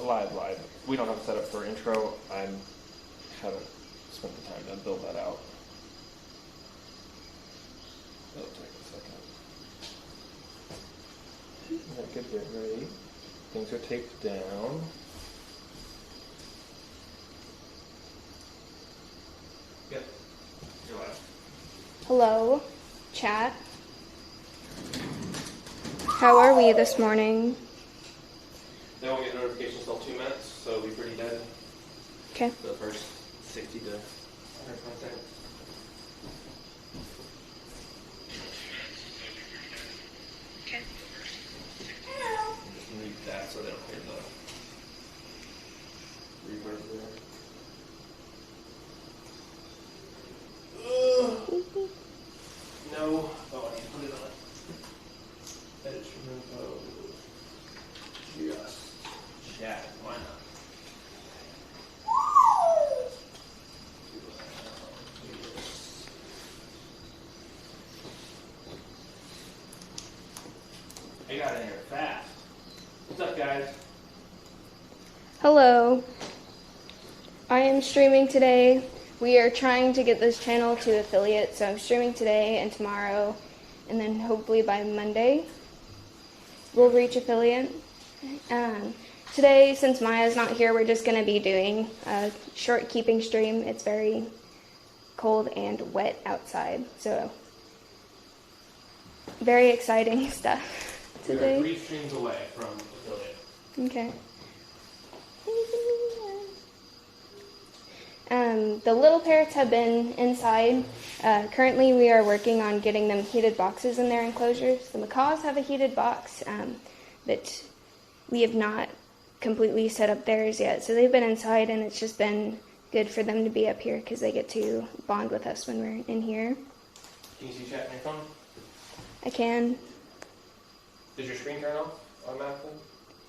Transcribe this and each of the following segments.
live. We don't have it set up for intro. I haven't spent the time to build that out. It'll take a second. Alright, good, get ready. Things are taped down. Yep, you're live. Hello, chat. How are we this morning? They won't get notifications until 2 minutes, so it'll be pretty dead. Okay. For the first 60 to 120 seconds. Okay. Just mute that so they don't hear the reverb there. No. Oh, I need to put it on. Edit from info. Yes. Chat. Why not? I got in here fast. What's up, guys? Hello. I am streaming today. We are trying to get this channel to affiliate, so I'm streaming today and tomorrow, and then hopefully by Monday we'll reach affiliate. Today, since Maya's not here, we're just going to be doing a short keeping stream. It's very cold and wet outside, so very exciting stuff today. We are 3 streams away from affiliate. Okay. The little parrots have been inside. Currently we are working on getting them heated boxes in their enclosures. The macaws have a heated box, but we have not completely set up theirs yet. So they've been inside, and it's just been good for them to be up here because they get to bond with us when we're in here. Can you see chat on your phone? I can. Did your screen turn off automatically?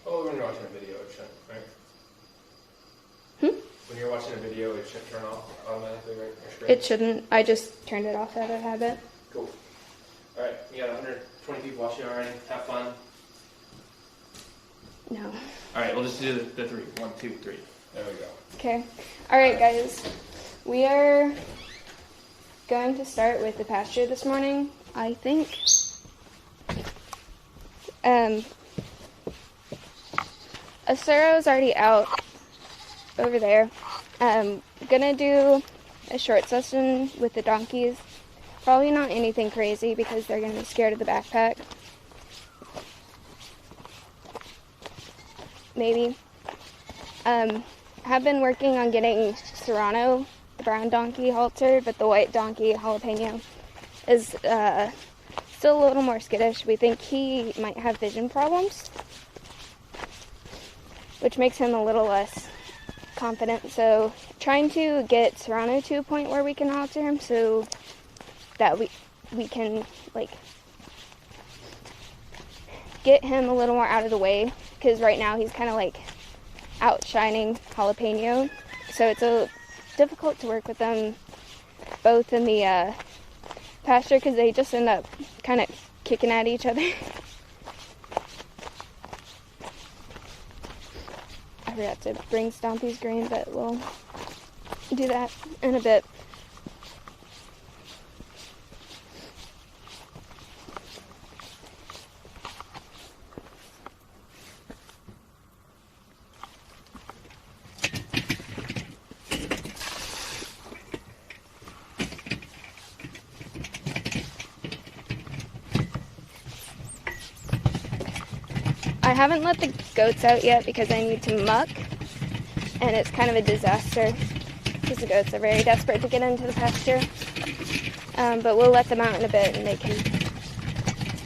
Oh, when you're watching a video, it should, right? When you're watching a video, it should turn off automatically, right? Your screen? It shouldn't. I just turned it off out of habit. Cool. Alright, you got 120 people watching already. Have fun. No. Alright, we'll just do the 3. 1, 2, 3. There we go. Okay. Alright, guys. We are going to start with the pasture this morning, I think. Acero's already out over there. Gonna do a short session with the donkeys. Probably not anything crazy because they're gonna be scared of the backpack. Maybe. Have been working on getting Serrano, the brown donkey, haltered, but the white donkey, Jalapeno, is still a little more skittish. We think he might have vision problems, which makes him a little less confident. So trying to get Serrano to a point where we can halter him so that we can like get him a little more out of the way, because right now he's kind of like outshining Jalapeno, so it's difficult to work with them both in the pasture because they just end up kind of kicking at each other. I forgot to bring Stompy's grain, but we'll do that in a bit. I haven't let the goats out yet because I need to muck, and it's kind of a disaster because the goats are very desperate to get into the pasture. But we'll let them out in a bit, and they can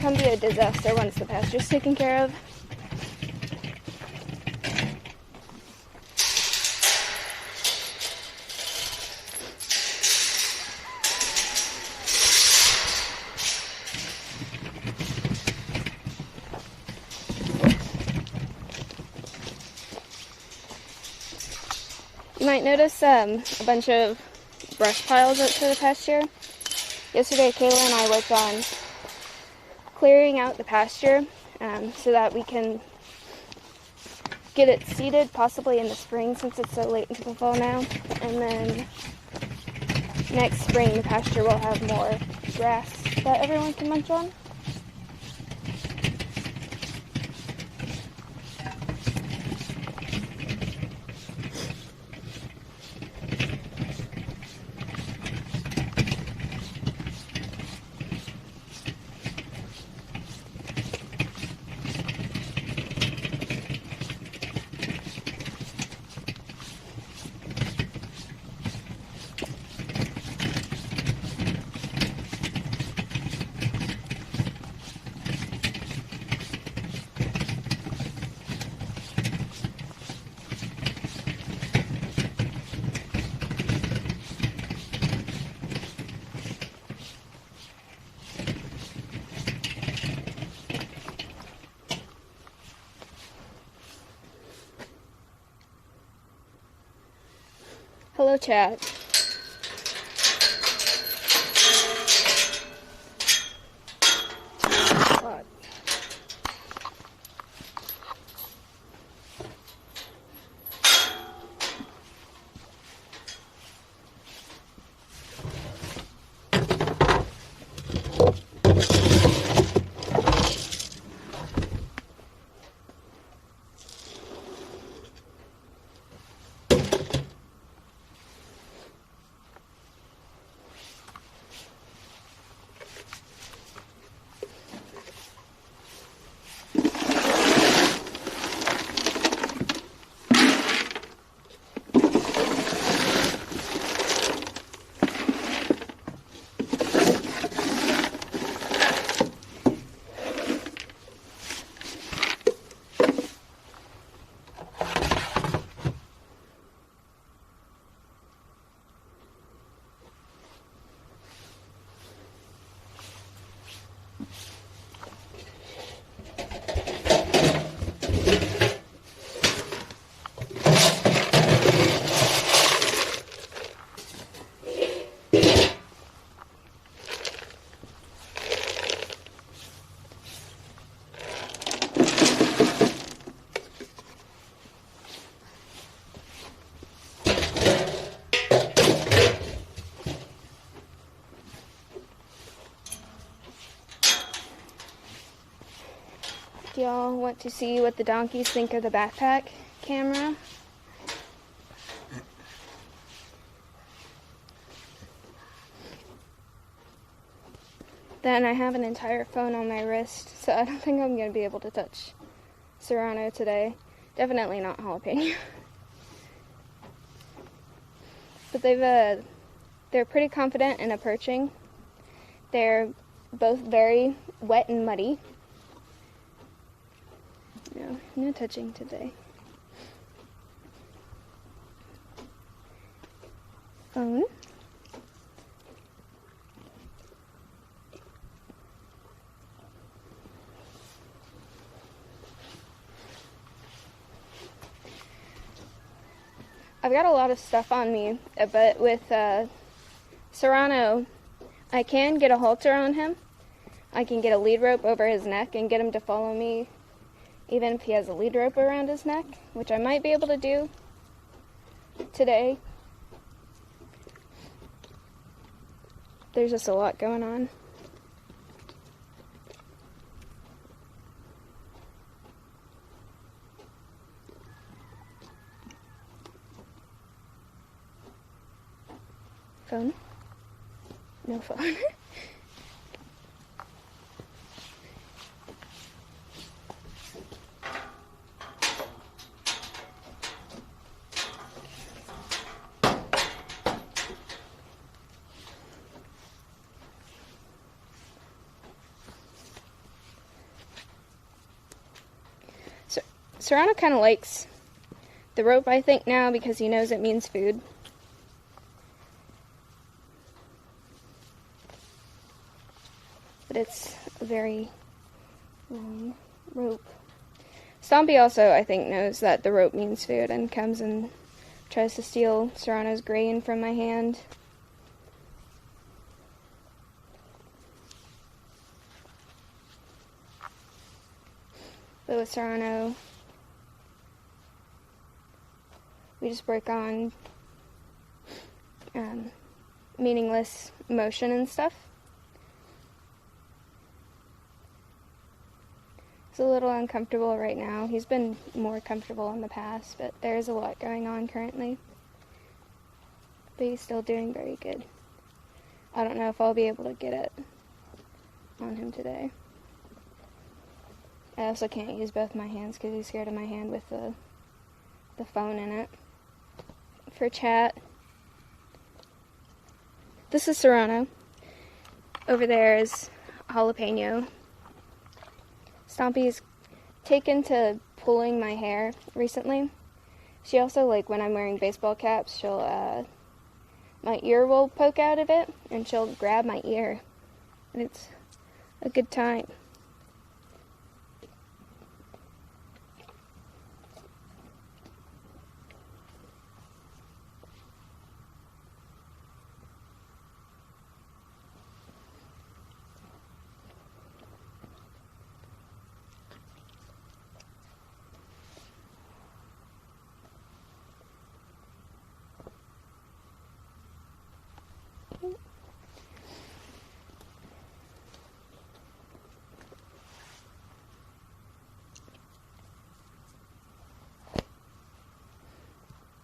come be a disaster once the pasture's taken care of. You might notice a bunch of brush piles out to the pasture. Yesterday, Kayla and I worked on clearing out the pasture so that we can get it seeded possibly in the spring since it's so late into the fall now. And then next spring the pasture will have more grass that everyone can munch on. Hello, chat. God. Do y'all want to see what the donkeys think of the backpack camera? Then I have an entire phone on my wrist, so I don't think I'm going to be able to touch Serrano today. Definitely not jalapeno. But they're pretty confident in approaching. They're both very wet and muddy. No touching today. Phone. I've got a lot of stuff on me, but with Serrano, I can get a halter on him. I can get a lead rope over his neck and get him to follow me, even if he has a lead rope around his neck, which I might be able to do today. There's just a lot going on. Phone? No phone. Serrano kind of likes the rope, I think, now because he knows it means food. But it's a very long rope. Stompy also, I think, knows that the rope means food and comes and tries to steal Serrano's grain from my hand. But with Serrano, We just work on meaningless motion and stuff. He's a little uncomfortable right now. He's been more comfortable in the past, but there's a lot going on currently. But he's still doing very good. I don't know if I'll be able to get it on him today. I also can't use both my hands because he's scared of my hand with the phone in it. For chat, this is Serrano. Over there is Jalapeno. Stompy's taken to pulling my hair recently. She also, like, when I'm wearing baseball caps, she'll, my ear will poke out of it, and she'll grab my ear. And it's a good time.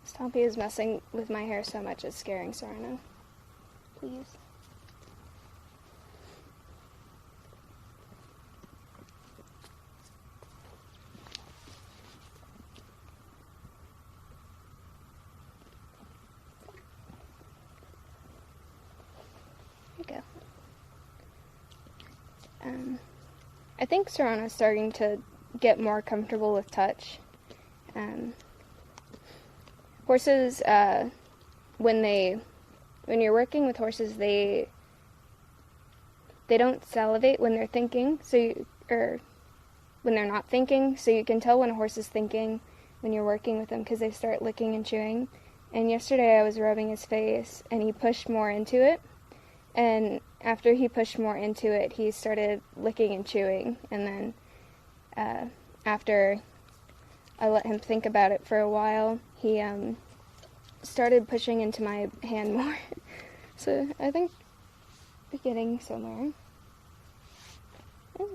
Stompy is messing with my hair so much it's scaring Serrano. Please. There you go. I think Serrano's starting to get more comfortable with touch. Horses, when you're working with horses, they don't salivate when they're thinking, or when they're not thinking, so you can tell when a horse is thinking when you're working with them because they start licking and chewing. And yesterday I was rubbing his face and he pushed more into it, and after he pushed more into it, he started licking and chewing, and then after I let him think about it for a while, he started pushing into my hand more. So I think we're getting somewhere. Okay.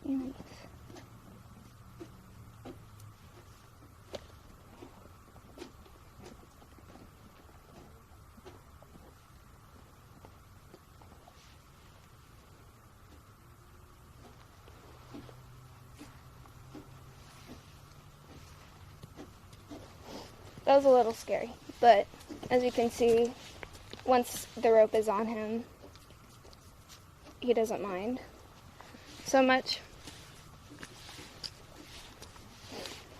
Nice. That was a little scary, but as you can see, once the rope is on him, he doesn't mind so much.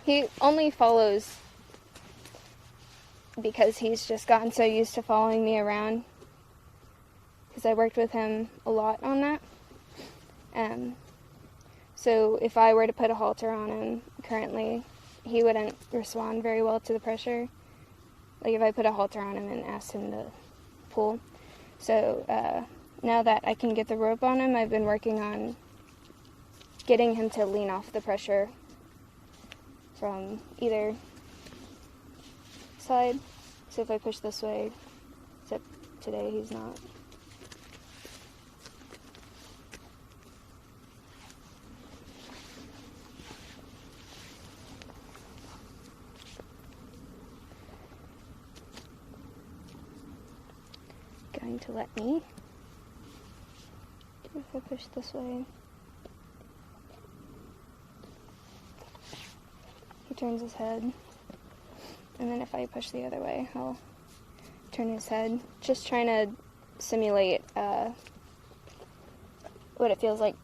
He only follows because he's just gotten so used to following me around, because I worked with him a lot on that. So if I were to put a halter on him currently, he wouldn't respond very well to the pressure, like if I put a halter on him and asked him to pull. So now that I can get the rope on him, I've been working on getting him to lean off the pressure from either side. So if I push this way, except today he's not. Going to let me. If I push this way, he turns his head, and then if I push the other way, I'll turn his head. Just trying to simulate what it feels like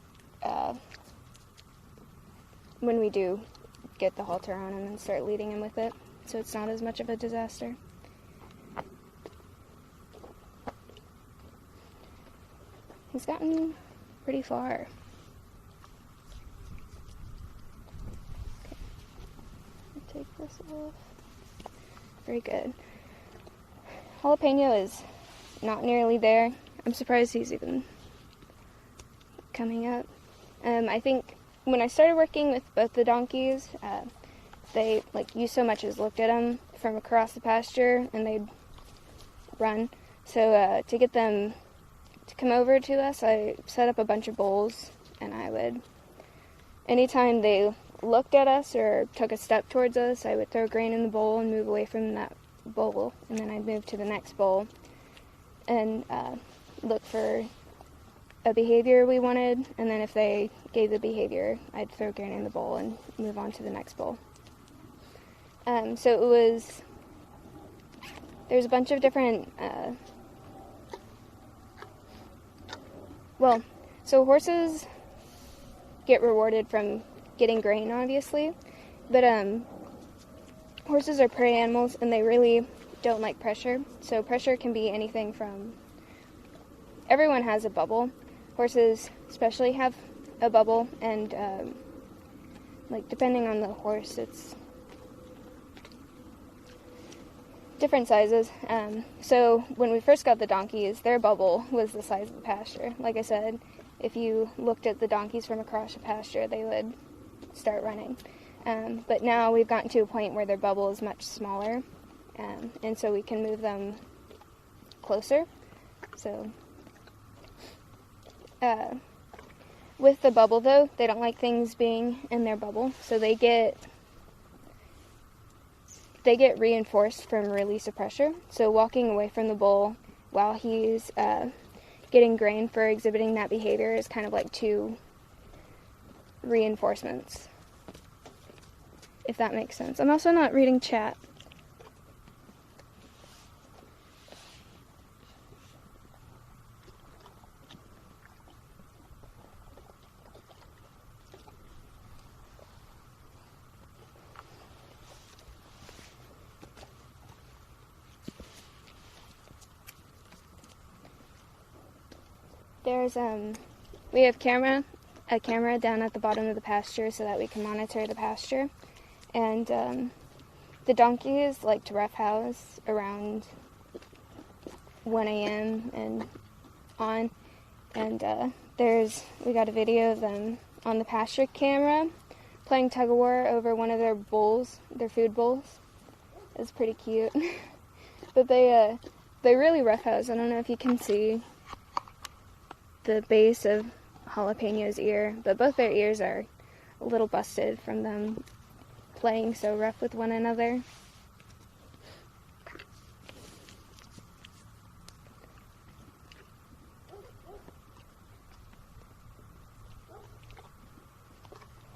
when we do get the halter on him and start leading him with it, so it's not as much of a disaster. He's gotten pretty far. this off. Very good. Jalapeno is not nearly there. I'm surprised he's even coming up. I think when I started working with both the donkeys, they, you so much as looked at them from across the pasture and they'd run. So to get them to come over to us, I set up a bunch of bowls, and I would, anytime they looked at us or took a step towards us, I would throw grain in the bowl and move away from that bowl, and then I'd move to the next bowl and look for a behavior we wanted, and then if they gave the behavior, I'd throw grain in the bowl and move on to the next bowl. So it was, there's a bunch of different, so horses get rewarded from getting grain, obviously, but horses are prey animals, and they really don't like pressure. So pressure can be anything from, everyone has a bubble. Horses especially have a bubble, and depending on the horse, it's different sizes. So when we first got the donkeys, their bubble was the size of the pasture. Like I said, if you looked at the donkeys from across the pasture, they would start running. But now we've gotten to a point where their bubble is much smaller, and so we can move them closer. So with the bubble, though, they don't like things being in their bubble, so they get reinforced from release of pressure. So walking away from the bull while he's getting grain for exhibiting that behavior is kind of like two reinforcements, if that makes sense. I'm also not reading chat. There's we have a camera down at the bottom of the pasture so that we can monitor the pasture, and the donkeys like to roughhouse around 1 a.m. and on, and we got a video of them on the pasture camera playing tug-of-war over one of their bowls, their food bowls. It's pretty cute. But they really roughhouse. I don't know if you can see the base of Jalapeno's ear, but both their ears are a little busted from them playing so rough with one another.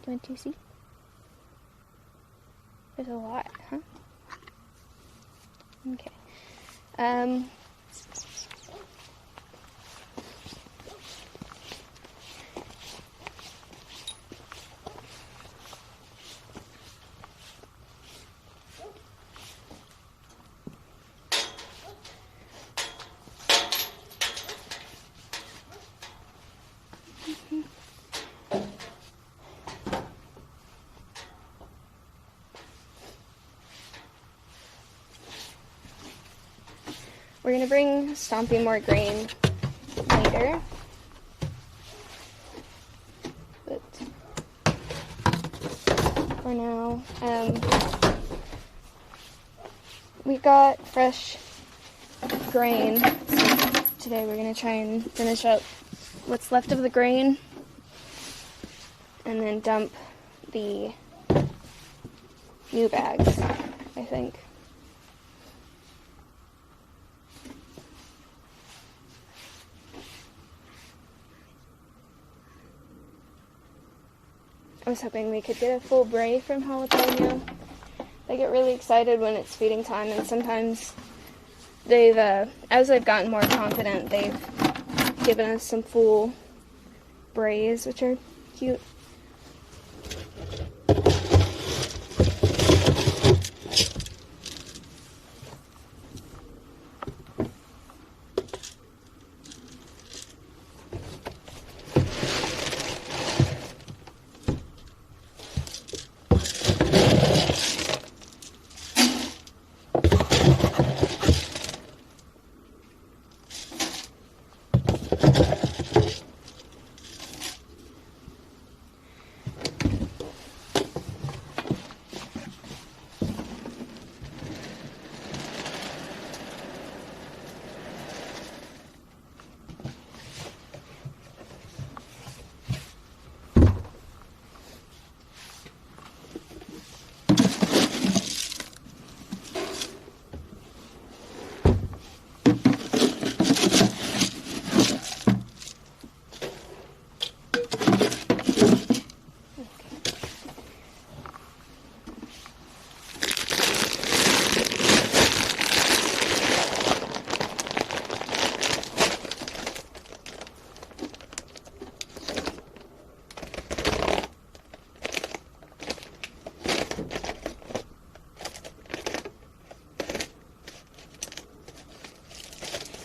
Do you want to see? There's a lot, huh? Okay. We're going to bring Stompy more grain later, but for now, we got fresh grain, so today we're going to try and finish up what's left of the grain and then dump the new bags, I think. I was hoping we could get a full bray from Jalapeno. They get really excited when it's feeding time, and sometimes they've, as they've gotten more confident, they've given us some full brays, which are cute.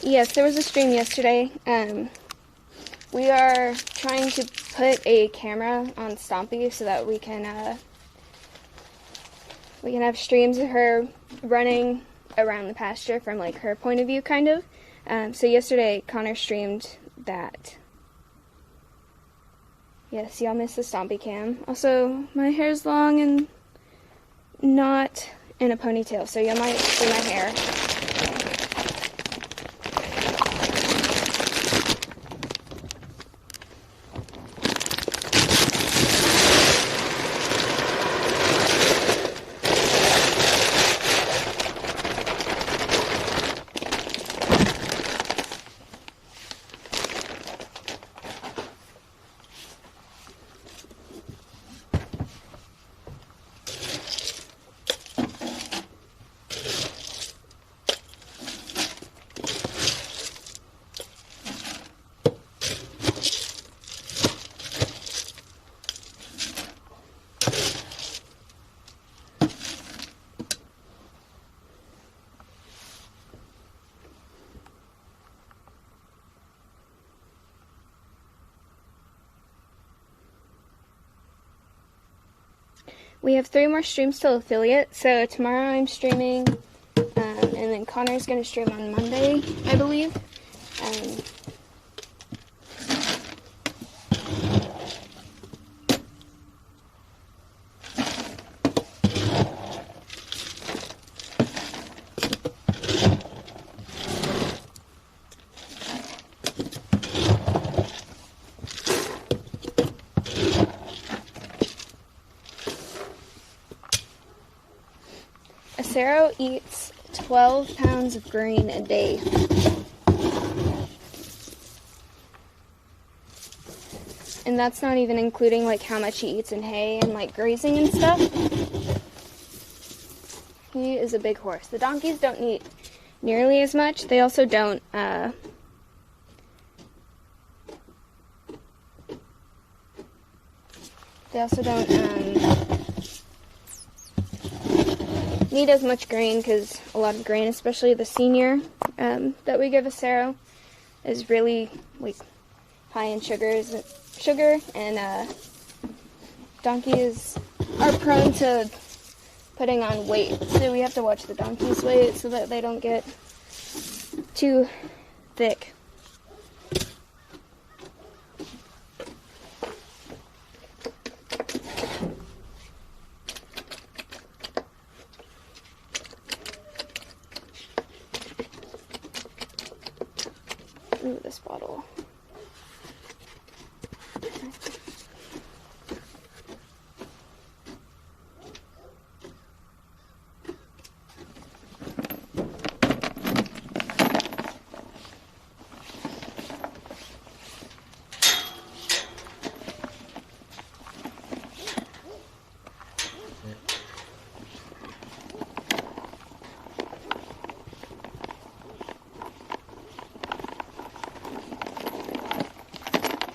Yes, there was a stream yesterday. We are trying to put a camera on Stompy so that we can have streams of her running around the pasture from like her point of view, kind of. So yesterday Connor streamed that. Yes, y'all missed the Stompy cam. Also, my hair's long and not in a ponytail, so y'all might see my hair. We have 3 more streams till affiliate, so tomorrow I'm streaming, and then Connor's going to stream on Monday, I believe. Acero eats 12 pounds of grain a day. And that's not even including like how much he eats in hay and like grazing and stuff. He is a big horse. The donkeys don't eat nearly as much. They also don't need as much grain, because a lot of grain, especially the senior that we give Acero, is really like high in sugar, and donkeys are prone to putting on weight, so we have to watch the donkeys' weight so that they don't get too thick. Ooh, this bottle.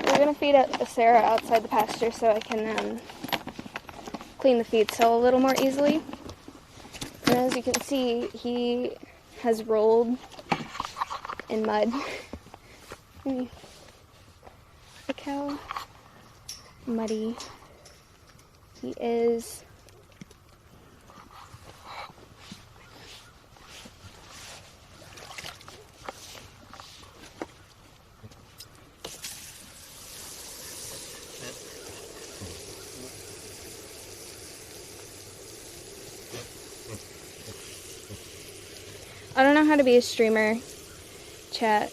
We're going to feed Acero outside the pasture so I can clean the feed cell a little more easily. And as you can see, he has rolled in mud. Look how muddy he is. I don't know how to be a streamer, chat.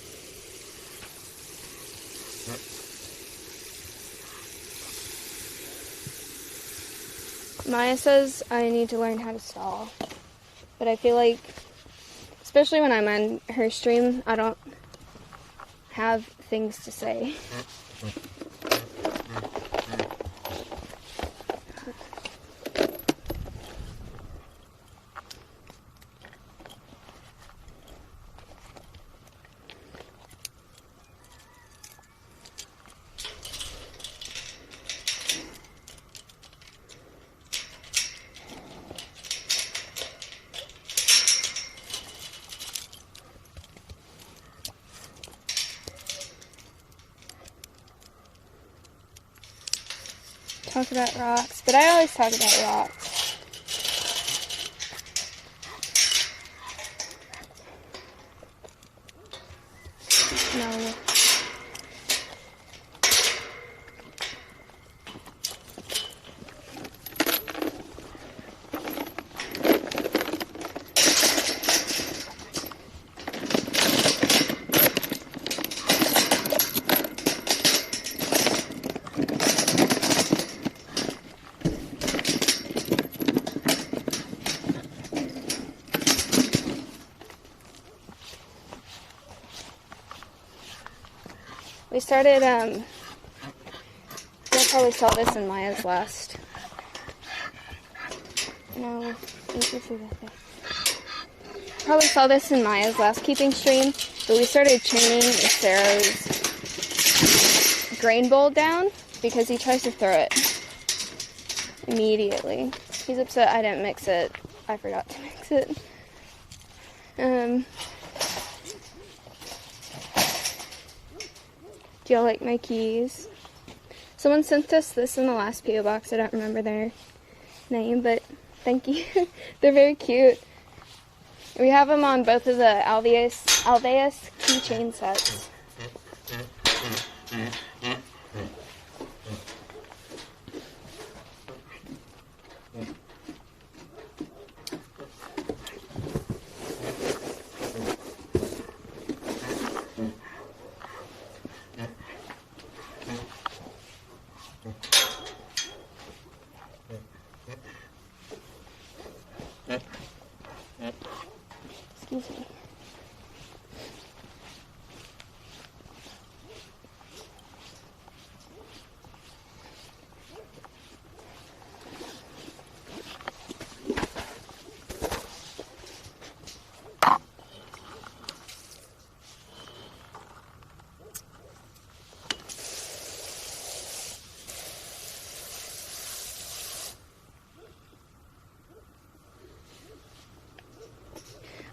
Maya says I need to learn how to stall, but I feel like, especially when I'm on her stream, I don't have things to say. talk about rocks, but I always talk about rocks. No. We started, you probably saw this in Maya's last. No, you can see that there. Probably saw this in Maya's last keeping stream, but we started chaining Sarah's grain bowl down because he tries to throw it immediately. He's upset I didn't mix it. I forgot to mix it. Do y'all like my keys? Someone sent us this in the last P.O. box. I don't remember their name, but thank you. They're very cute. We have them on both of the Alveus keychain sets. Excuse me.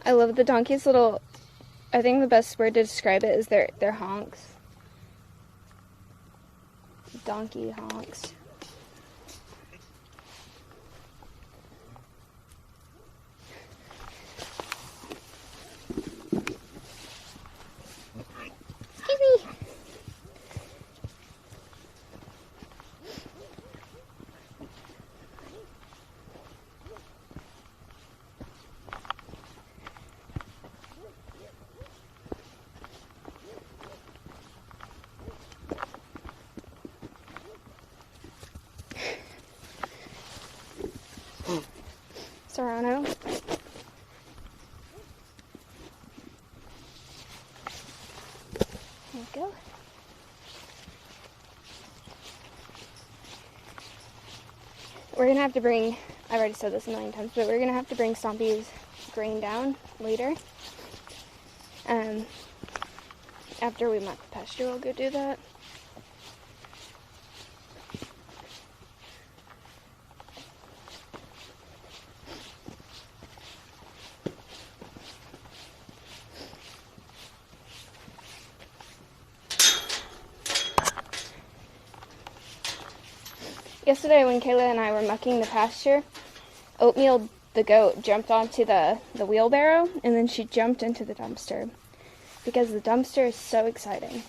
I love the donkey's little, I think the best word to describe it is their honks. Donkey honks. Excuse me. Serrano. There you go. We're gonna have to bring, I've already said this a million times, but we're gonna have to bring Stompy's grain down later. After we mark the pasture, we'll go do that. Yesterday when Kayla and I were mucking the pasture, Oatmeal, the goat, jumped onto the wheelbarrow, and then she jumped into the dumpster because the dumpster is so exciting.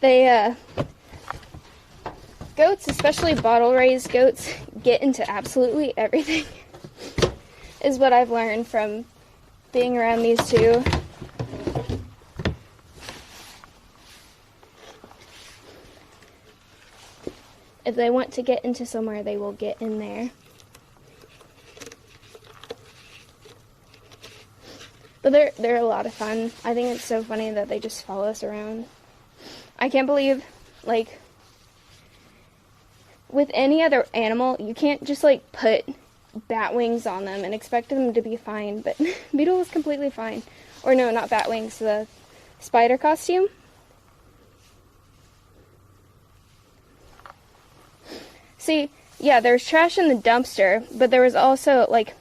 They, goats, especially bottle-raised goats, get into absolutely everything, is what I've learned from being around these two. If they want to get into somewhere, they will get in there. But they're a lot of fun. I think it's so funny that they just follow us around. I can't believe, like, with any other animal, you can't just, like, put bat wings on them and expect them to be fine. But Beetle was completely fine. Or no, not bat wings, the spider costume. See, yeah, there's trash in the dumpster, but there was also, like,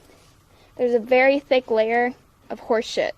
there's a very thick layer of horse shit.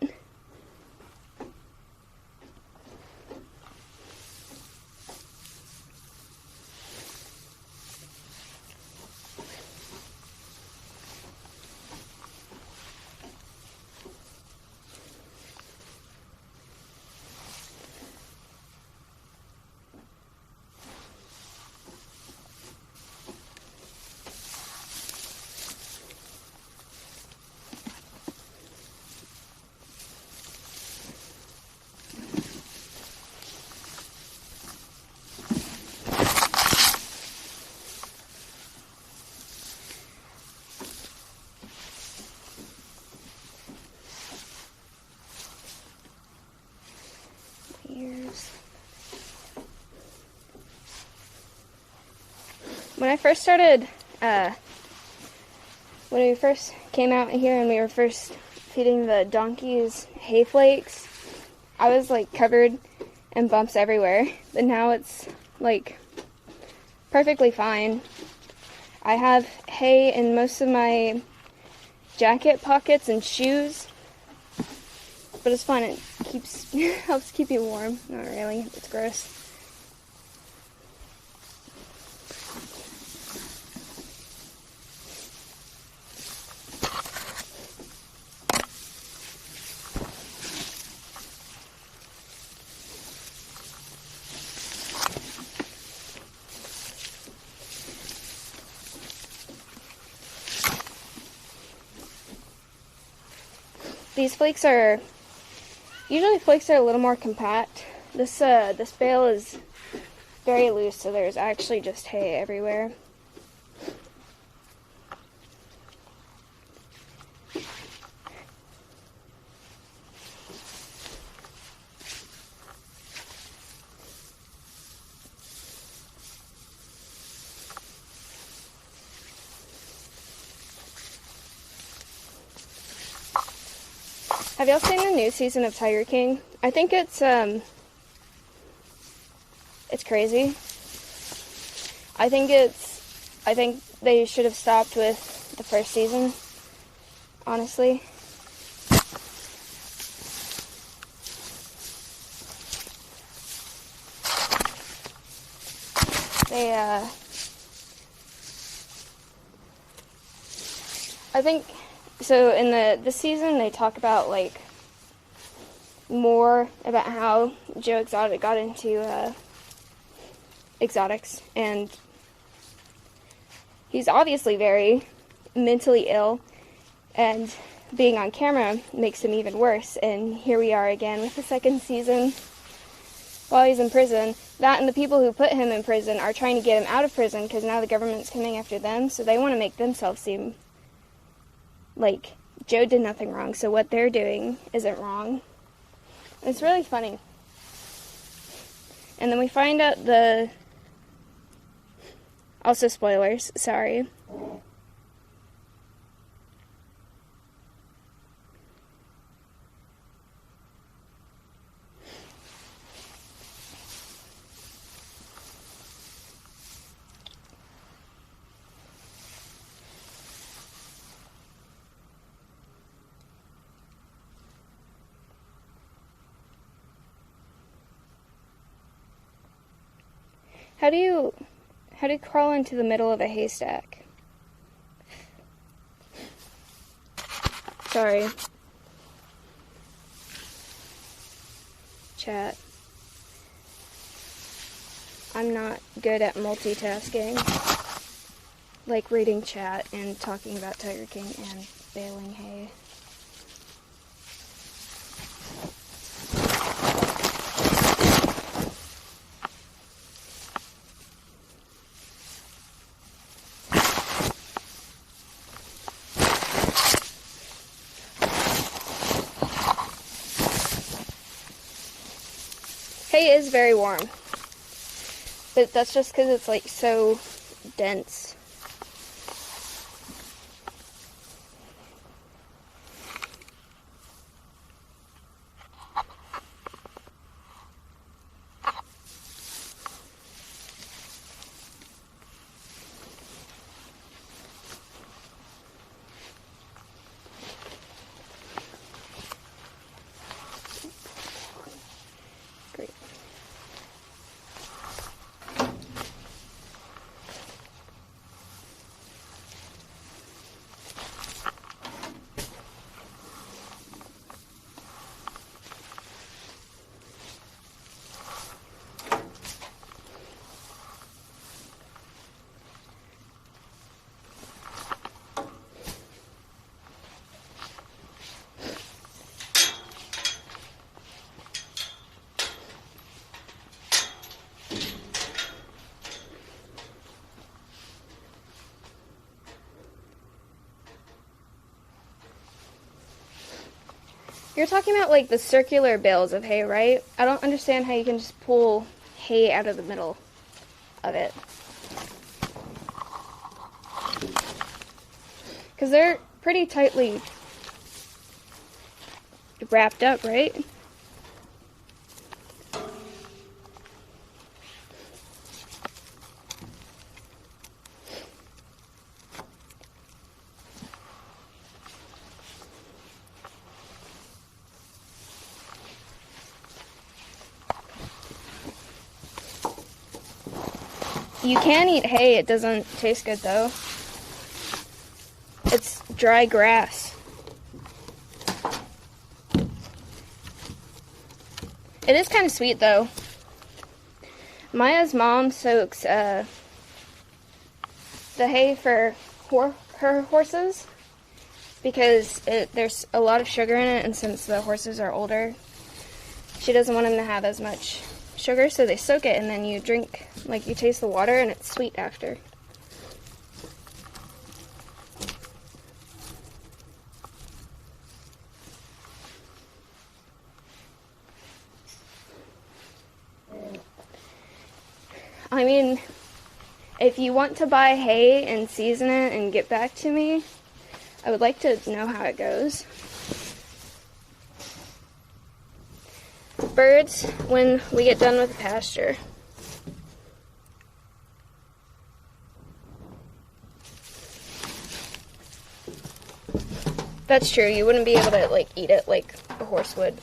When I first started, when we first came out here and we were first feeding the donkeys hay flakes, I was like covered in bumps everywhere, but now it's like perfectly fine. I have hay in most of my jacket pockets and shoes, but it's fun. It keeps helps keep you warm. Not really. It's gross. These flakes are usually a little more compact. This bale is very loose, so there's actually just hay everywhere. Have y'all seen the new season of Tiger King? I think it's crazy. I think they should have stopped with the first season, honestly. I think, so in this season they talk about like more about how Joe Exotic got into exotics, and he's obviously very mentally ill, and being on camera makes him even worse, and here we are again with the second season while he's in prison. That and the people who put him in prison are trying to get him out of prison because now the government's coming after them, so they want to make themselves seem like Joe did nothing wrong, so what they're doing isn't wrong. It's really funny. And then we find out also spoilers, sorry. How do you crawl into the middle of a haystack? Sorry. Chat. I'm not good at multitasking. Like reading chat and talking about Tiger King and baling hay. Hay is very warm, but that's just because it's like so dense. Great. You're talking about like the circular bales of hay, right? I don't understand how you can just pull hay out of the middle of it. Because they're pretty tightly wrapped up, right? You can eat hay, it doesn't taste good though. It's dry grass. It is kind of sweet though. Maya's mom soaks the hay for her horses because there's a lot of sugar in it, and since the horses are older, she doesn't want them to have as much sugar, so they soak it, and then you drink, like you taste the water, and it's sweet after. I mean, if you want to buy hay and season it and get back to me, I would like to know how it goes. Birds, when we get done with the pasture. That's true, you wouldn't be able to like eat it like a horse would.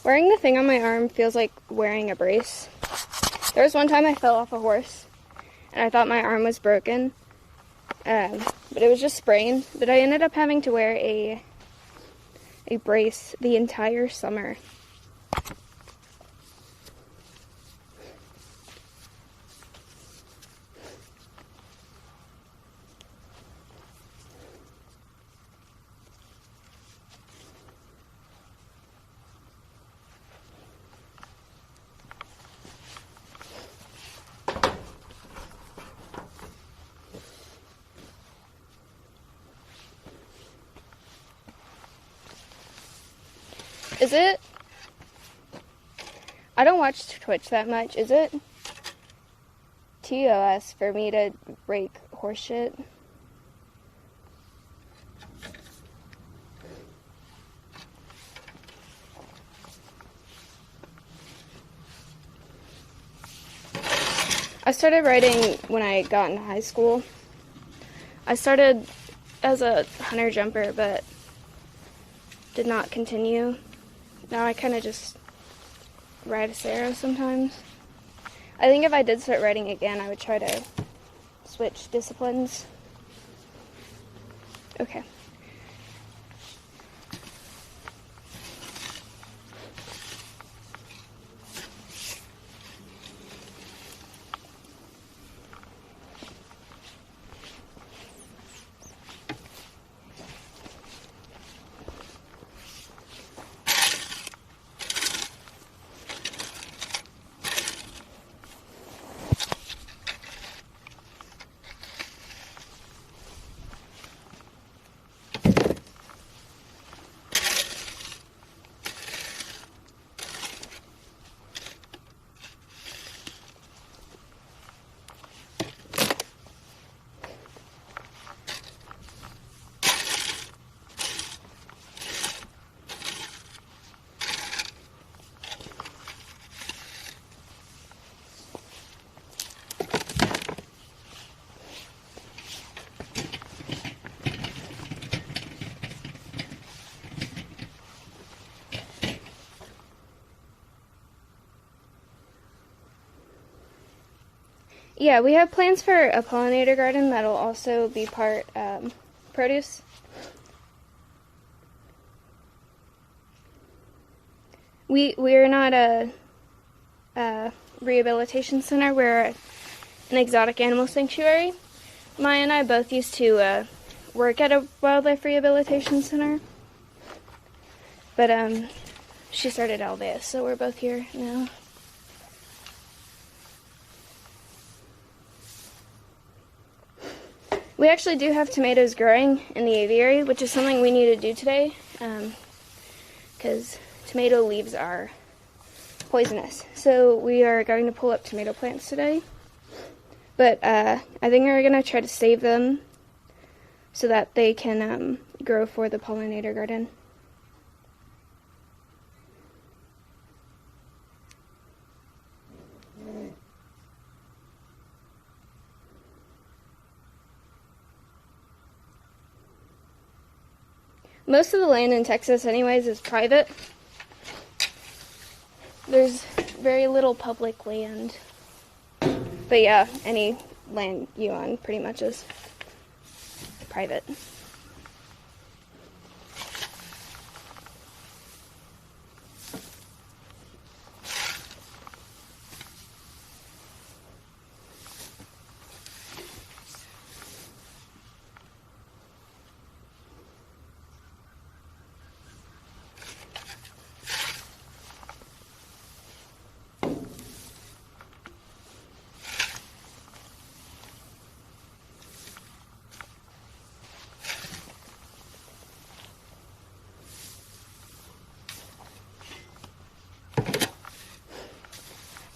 Wearing the thing on my arm feels like wearing a brace. There was one time I fell off a horse, and I thought my arm was broken, but it was just sprained. But I ended up having to wear a brace the entire summer. Is it? I don't watch Twitch that much. Is it TOS for me to rake horse shit? I started writing when I got into high school. I started as a hunter jumper, but did not continue. Now I kind of just write a Sarah sometimes. I think if I did start writing again, I would try to switch disciplines. Okay. Yeah, we have plans for a pollinator garden that'll also be part produce. We're not a rehabilitation center. We're an exotic animal sanctuary. Maya and I both used to work at a wildlife rehabilitation center, but she started Alveus, so we're both here now. We actually do have tomatoes growing in the aviary, which is something we need to do today, because tomato leaves are poisonous. So we are going to pull up tomato plants today, but I think we're going to try to save them so that they can grow for the pollinator garden. Most of the land in Texas anyways is private. There's very little public land. But yeah, any land you own pretty much is private.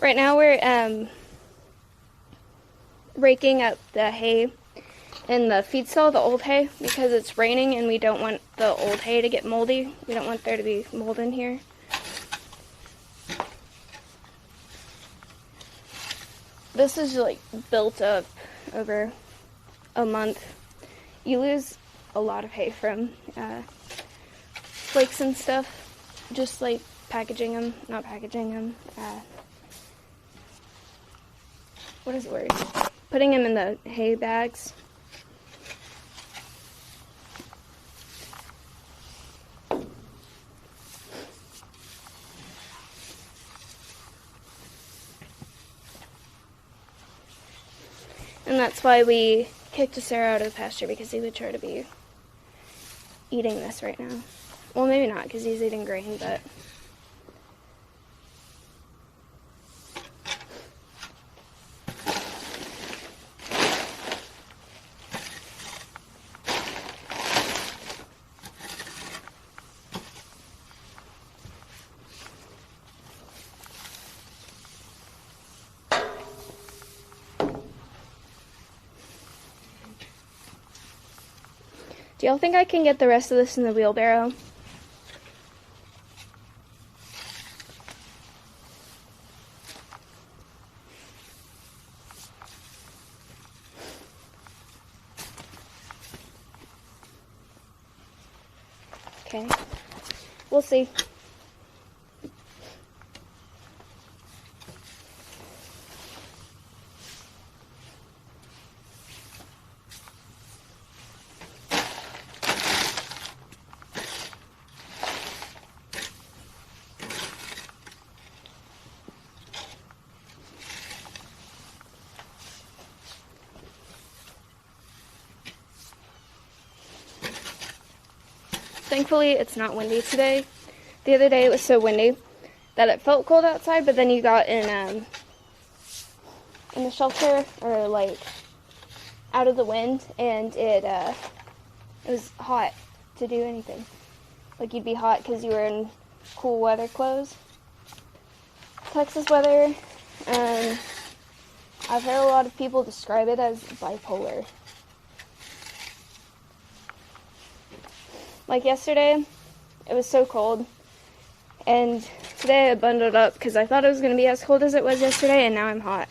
Right now we're raking up the hay in the feed stall, the old hay, because it's raining and we don't want the old hay to get moldy. We don't want there to be mold in here. This is like built up over a month. You lose a lot of hay from flakes and stuff, just like packaging them, not packaging them. What is the word? Putting them in the hay bags. And that's why we kicked Sarah out of the pasture, because he would try to be eating this right now. Well, maybe not, because he's eating grain, but... Do y'all think I can get the rest of this in the wheelbarrow? Okay, we'll see. Thankfully, it's not windy today. The other day it was so windy that it felt cold outside, but then you got in the shelter, or like out of the wind, and it was hot to do anything. Like you'd be hot because you were in cool weather clothes. Texas weather, I've heard a lot of people describe it as bipolar. Like yesterday, it was so cold, and today I bundled up because I thought it was going to be as cold as it was yesterday, and now I'm hot.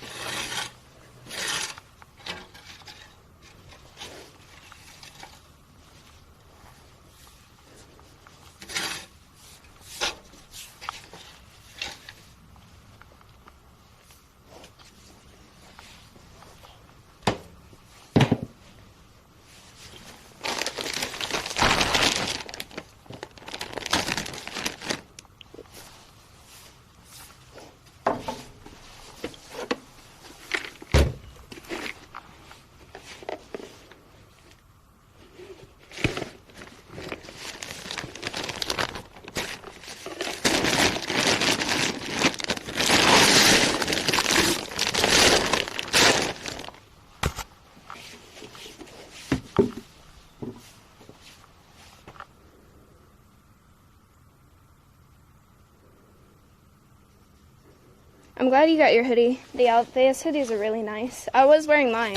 I'm glad you got your hoodie. The Alveus hoodies are really nice. I was wearing mine,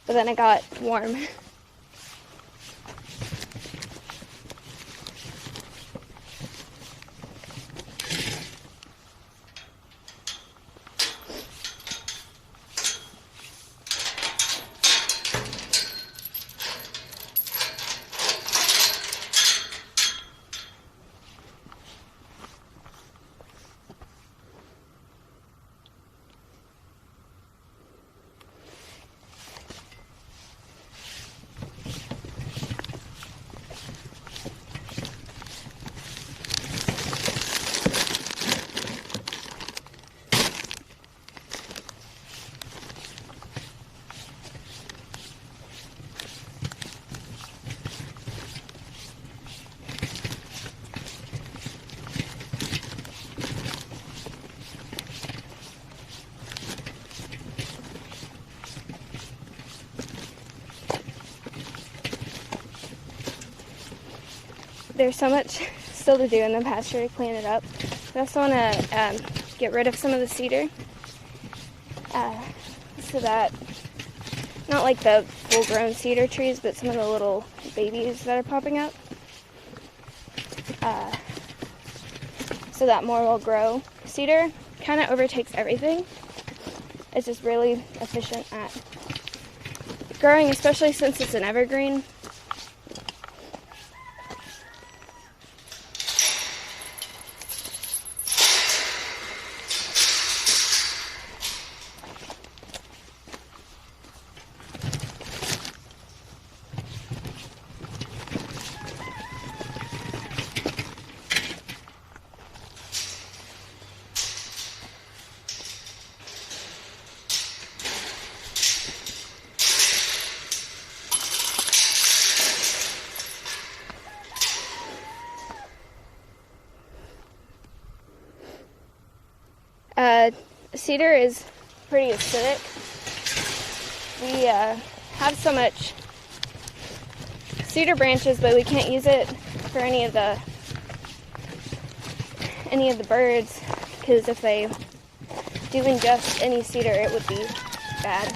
but then it got warm. There's so much still to do in the pasture to clean it up. We also want to get rid of some of the cedar so that, not like the full-grown cedar trees, but some of the little babies that are popping up, so that more will grow. Cedar kind of overtakes everything. It's just really efficient at growing, especially since it's an evergreen. Cedar is pretty acidic. We have so much cedar branches, but we can't use it for any of the birds, because if they do ingest any cedar, it would be bad.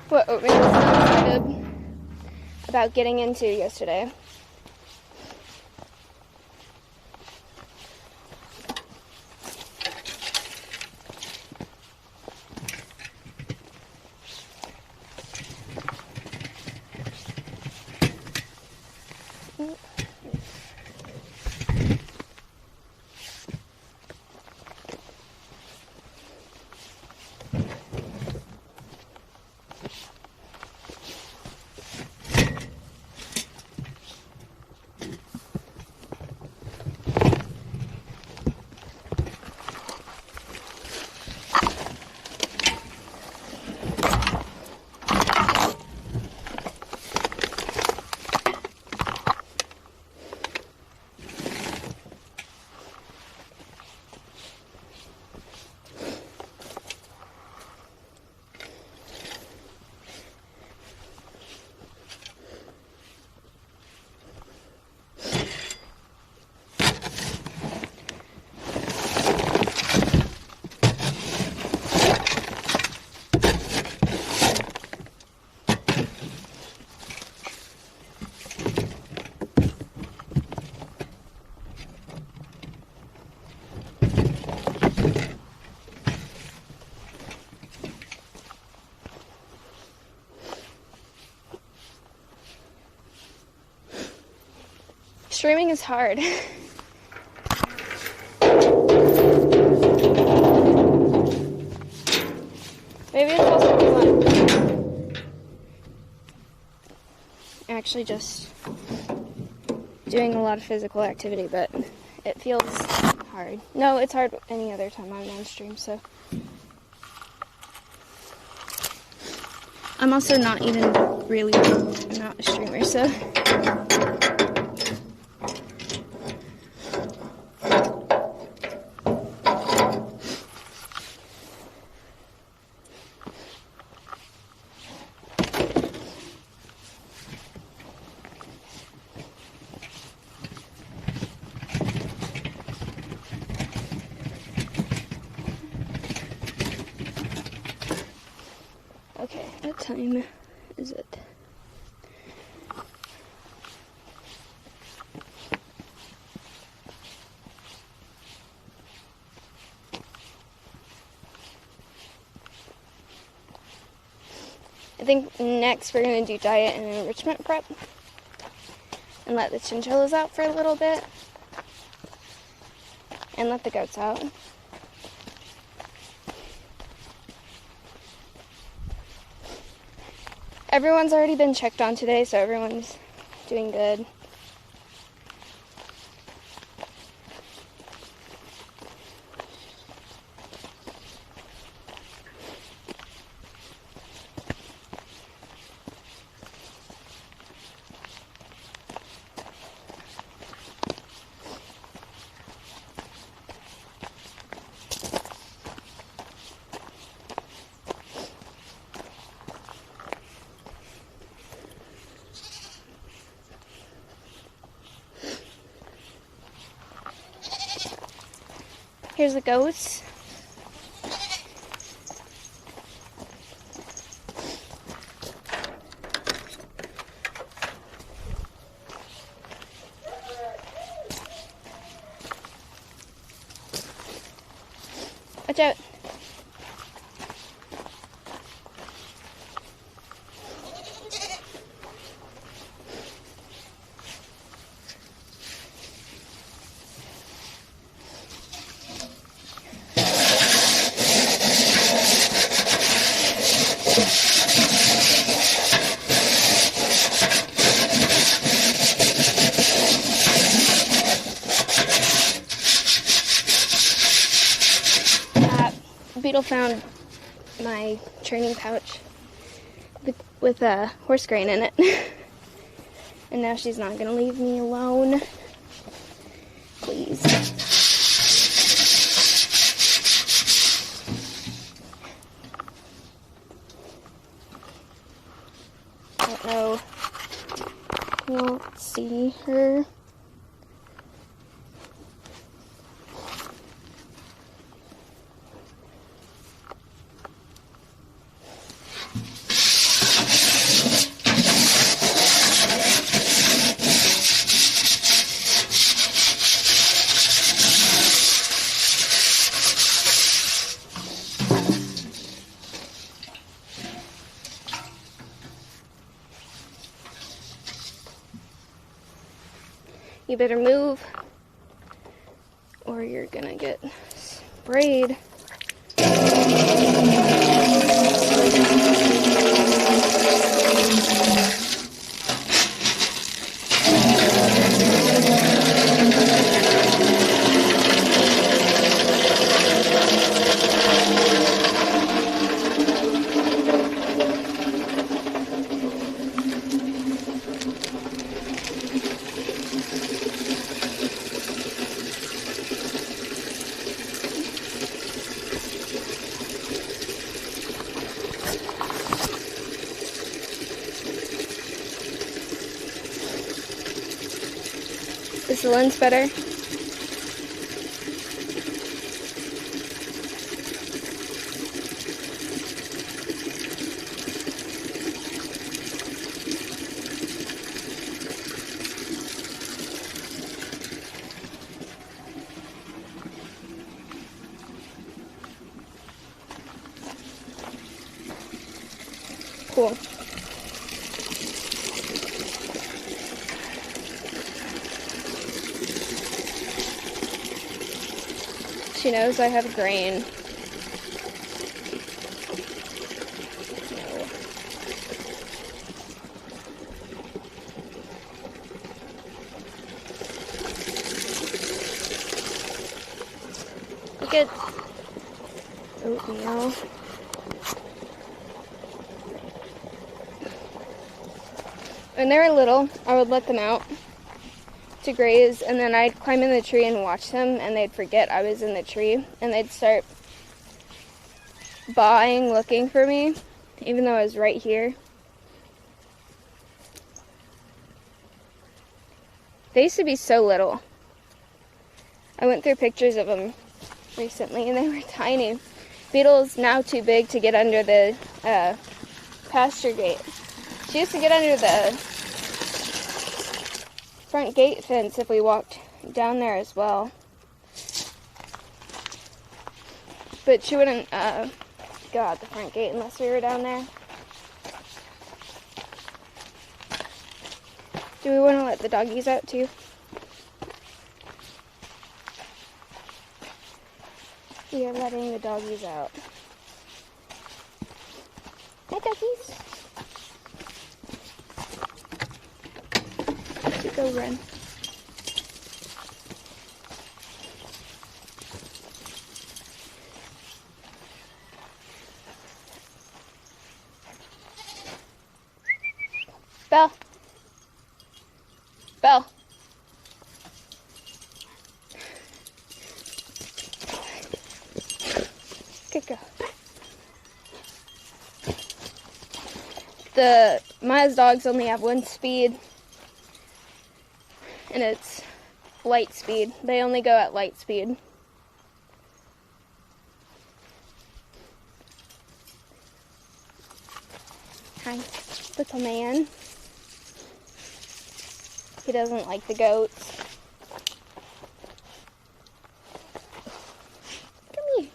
What oatmeal was excited about getting into yesterday. Streaming is hard. Maybe it's also fun. Actually just doing a lot of physical activity, but it feels hard. No, it's hard any other time I'm on stream, so. I'm also not even really, I'm not a streamer, so. Okay, what time is it? I think next we're going to do diet and enrichment prep and let the chinchillas out for a little bit and let the goats out. Everyone's already been checked on today, so everyone's doing good. Here's the goats. Watch out. Beetle found my training pouch with a horse grain in it. And now she's not gonna leave me alone. Please. I don't know. You won't see her. You better move or you're gonna get sprayed. Is the lens better? Cool. She knows I have grain. Look at oatmeal. When they were little, I would let them out to graze, and then I'd climb in the tree and watch them, and they'd forget I was in the tree, and they'd start baaing, looking for me, even though I was right here. They used to be so little. I went through pictures of them recently, and they were tiny. Beetle's now too big to get under the pasture gate. She used to get under the front gate fence if we walked down there as well. But she wouldn't go out the front gate unless we were down there. Do we want to let the doggies out too? We are letting the doggies out. Hi, doggies. Go run. Belle. Belle. Good girl. Maya's dogs only have one speed, and it's light speed. They only go at light speed. Hi, little man. He doesn't like the goats. Come here.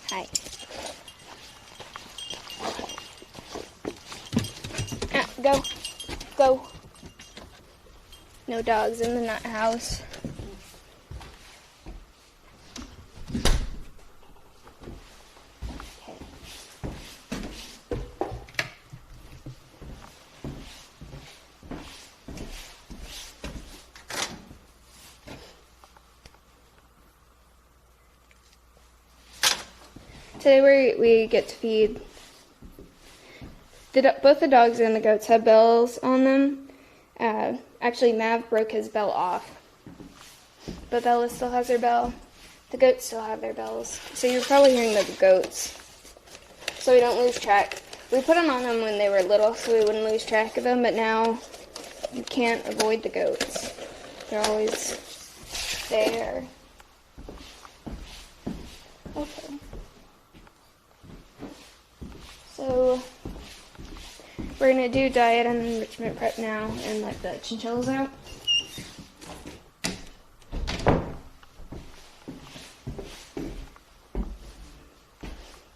Hi. Go. Go. No dogs in the nut house. Okay. Today we get to feed. Both the dogs and the goats have bells on them. Actually, Mav broke his bell off, but Bella still has her bell. The goats still have their bells, so you're probably hearing the goats, so we don't lose track. We put them on them when they were little, so we wouldn't lose track of them, but now you can't avoid the goats. They're always there. Okay. So we're going to do diet and enrichment prep now and let the chinchillas out.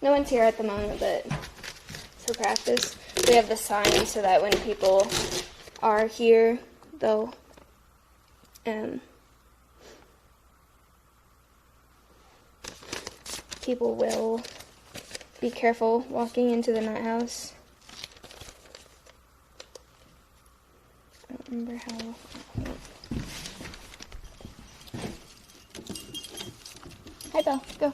No one's here at the moment, but for practice, we have the sign so that when people are here, they'll people will be careful walking into the nut house. I don't remember how. Hi, Belle. Go.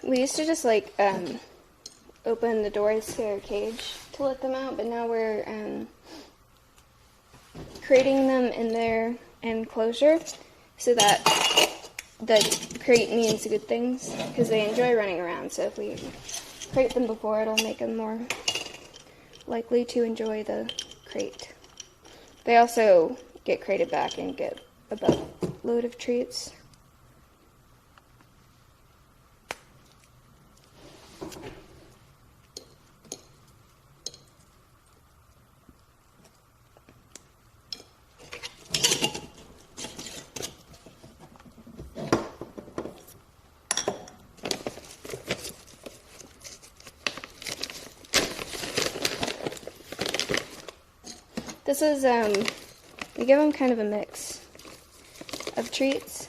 We used to just open the doors to their cage to let them out, but now we're crating them in their enclosure so that the crate means good things, because they enjoy running around. So if we crate them before, it'll make them more likely to enjoy the crate. They also get crated back and get a boatload of treats. This is, we give them kind of a mix of treats,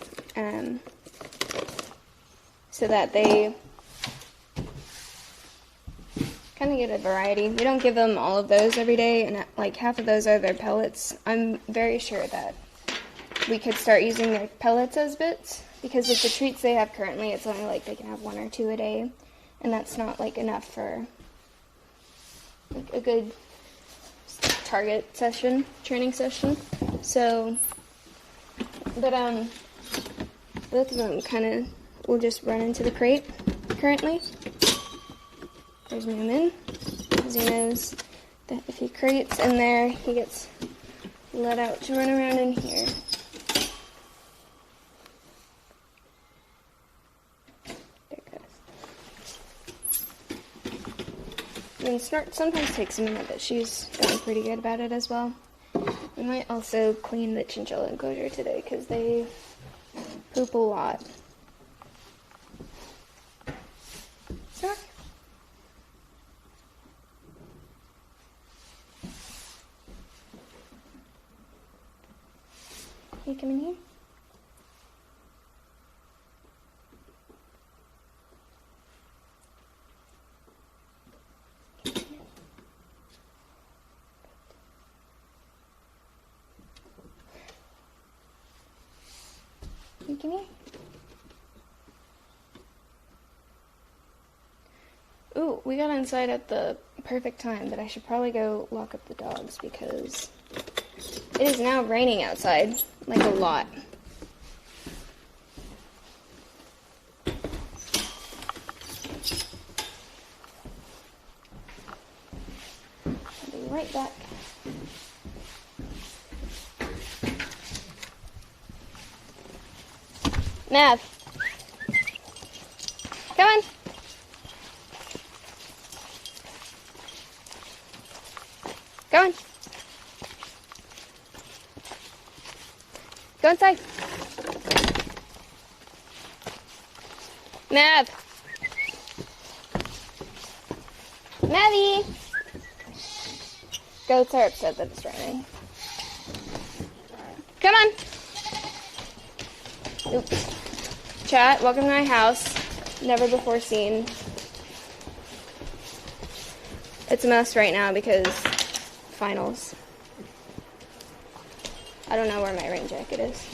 so that they kind of get a variety. We don't give them all of those every day, and like half of those are their pellets. I'm very sure that we could start using their pellets as bits, because with the treats they have currently, it's only like they can have 1 or 2 a day, and that's not like enough for like a good target session, training session. So, but both of them kind of will just run into the crate currently. There's Moomin, because he knows that if he crates in there, he gets let out to run around in here. There it goes. And Snort sometimes takes a minute, but she's gotten pretty good about it as well. We might also clean the chinchilla enclosure today, because they poop a lot. Snort. Can you come in here? Can you come here? Ooh, we got inside at the perfect time, but I should probably go lock up the dogs because it is now raining outside, like a lot. I'll be right back. Mav, come on. Go on. Go inside. Mav. Mavie. Goats are upset that it's raining. Come on. Oops. Chat, welcome to my house. Never before seen. It's a mess right now because finals. I don't know where my rain jacket is.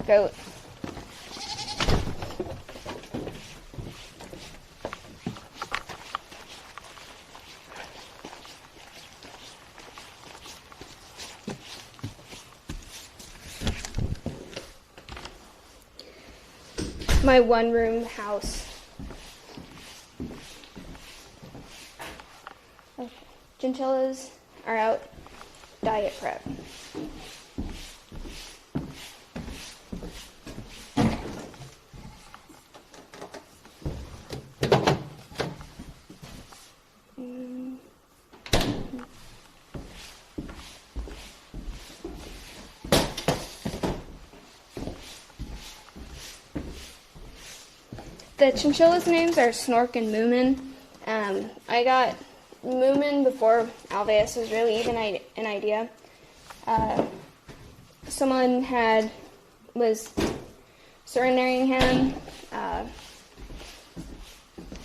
Goat. My one-room house. Okay. Chinchillas are out diet prep. The chinchillas' names are Snork and Moomin. I got Moomin before Alveus was really even an idea. Someone was surrendering him.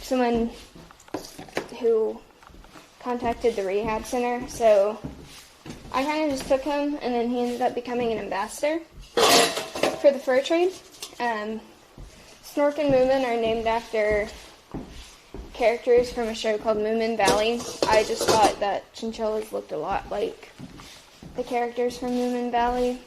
Someone who contacted the rehab center, so I kind of just took him, and then he ended up becoming an ambassador for the fur trade. Snork and Moomin are named after characters from a show called Moomin Valley. I just thought that chinchillas looked a lot like the characters from Moomin Valley.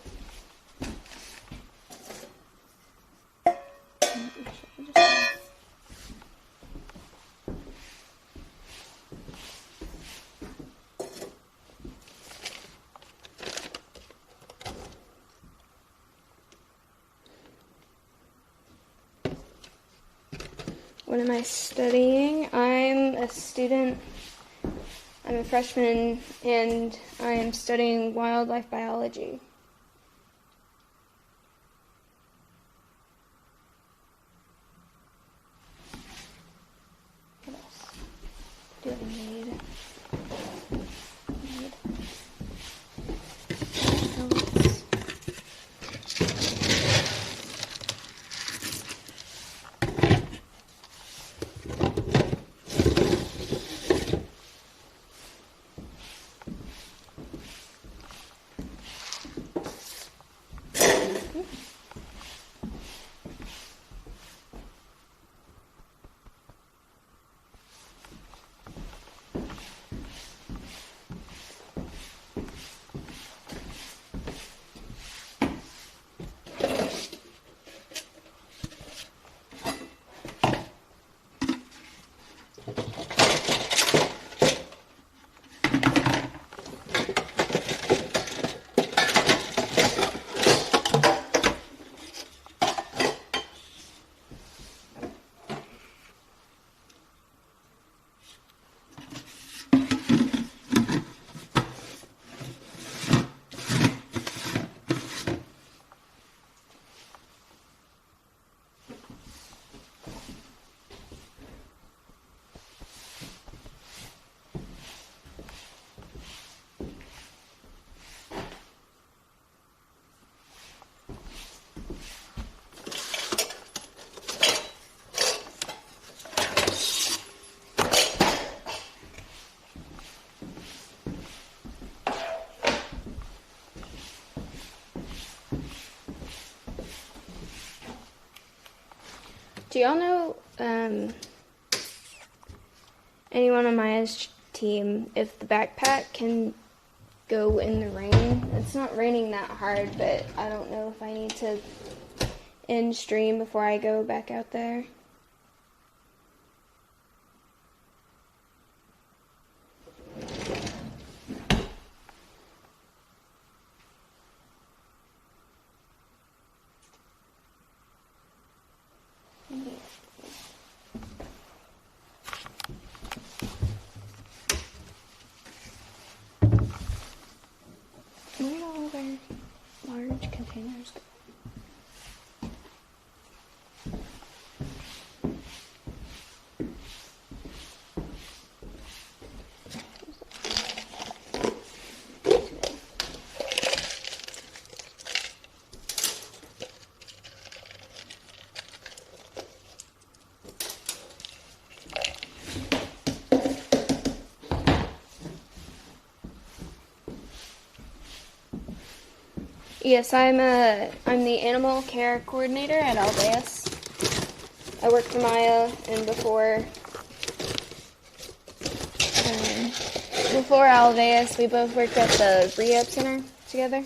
What am I studying? I'm a student. I'm a freshman, and I am studying wildlife biology. What else do I need? Notes. Do y'all know anyone on Maya's team if the backpack can go in the rain? It's not raining that hard, but I don't know if I need to end stream before I go back out there. Where did all of our large containers go? Yes, I'm the animal care coordinator at Alveus. I work for Maya, and before Alveus, we both worked at the rehab center together.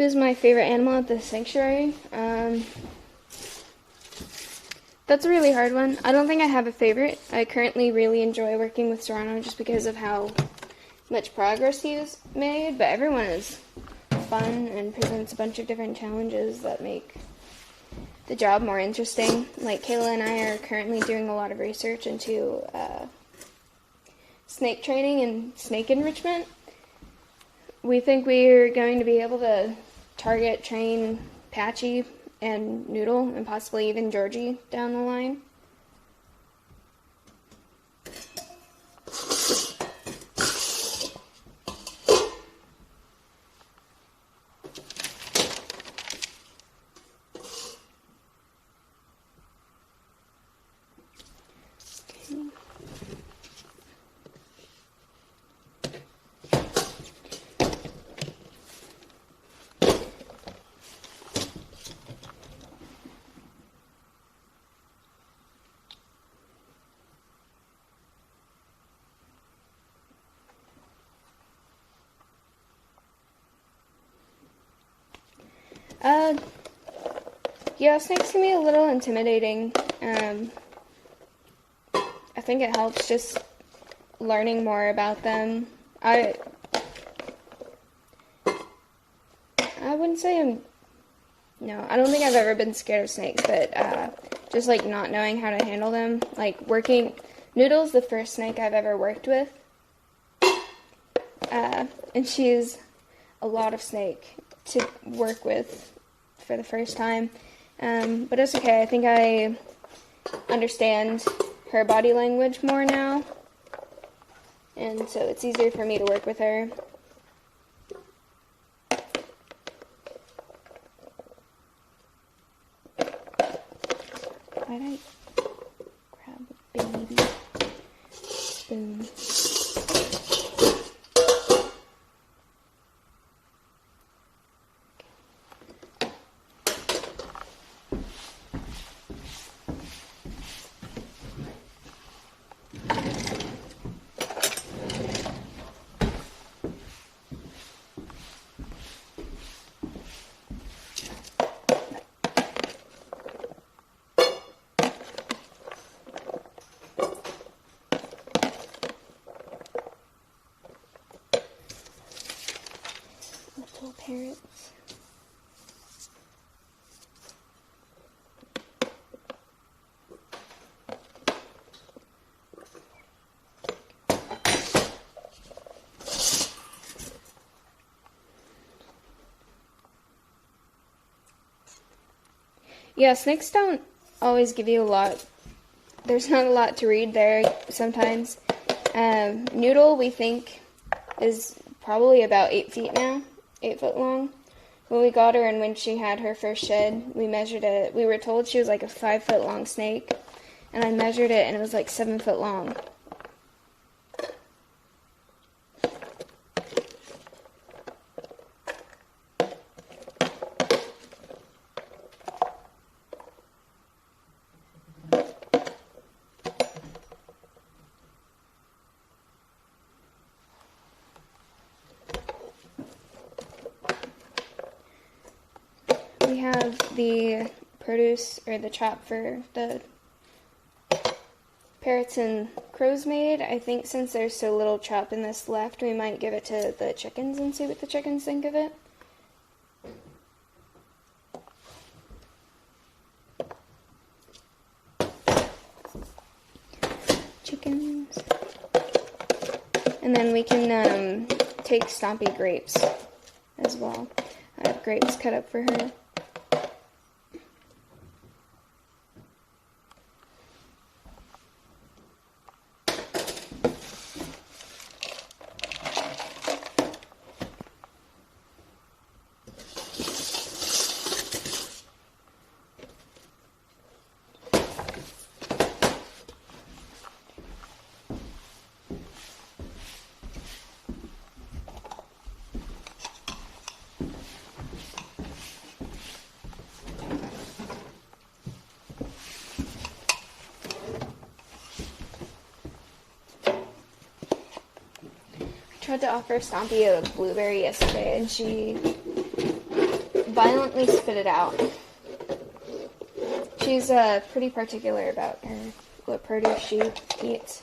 Who's my favorite animal at the sanctuary? That's a really hard one. I don't think I have a favorite. I currently really enjoy working with Serrano just because of how much progress he's made, but everyone is fun and presents a bunch of different challenges that make the job more interesting. Like Kayla and I are currently doing a lot of research into snake training and snake enrichment. We think we're going to be able to target, train Patchy and Noodle and possibly even Georgie down the line. Yeah, snakes can be a little intimidating. I think it helps just learning more about them. I wouldn't say I don't think I've ever been scared of snakes, but just like not knowing how to handle them. Like Noodle's the first snake I've ever worked with, and she's a lot of snake to work with for the first time. But it's okay. I think I understand her body language more now, and so it's easier for me to work with her. Why'd I grab a baby spoon? Little parrots. Yeah, snakes don't always give you a lot. There's not a lot to read there sometimes. Noodle, we think, is probably about 8 feet now, 8 foot long. When we got her and when she had her first shed, we measured it. We were told she was like a 5 foot long snake, and I measured it and it was like 7 foot long. We have the produce, or the chop for the parrots and crows made. I think since there's so little chop in this left, we might give it to the chickens and see what the chickens think of it. Chickens. And then we can take Stompy grapes as well. I have grapes cut up for her. Tried to offer Stompy a blueberry yesterday, and she violently spit it out. She's pretty particular about what produce she eats.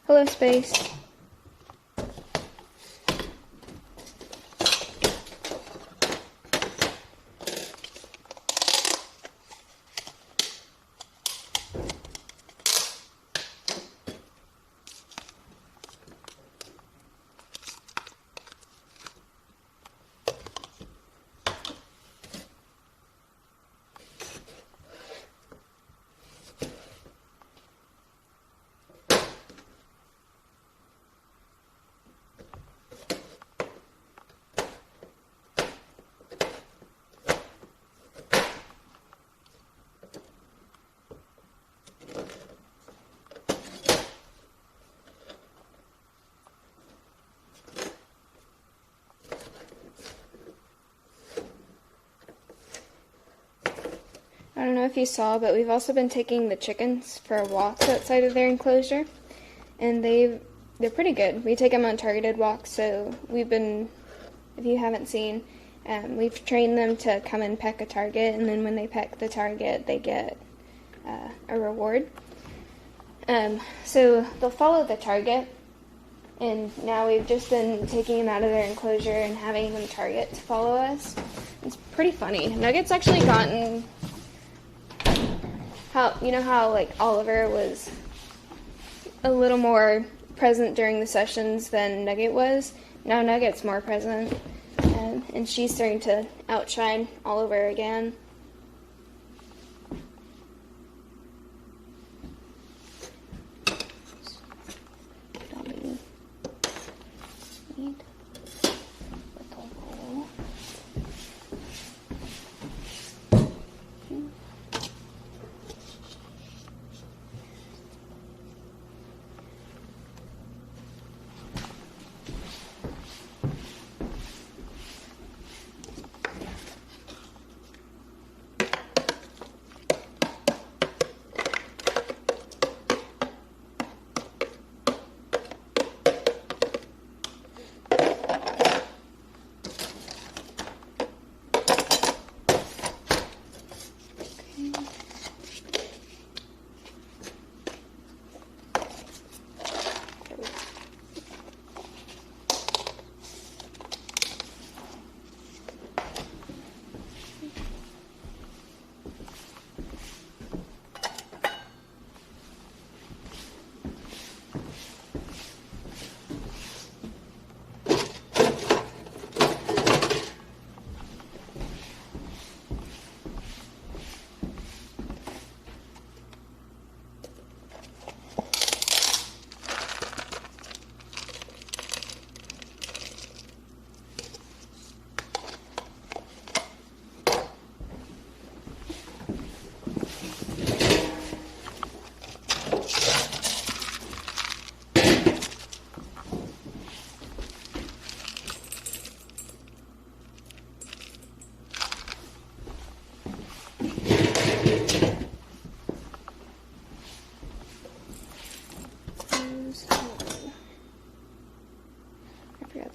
Hello, Space. I don't know if you saw, but we've also been taking the chickens for walks outside of their enclosure, and they're pretty good. We take them on targeted walks, so we've been, if you haven't seen, we've trained them to come and peck a target, and then when they peck the target, they get a reward. So they'll follow the target, and now we've just been taking them out of their enclosure and having them target to follow us. It's pretty funny. Nugget's actually gotten... how like Oliver was a little more present during the sessions than Nugget was. Now Nugget's more present, and she's starting to outshine Oliver again.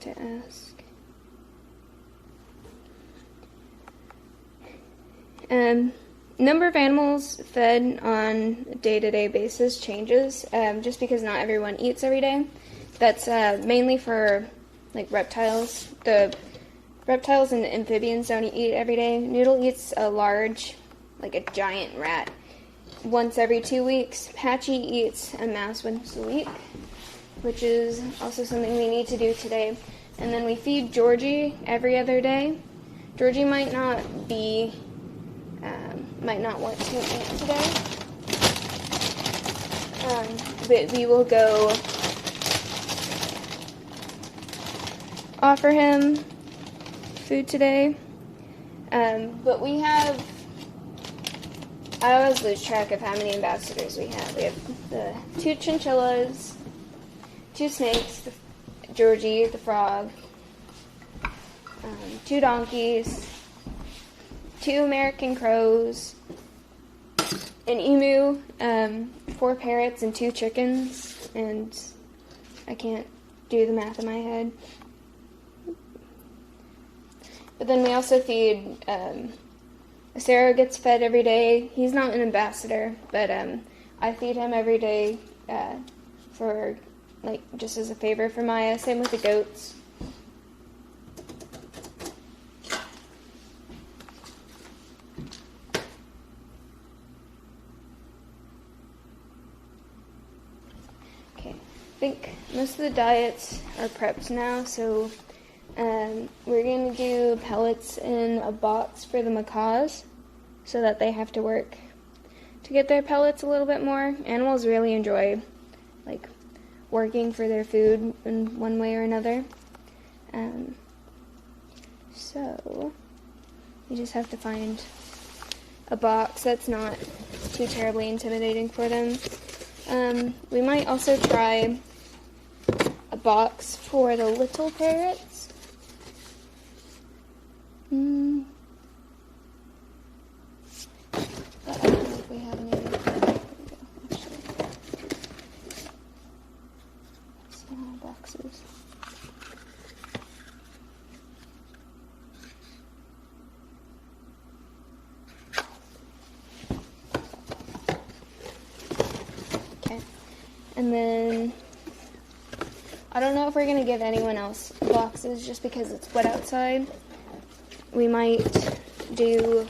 To ask. Number of animals fed on a day-to-day basis changes, just because not everyone eats every day. That's mainly for like reptiles. The reptiles and the amphibians don't eat every day. Noodle eats a large, like a giant rat, once every 2 weeks. Patchy eats a mouse once a week, which is also something we need to do today. And then we feed Georgie every other day. Georgie might not want to eat today, but we will go offer him food today. But we have, I always lose track of how many ambassadors we have. We have the 2 chinchillas, 2 snakes, Georgie the frog, 2 donkeys, 2 American crows, an emu, 4 parrots, and 2 chickens, and I can't do the math in my head. But then we also feed, Sarah gets fed every day. He's not an ambassador, but I feed him every day for, like, just as a favor for Maya. Same with the goats. Okay, I think most of the diets are prepped now, so we're going to do pellets in a box for the macaws so that they have to work to get their pellets a little bit more. Animals really enjoy, like, working for their food in one way or another. So you just have to find a box that's not too terribly intimidating for them. We might also try a box for the little parrots. But I don't know if we have any. There we go, actually. Small boxes. Okay. And then I don't know if we're going to give anyone else boxes just because it's wet outside. We might do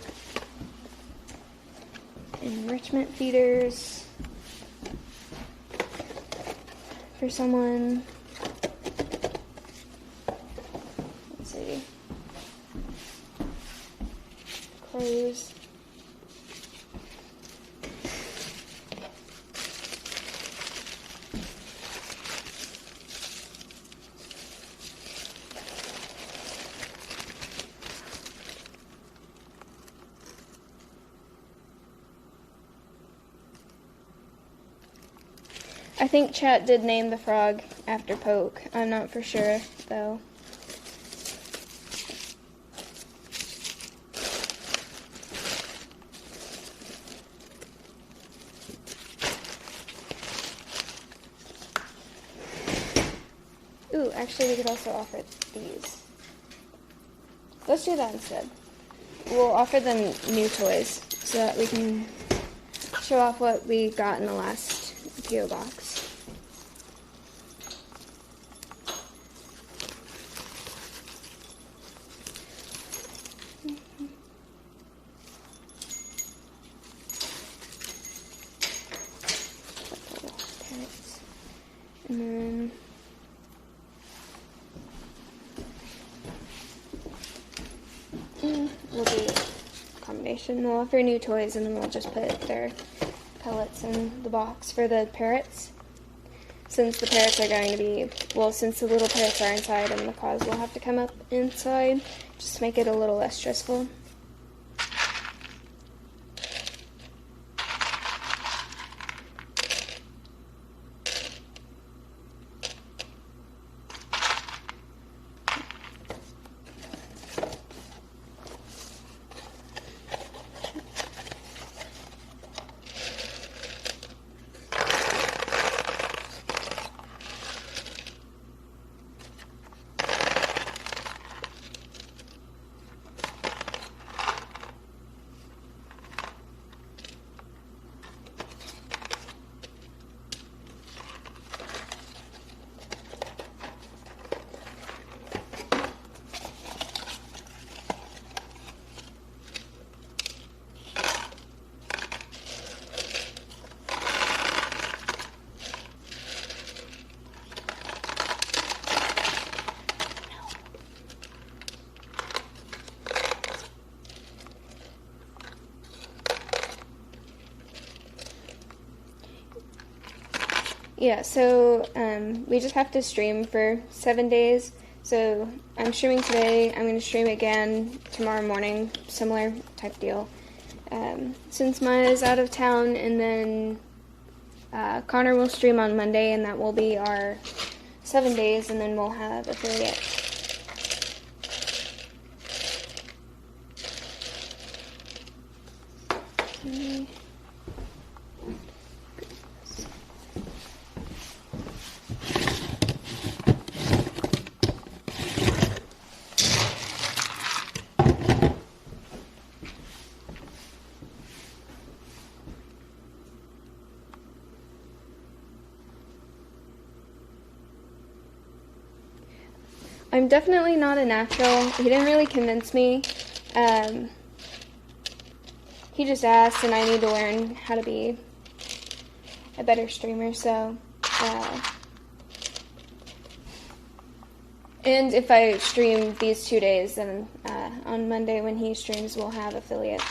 enrichment feeders for someone. Let's see. Crows. I think chat did name the frog after Poke. I'm not for sure, though. Ooh, actually we could also offer these. Let's do that instead. We'll offer them new toys so that we can show off what we got in the last PO box. And then we'll do a combination. We'll offer new toys and then we'll just put their pellets in the box for the parrots. Since the parrots are going to be, well, since the little parrots are inside and the macaws will have to come up inside, just make it a little less stressful. Yeah, so we just have to stream for 7 days. So I'm streaming today. I'm going to stream again tomorrow morning. Similar type deal. Since Maya's out of town, and then Connor will stream on Monday, and that will be our 7 days, and then we'll have affiliate. Okay. I'm definitely not a natural. He didn't really convince me. He just asked, and I need to learn how to be a better streamer, so, and if I stream these 2 days, then on Monday when he streams, we'll have affiliate.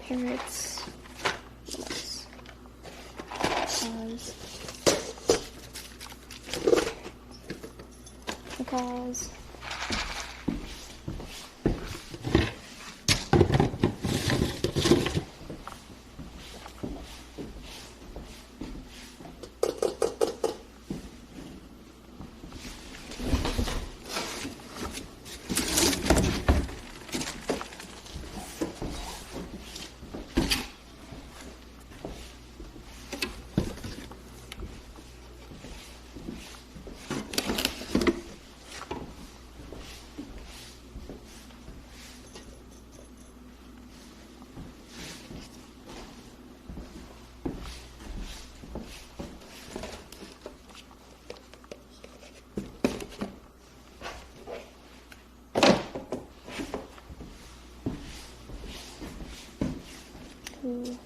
Parrots, macaws, Ooh.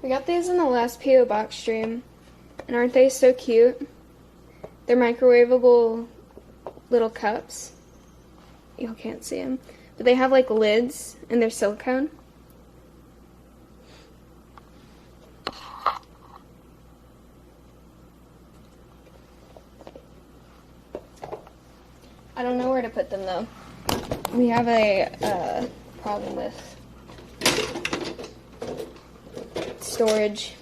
We got these in the last P.O. Box stream, and aren't they so cute? They're microwavable little cups. You can't see them, But they have like lids and they're silicone. I don't know where to put them though. We have a problem with storage.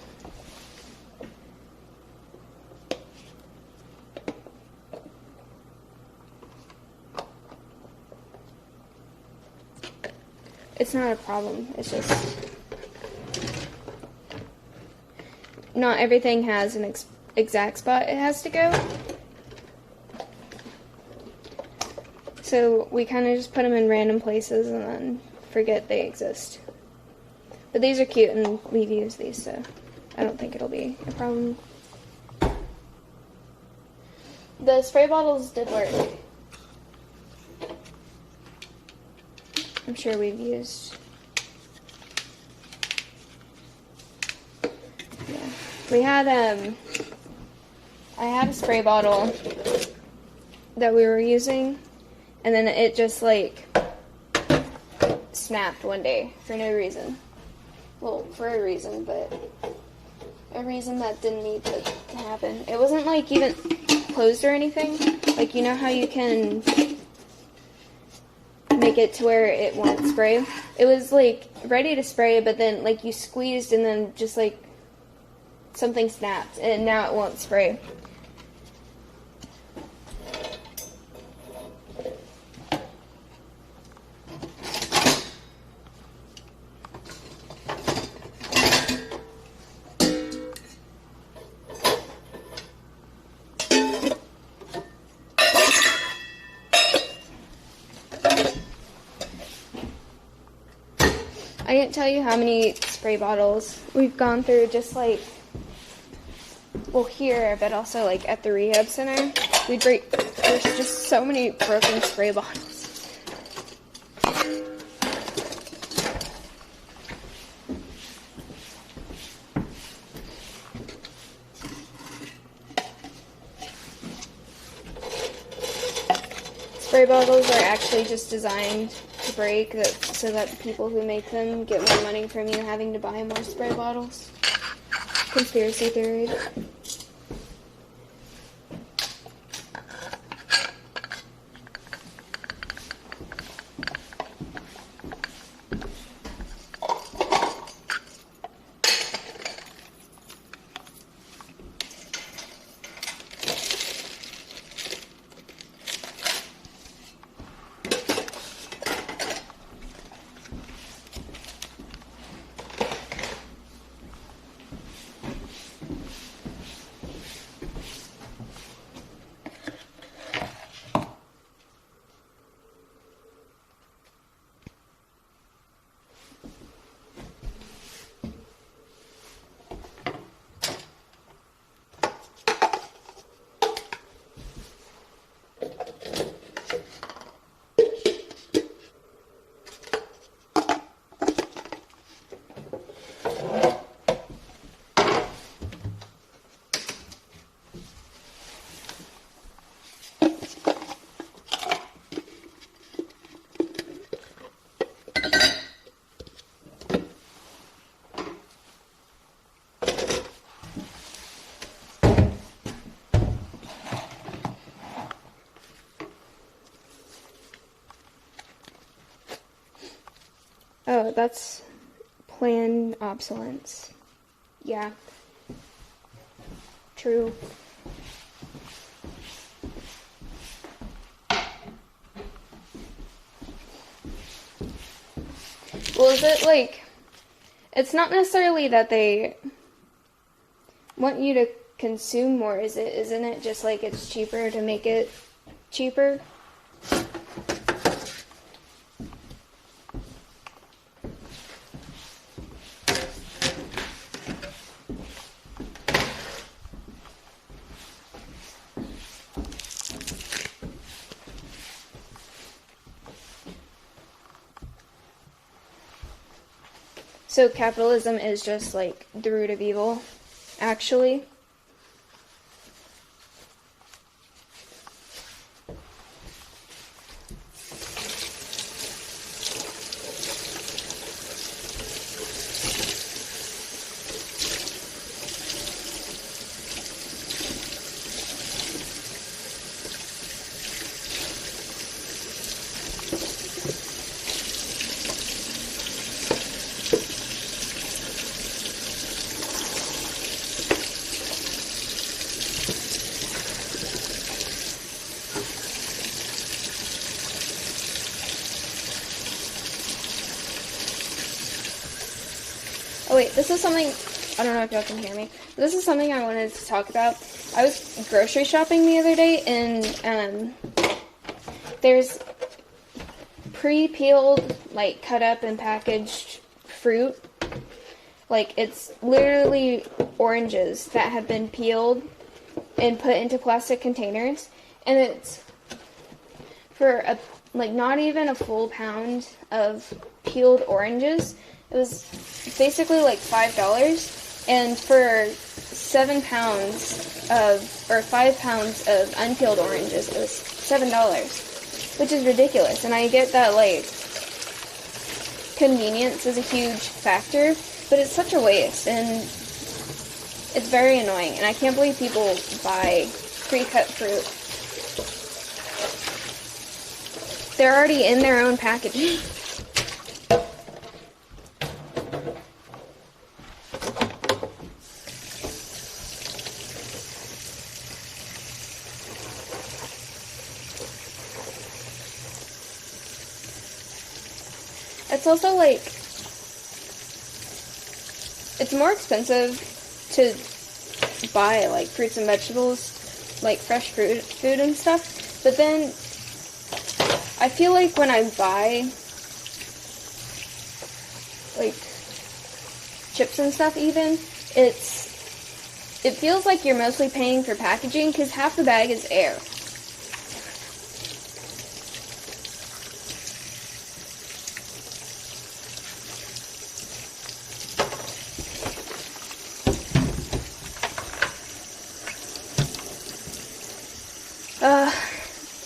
It's not a problem, it's just not everything has an exact spot it has to go. So we kind of just put them in random places and then forget they exist. But these are cute and we've used these, so I don't think it'll be a problem. The spray bottles did work. I'm sure we've used. Yeah. We had I had a spray bottle that we were using, and then it just like snapped one day for no reason. Well, for a reason, but a reason that didn't need to happen. It wasn't like even closed or anything. Like, you know how you can make it to where it won't spray? It was like ready to spray, but then like you squeezed and then just like something snapped and now it won't spray. I can't tell you how many spray bottles we've gone through, just like, well, here, but also like at the rehab center. There's just so many broken spray bottles. Spray bottles are actually just designed to break so that the people who make them get more money from you having to buy more spray bottles. Conspiracy theory. Oh, that's planned obsolescence. Yeah. True. Well, is it like, it's not necessarily that they want you to consume more, isn't it just like it's cheaper to make it cheaper? So capitalism is just like the root of evil, actually. Oh wait, this is something, I don't know if y'all can hear me. This is something I wanted to talk about. I was grocery shopping the other day, and there's pre-peeled, like cut up and packaged fruit. Like, it's literally oranges that have been peeled and put into plastic containers, and it's for not even a full pound of peeled oranges. It was basically like $5, and for 7 pounds or 5 pounds of unpeeled oranges, it was $7, which is ridiculous. And I get that, like, convenience is a huge factor, but it's such a waste, and it's very annoying, and I can't believe people buy pre-cut fruit. They're already in their own packaging. It's also, like, it's more expensive to buy, like, fruits and vegetables, like fresh food and stuff, but then I feel like when I buy, like, chips and stuff even, it feels like you're mostly paying for packaging, because half the bag is air.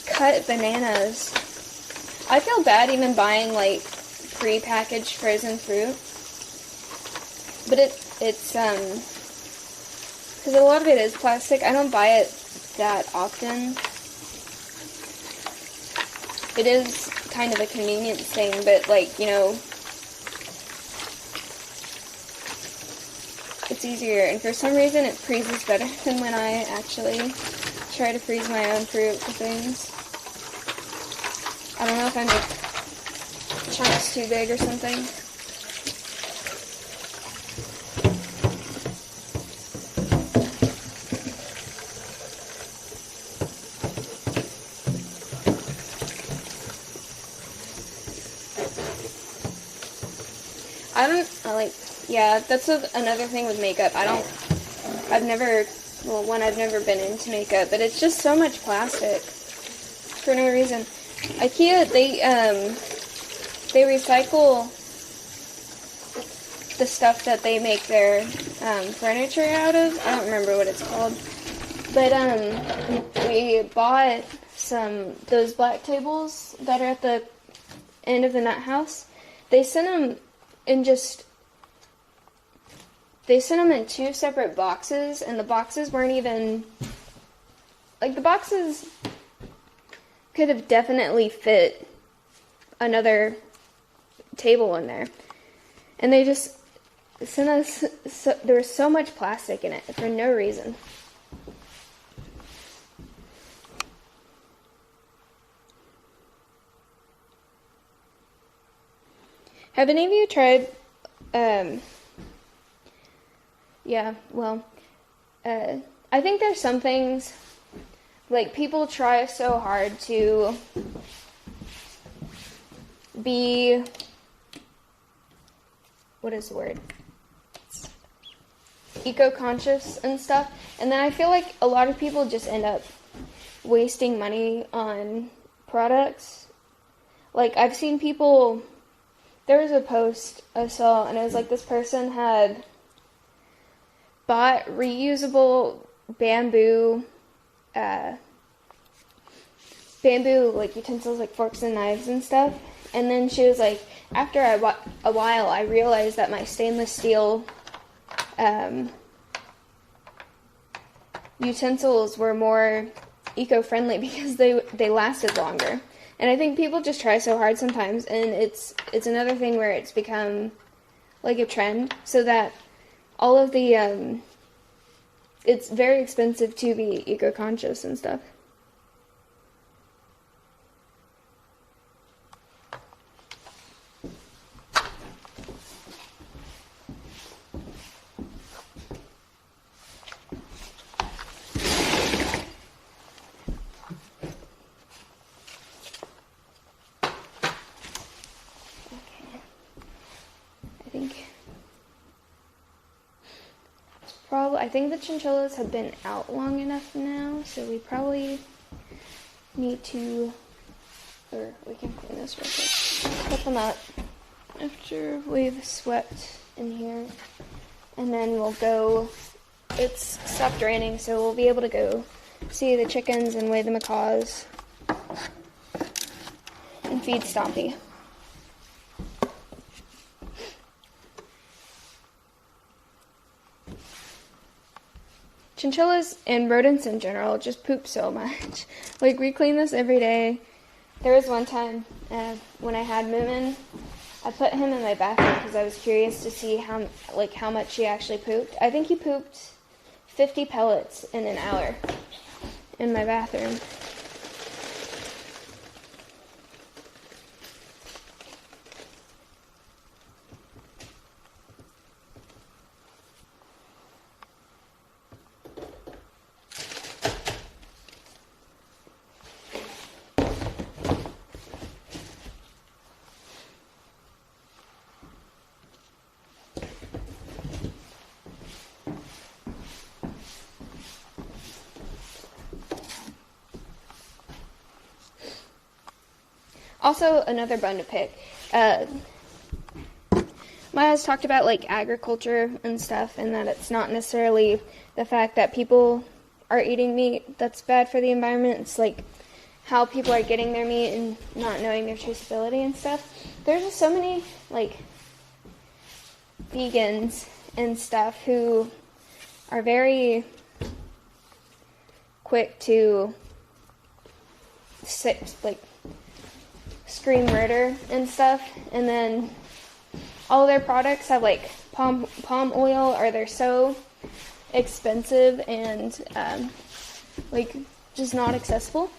Cut bananas. I feel bad even buying, like, pre-packaged frozen fruit. But it's because a lot of it is plastic. I don't buy it that often. It is kind of a convenience thing, but, like, you know, it's easier. And for some reason, it freezes better than when I actually try to freeze my own fruit for things. I don't know if I make chunks too big or something. Yeah, that's another thing with makeup. I've never been into makeup, but it's just so much plastic for no reason. IKEA, they recycle the stuff that they make their furniture out of. I don't remember what it's called, but we bought those black tables that are at the end of the nut house. They sent them in 2 separate boxes, and the boxes weren't even, like, the boxes could have definitely fit another table in there. And they just sent us, there was so much plastic in it for no reason. Have any of you tried, I think there's some things, like, people try so hard to be, what is the word? Eco-conscious and stuff, and then I feel like a lot of people just end up wasting money on products. Like, I've seen people, there was a post I saw, and it was like this person had bought reusable bamboo like utensils, like forks and knives and stuff, and then she was like, after a while I realized that my stainless steel utensils were more eco-friendly because they lasted longer. And I think people just try so hard sometimes, and it's another thing where it's become like a trend, so that all of the it's very expensive to be eco-conscious and stuff. I think the chinchillas have been out long enough now, so we probably need to, or we can clean this real quick. Put them up after we've swept in here, and then we'll go, it's stopped raining, so we'll be able to go see the chickens and weigh the macaws and feed Stompy. Chinchillas and rodents in general just poop so much. Like, we clean this every day. There was one time when I had Moomin, I put him in my bathroom because I was curious to see how much he actually pooped. I think he pooped 50 pellets in an hour in my bathroom. Also, another bone to pick. Maya's talked about, like, agriculture and stuff, and that it's not necessarily the fact that people are eating meat that's bad for the environment. It's, like, how people are getting their meat and not knowing their traceability and stuff. There's just so many, like, vegans and stuff who are very quick to, scream murder and stuff, and then all their products have like palm oil, or they're so expensive and like just not accessible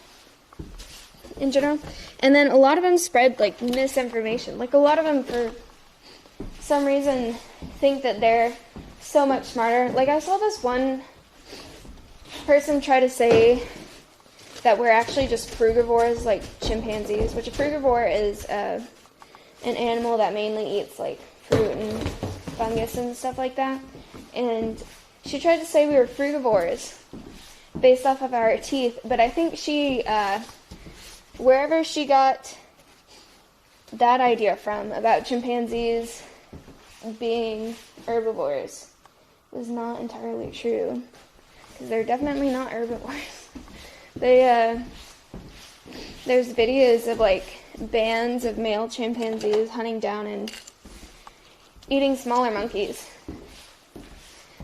in general. And then a lot of them spread like misinformation. Like, a lot of them for some reason think that they're so much smarter. Like, I saw this one person try to say that we're actually just frugivores like chimpanzees, which a frugivore is an animal that mainly eats like fruit and fungus and stuff like that. And she tried to say we were frugivores based off of our teeth, but I think she, wherever she got that idea from about chimpanzees being herbivores was not entirely true, because they're definitely not herbivores. There's videos of like bands of male chimpanzees hunting down and eating smaller monkeys.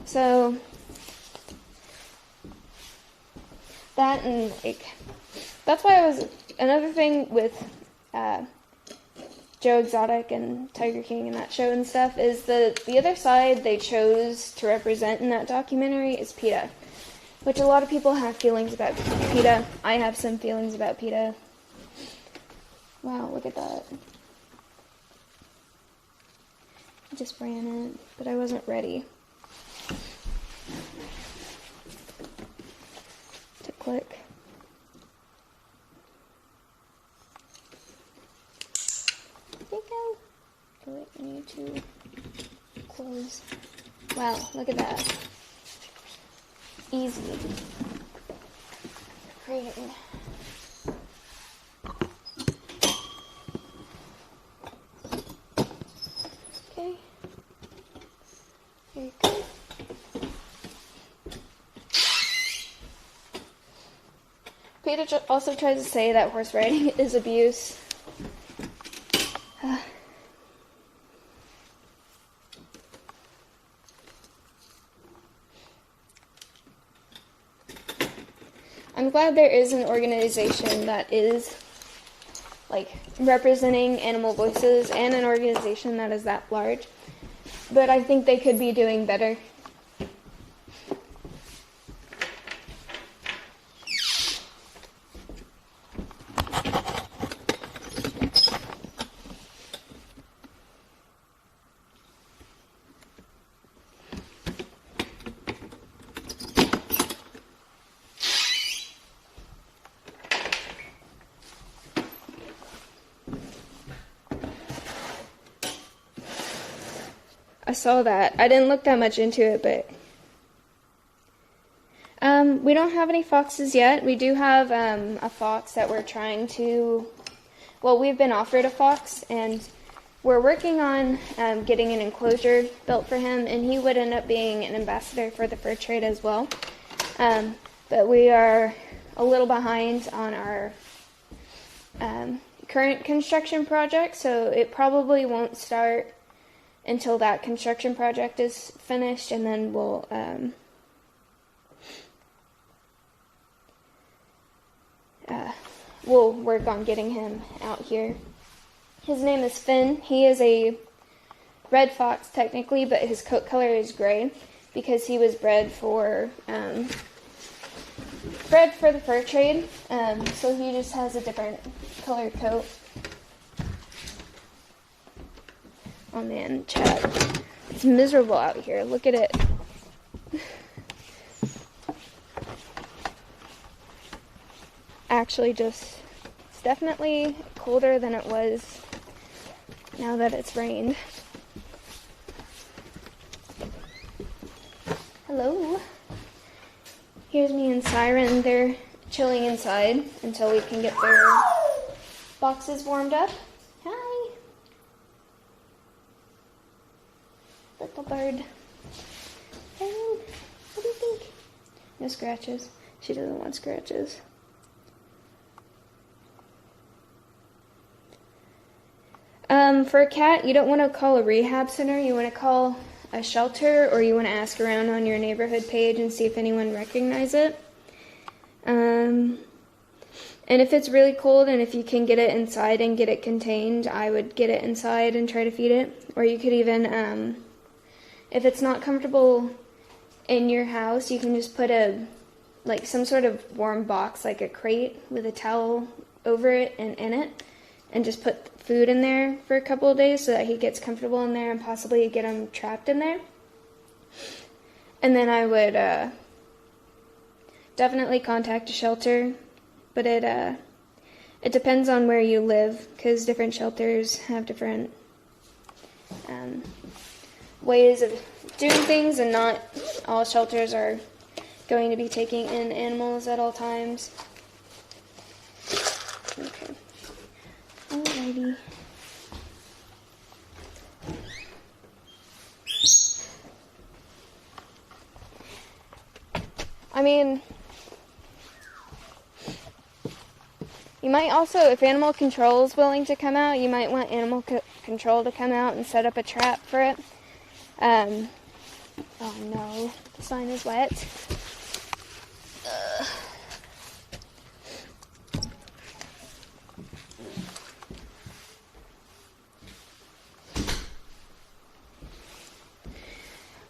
So that, and like, that's why I was, another thing with Joe Exotic and Tiger King and that show and stuff is the other side they chose to represent in that documentary is PETA. Which a lot of people have feelings about PETA. I have some feelings about PETA. Wow, look at that. I just ran it, but I wasn't ready to click. There you go. Oh, wait, I need to close. Wow, look at that. Easy. Great. Okay. Very good. PETA also tries to say that horse riding is abuse. I'm glad there is an organization that is, like, representing animal voices, and an organization that is that large. But I think they could be doing better. I saw that. I didn't look that much into it, but We don't have any foxes yet. We do have a fox that we're trying to, well, we've been offered a fox, and we're working on getting an enclosure built for him, and he would end up being an ambassador for the fur trade as well. But we are a little behind on our current construction project, so it probably won't start until that construction project is finished, and then we'll work on getting him out here. His name is Finn. He is a red fox technically, but his coat color is gray because he was bred for the fur trade. So he just has a different colored coat. Oh man, Chad, it's miserable out here. Look at it. Actually, it's definitely colder than it was now that it's rained. Hello. Here's me and Siren. They're chilling inside until we can get their boxes warmed up. Hi. Little bird. Siren, what do you think? No scratches. She doesn't want scratches. For a cat, you don't want to call a rehab center. You want to call a shelter, or you want to ask around on your neighborhood page and see if anyone recognizes it. And if it's really cold and if you can get it inside and get it contained, I would get it inside and try to feed it. Or you could even, if it's not comfortable in your house, you can just put some sort of warm box, like a crate with a towel over it and in it, and just put food in there for a couple of days so that he gets comfortable in there and possibly get him trapped in there. And then I would definitely contact a shelter, but it depends on where you live, because different shelters have different ways of doing things, and not all shelters are going to be taking in animals at all times. Okay. Alrighty. I mean, you might also, if animal control is willing to come out, you might want animal control to come out and set up a trap for it. Oh no, the sign is wet.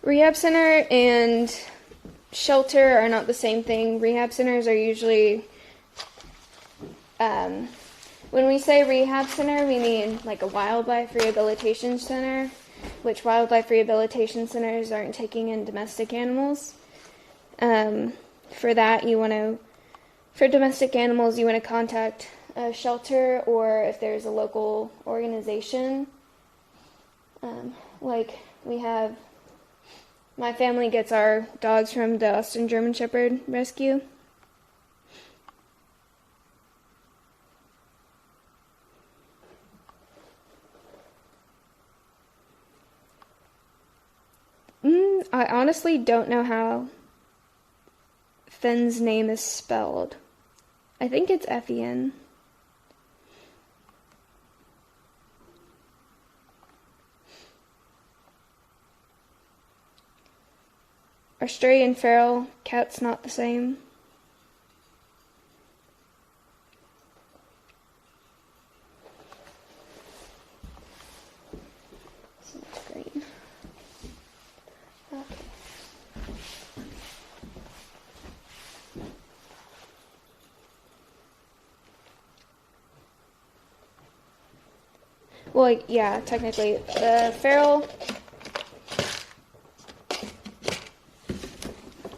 Rehab center and shelter are not the same thing. Rehab centers are usually, when we say rehab center, we mean like a wildlife rehabilitation center, which wildlife rehabilitation centers aren't taking in domestic animals. For that, for domestic animals, you want to contact a shelter, or if there's a local organization, like we have. My family gets our dogs from the Austin German Shepherd Rescue. I honestly don't know how Finn's name is spelled. I think it's F-E-N. Are stray and feral cats not the same? So much green. Okay. Well, yeah, technically, the feral.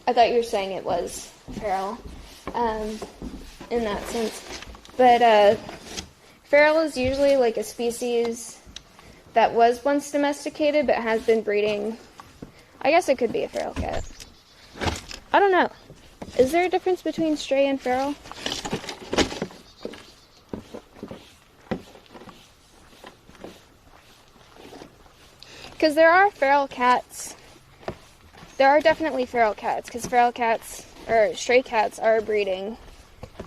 I thought you were saying it was feral, in that sense. But feral is usually like a species that was once domesticated but has been breeding. I guess it could be a feral cat. I don't know. Is there a difference between stray and feral? Because there are feral cats. There are definitely feral cats, because feral cats, or stray cats, are breeding,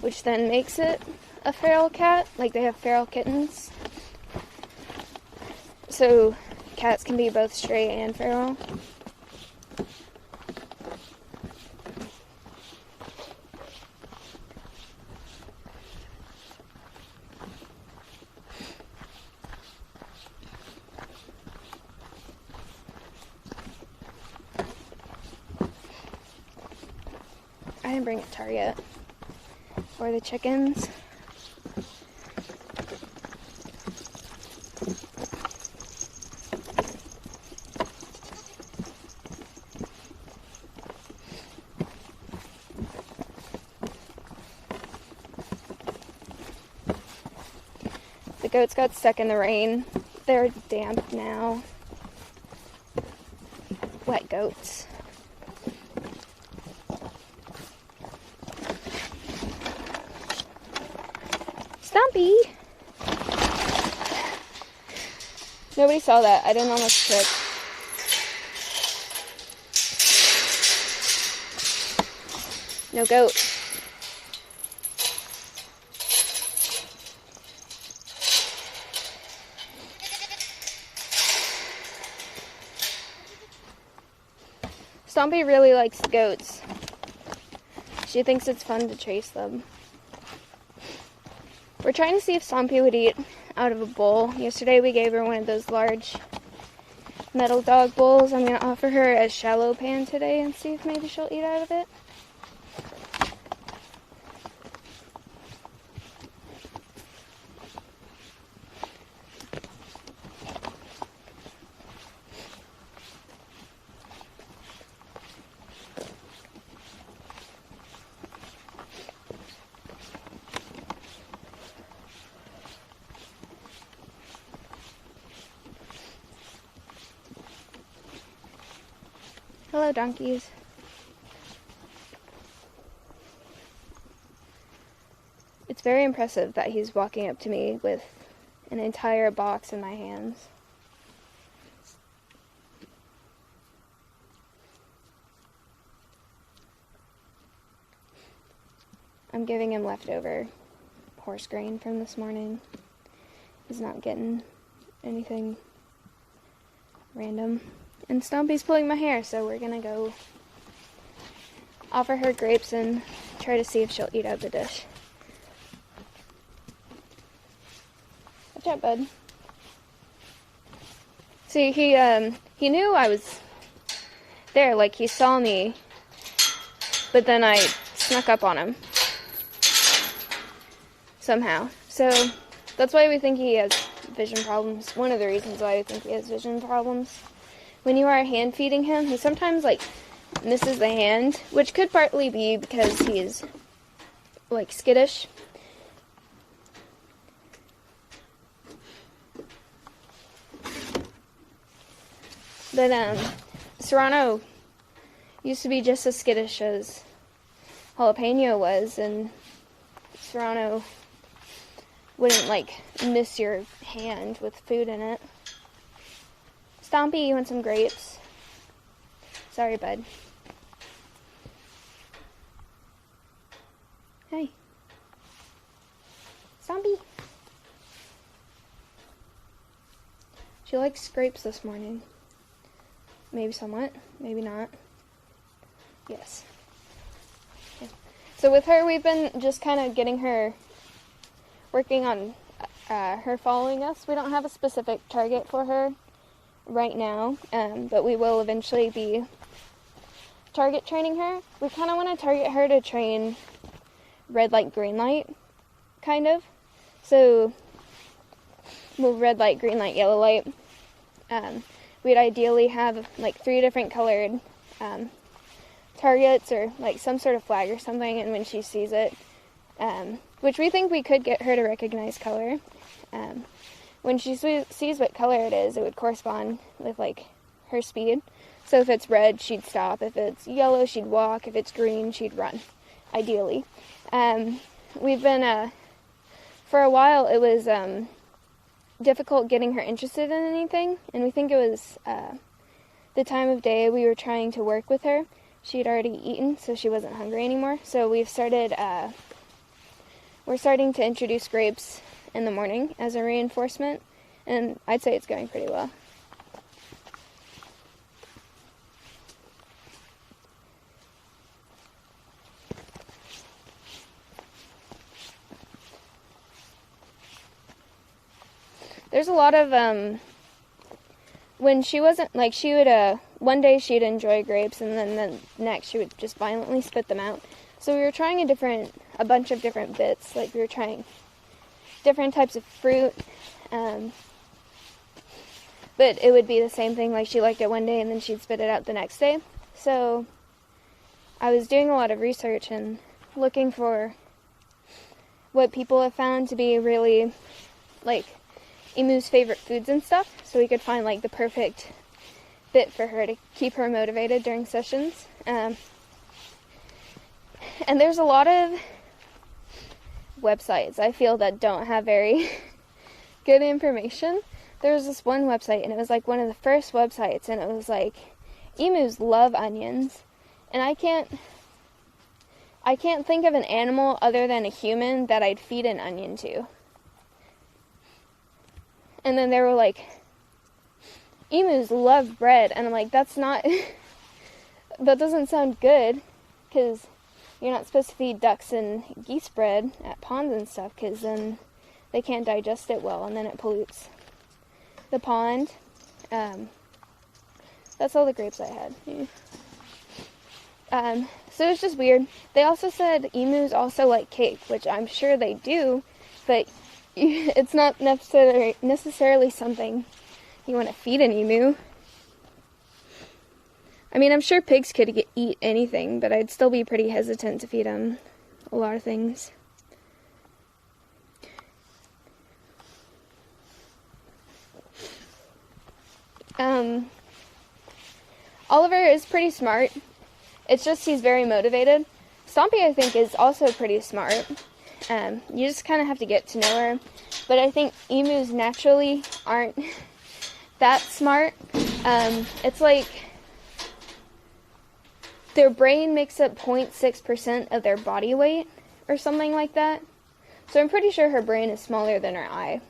which then makes it a feral cat. Like, they have feral kittens. So, cats can be both stray and feral. I didn't bring a tar yet for the chickens. The goats got stuck in the rain. They're damp now. Wet goats. Stumpy! Nobody saw that. I didn't almost trip. No goat. Stompy really likes goats. She thinks it's fun to chase them. We're trying to see if Stompy would eat out of a bowl. Yesterday we gave her one of those large metal dog bowls. I'm going to offer her a shallow pan today and see if maybe she'll eat out of it. Hello, donkeys. It's very impressive that he's walking up to me with an entire box in my hands. I'm giving him leftover horse grain from this morning. He's not getting anything random. And Stompy's pulling my hair, so we're gonna go offer her grapes and try to see if she'll eat out the dish. Watch out, bud. See, he knew I was there, like he saw me, but then I snuck up on him somehow. So that's why we think he has vision problems. One of the reasons why we think he has vision problems. When you are hand feeding him, he sometimes like misses the hand, which could partly be because he's like skittish. But Serrano used to be just as skittish as Jalapeno was, and Serrano wouldn't like miss your hand with food in it. Stompy, you want some grapes? Sorry, bud. Hey. Stompy. She likes grapes this morning. Maybe somewhat, maybe not. Yes. Okay. So with her, we've been just kind of getting her, working on her following us. We don't have a specific target for her right now, but we will eventually be target training her. We kind of want to target her to train red light, green light, kind of. So, move red light, green light, yellow light. We'd ideally have like 3 different colored targets or like some sort of flag or something, and when she sees it, which we think we could get her to recognize color. When she sees what color it is, it would correspond with like her speed. So if it's red, she'd stop. If it's yellow, she'd walk. If it's green, she'd run, ideally. We've been, for a while, it was difficult getting her interested in anything, and we think it was the time of day we were trying to work with her. She had already eaten, so she wasn't hungry anymore. So we're starting to introduce grapes in the morning as a reinforcement, and I'd say it's going pretty well. There's a lot of, when she wasn't, like, she would, one day she'd enjoy grapes, and then the next she would just violently spit them out. So we were trying a bunch of different bits, like we were trying different types of fruit, but it would be the same thing, like she liked it one day and then she'd spit it out the next day. So I was doing a lot of research and looking for what people have found to be really, like, Emu's favorite foods and stuff, so we could find, like, the perfect bit for her to keep her motivated during sessions. And there's a lot of websites, I feel, that don't have very good information. There was this one website, and it was, like, one of the first websites, and it was, like, emus love onions, and I can't think of an animal other than a human that I'd feed an onion to. And then they were like, emus love bread. And I'm like, that's not, that doesn't sound good, because you're not supposed to feed ducks and geese bread at ponds and stuff, because then they can't digest it well, and then it pollutes the pond. That's all the grapes I had. Yeah. So it's just weird. They also said emus also like cake, which I'm sure they do, but it's not necessarily something you want to feed an emu. I mean, I'm sure pigs could eat anything, but I'd still be pretty hesitant to feed them a lot of things. Oliver is pretty smart. It's just he's very motivated. Stompy, I think, is also pretty smart. You just kind of have to get to know her. But I think emus naturally aren't that smart. It's like their brain makes up 0.6% of their body weight or something like that. So I'm pretty sure her brain is smaller than her eye.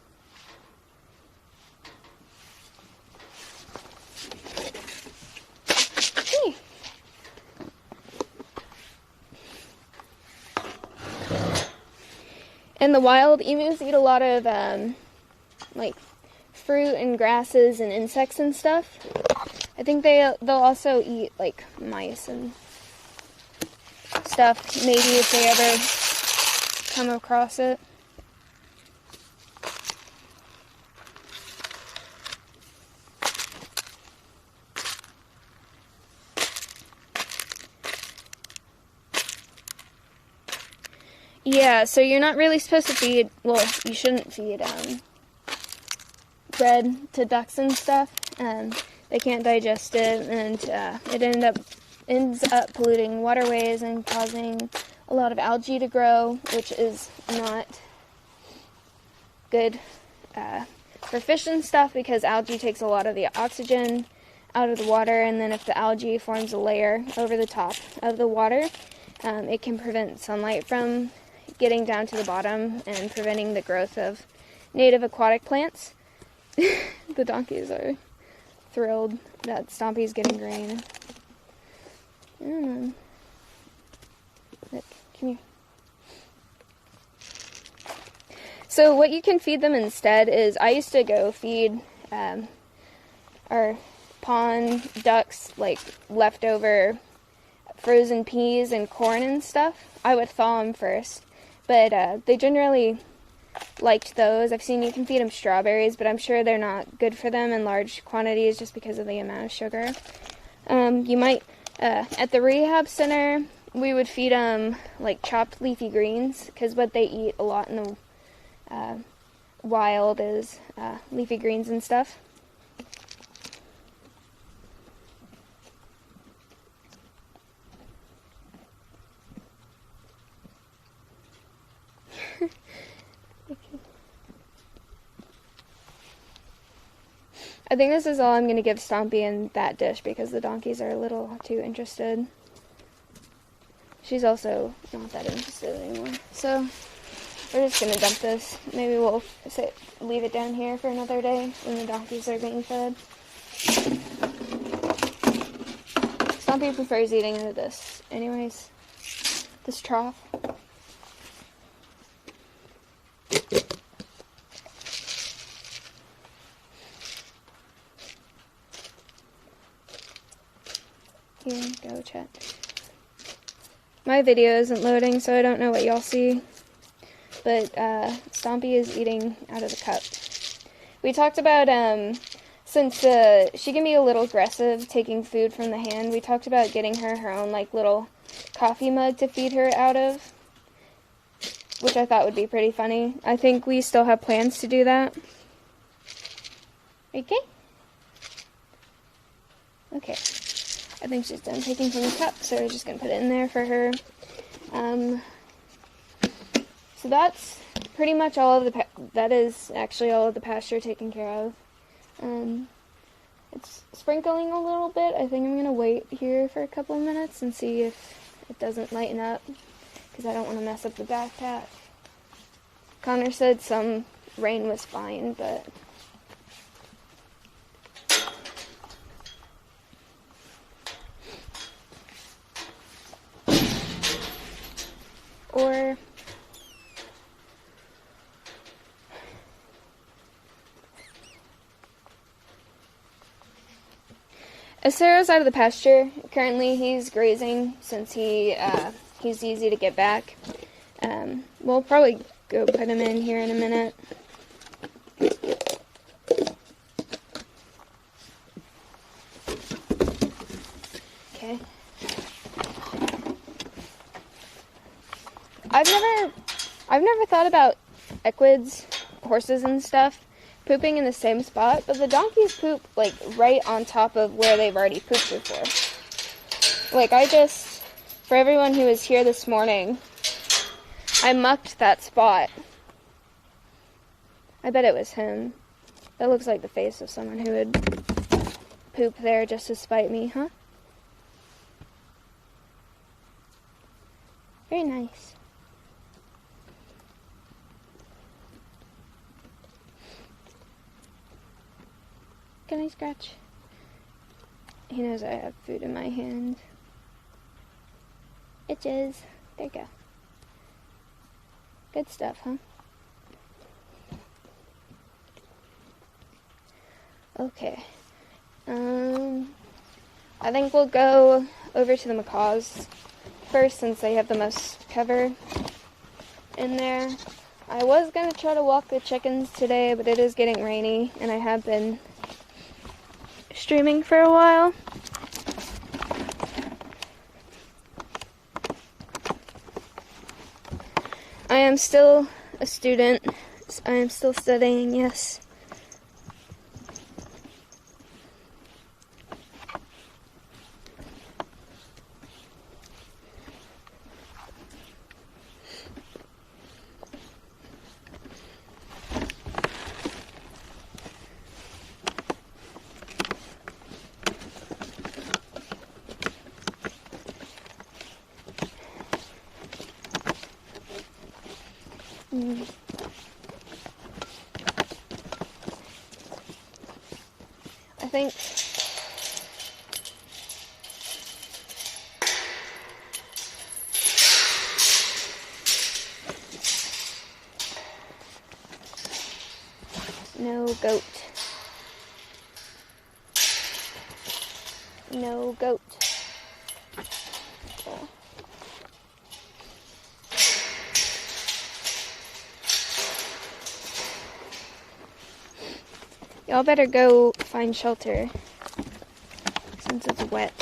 In the wild, emus eat a lot of, like, fruit and grasses and insects and stuff. I think they'll also eat, like, mice and stuff, maybe if they ever come across it. Yeah, so you're not really supposed to feed, well, you shouldn't feed bread to ducks and stuff. They can't digest it, and it ends up polluting waterways and causing a lot of algae to grow, which is not good for fish and stuff, because algae takes a lot of the oxygen out of the water, and then if the algae forms a layer over the top of the water, it can prevent sunlight from getting down to the bottom and preventing the growth of native aquatic plants. The donkeys are thrilled that Stompy's getting grain. Look, come here. So what you can feed them instead is, I used to go feed our pond ducks, like, leftover frozen peas and corn and stuff. I would thaw them first, but they generally liked those. I've seen you can feed them strawberries, but I'm sure they're not good for them in large quantities just because of the amount of sugar. You might, at the rehab center, we would feed them, like, chopped leafy greens, because what they eat a lot in the wild is leafy greens and stuff. I think this is all I'm going to give Stompy in that dish because the donkeys are a little too interested. She's also not that interested anymore. So we're just going to dump this. Maybe we'll leave it down here for another day when the donkeys are being fed. Stompy prefers eating out of this anyways. This trough. Here, go chat. My video isn't loading, so I don't know what y'all see. But Stompy is eating out of the cup. We talked about, since she can be a little aggressive taking food from the hand, we talked about getting her own like little coffee mug to feed her out of, which I thought would be pretty funny. I think we still have plans to do that. Okay? Okay. I think she's done taking from the cup, so we're just going to put it in there for her. So that's pretty much all of that is actually all of the pasture taken care of. It's sprinkling a little bit. I think I'm going to wait here for a couple of minutes and see if it doesn't lighten up, because I don't want to mess up the backpack. Connor said some rain was fine, but... Or... Acero's out of the pasture. Currently he's grazing since he's easy to get back. We'll probably go put him in here in a minute. Okay. I've never thought about equids, horses and stuff, pooping in the same spot, but the donkeys poop, like, right on top of where they've already pooped before. Like, for everyone who was here this morning, I mucked that spot. I bet it was him. That looks like the face of someone who would poop there just to spite me, huh? Very nice. Can I scratch? He knows I have food in my hand. Itches. There you go. Good stuff, huh? Okay. I think we'll go over to the macaws first, since they have the most cover in there. I was gonna try to walk the chickens today, but it is getting rainy, and I have been streaming for a while. I am still a student. I am still studying, yes. I think no goat. No goat. Okay. Y'all better go find shelter, since it's wet.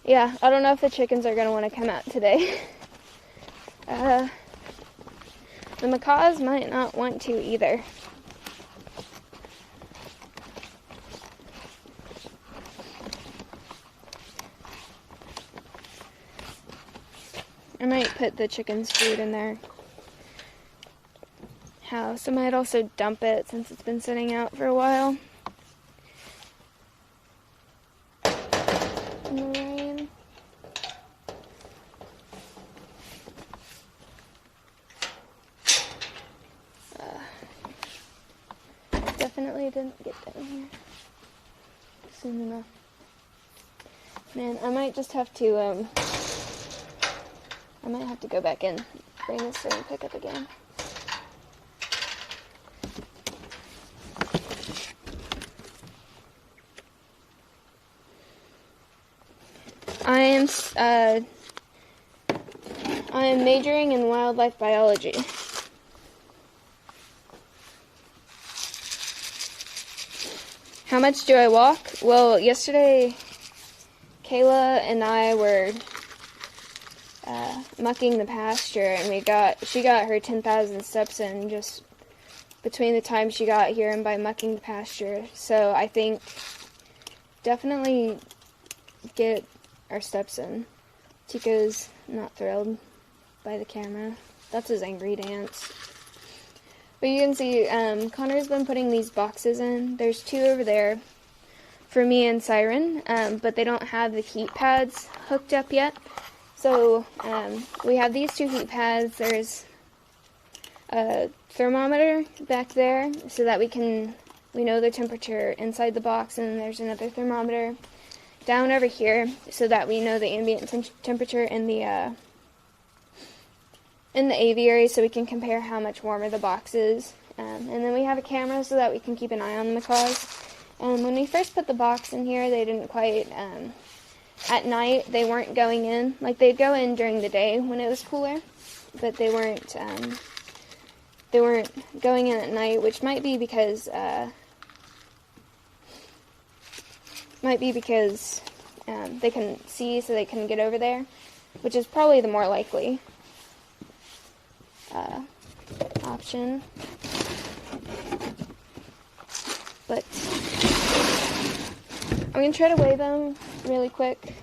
Yeah, I don't know if the chickens are going to want to come out today. The macaws might not want to either. I might put the chicken's food in their house. I might also dump it since it's been sitting out for a while in the rain. Definitely didn't get down here soon enough. Man, I might just have to, I might have to go back in, bring this thing and pick up again. I am majoring in wildlife biology. How much do I walk? Well, yesterday Kayla and I were mucking the pasture, and she got her 10,000 steps in just between the time she got here and by mucking the pasture. So I think definitely get our steps in. Chico's not thrilled by the camera. That's his angry dance. But you can see Connor's been putting these boxes in. There's 2 over there for me and Siren, but they don't have the heat pads hooked up yet. So we have these 2 heat pads. There's a thermometer back there so that we know the temperature inside the box, and there's another thermometer down over here so that we know the ambient temperature in the aviary, so we can compare how much warmer the box is. And then we have a camera so that we can keep an eye on the macaws. And when we first put the box in here, they didn't quite, at night, they weren't going in. Like, they'd go in during the day when it was cooler, but they weren't going in at night, which might be because they couldn't see, so they couldn't get over there, which is probably the more likely option. But I'm going to try to weigh them really quick.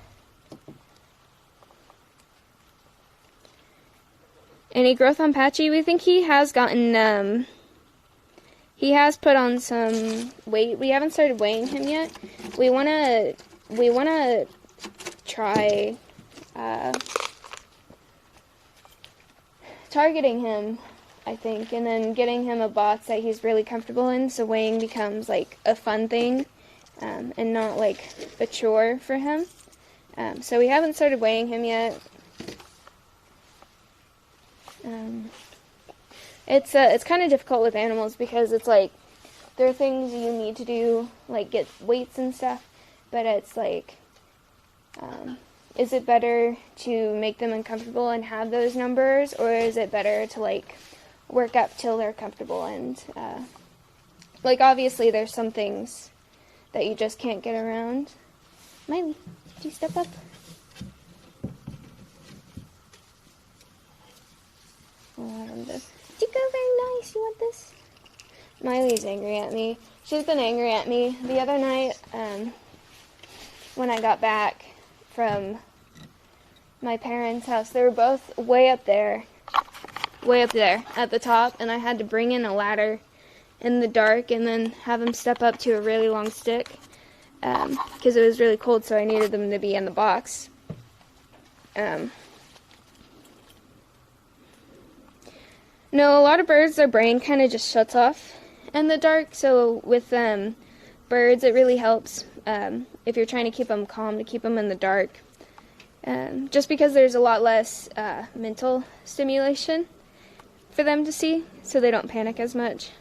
Any growth on Patchy? We think he has gotten, he has put on some weight. We haven't started weighing him yet. We want to try targeting him, I think, and then getting him a box that he's really comfortable in, so weighing becomes like a fun thing and not like a chore for him. So we haven't started weighing him yet. It's kind of difficult with animals because it's like there are things you need to do, like get weights and stuff, but it's like is it better to make them uncomfortable and have those numbers, or is it better to like work up till they're comfortable? And like obviously there's some things that you just can't get around. Miley, did you step up? Oh, I want this. Chico, very nice. You want this? Miley's angry at me. She's been angry at me the other night when I got back from my parents' house. They were both way up there at the top, and I had to bring in a ladder in the dark and then have them step up to a really long stick because it was really cold, so I needed them to be in the box. No, a lot of birds, their brain kind of just shuts off in the dark, so with birds it really helps if you're trying to keep them calm, to keep them in the dark. Just because there's a lot less mental stimulation for them to see, so they don't panic as much.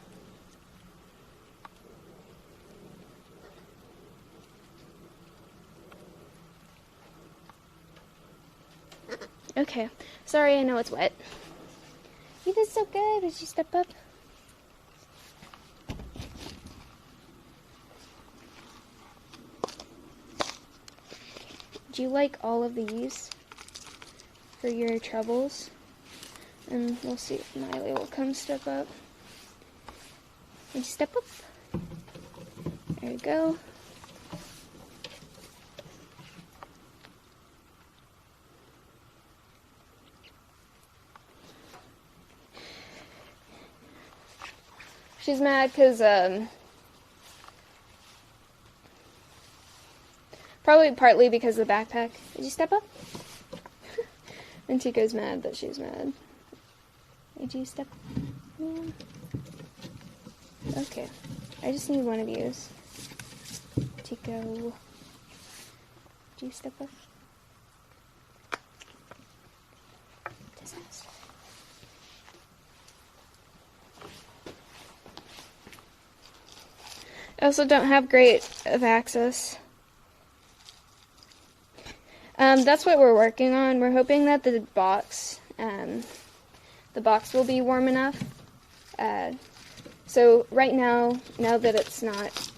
Okay, sorry, I know it's wet. You did so good. Did you step up? Do you like all of these for your troubles? And we'll see if Miley will come step up. Can you step up? There you go. She's mad because, probably partly because of the backpack. Did you step up? And Tico's mad that she's mad. Did you step up? Yeah. Okay. I just need one of yous. Tico. Did you step up? Disaster. I also don't have great of access. That's what we're working on. We're hoping that the box will be warm enough. So right now that it's not,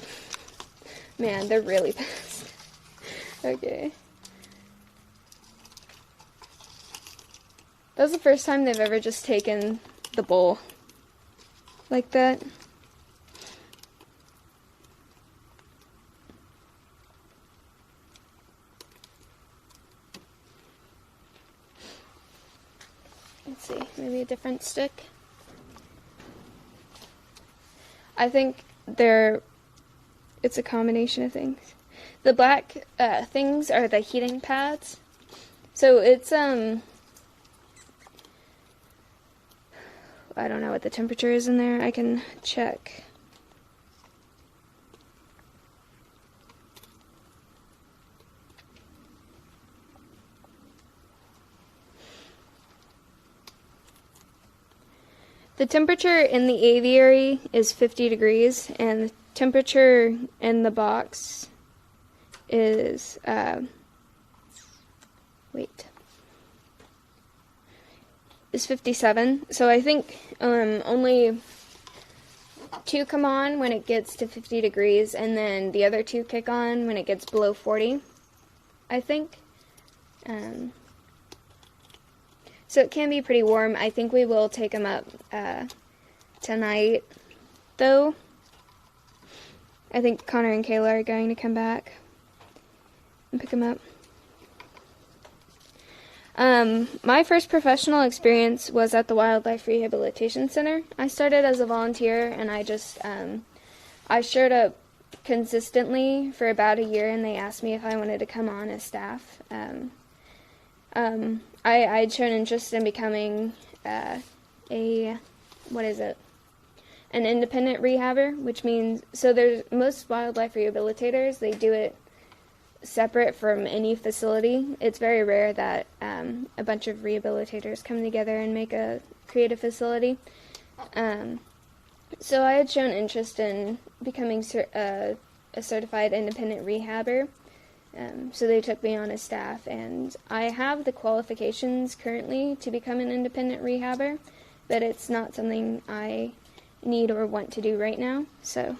man, they're really fast. Okay. That was the first time they've ever just taken the bowl like that. Let's see, maybe a different stick. I think it's a combination of things. The black things are the heating pads. So it's, I don't know what the temperature is in there. I can check. The temperature in the aviary is 50 degrees, and the temperature in the box is, is 57. So I think only 2 come on when it gets to 50 degrees, and then the other 2 kick on when it gets below 40, I think. So it can be pretty warm. I think we will take them up tonight, though. I think Connor and Kayla are going to come back and pick them up. My first professional experience was at the Wildlife Rehabilitation Center. I started as a volunteer, and I showed up consistently for about a year, and they asked me if I wanted to come on as staff. I'd shown interest in becoming an independent rehabber, which means, so there's most wildlife rehabilitators, they do it separate from any facility. It's very rare that a bunch of rehabilitators come together and create a facility. So I had shown interest in becoming a certified independent rehabber. So they took me on as staff, and I have the qualifications currently to become an independent rehabber, but it's not something I need or want to do right now, so.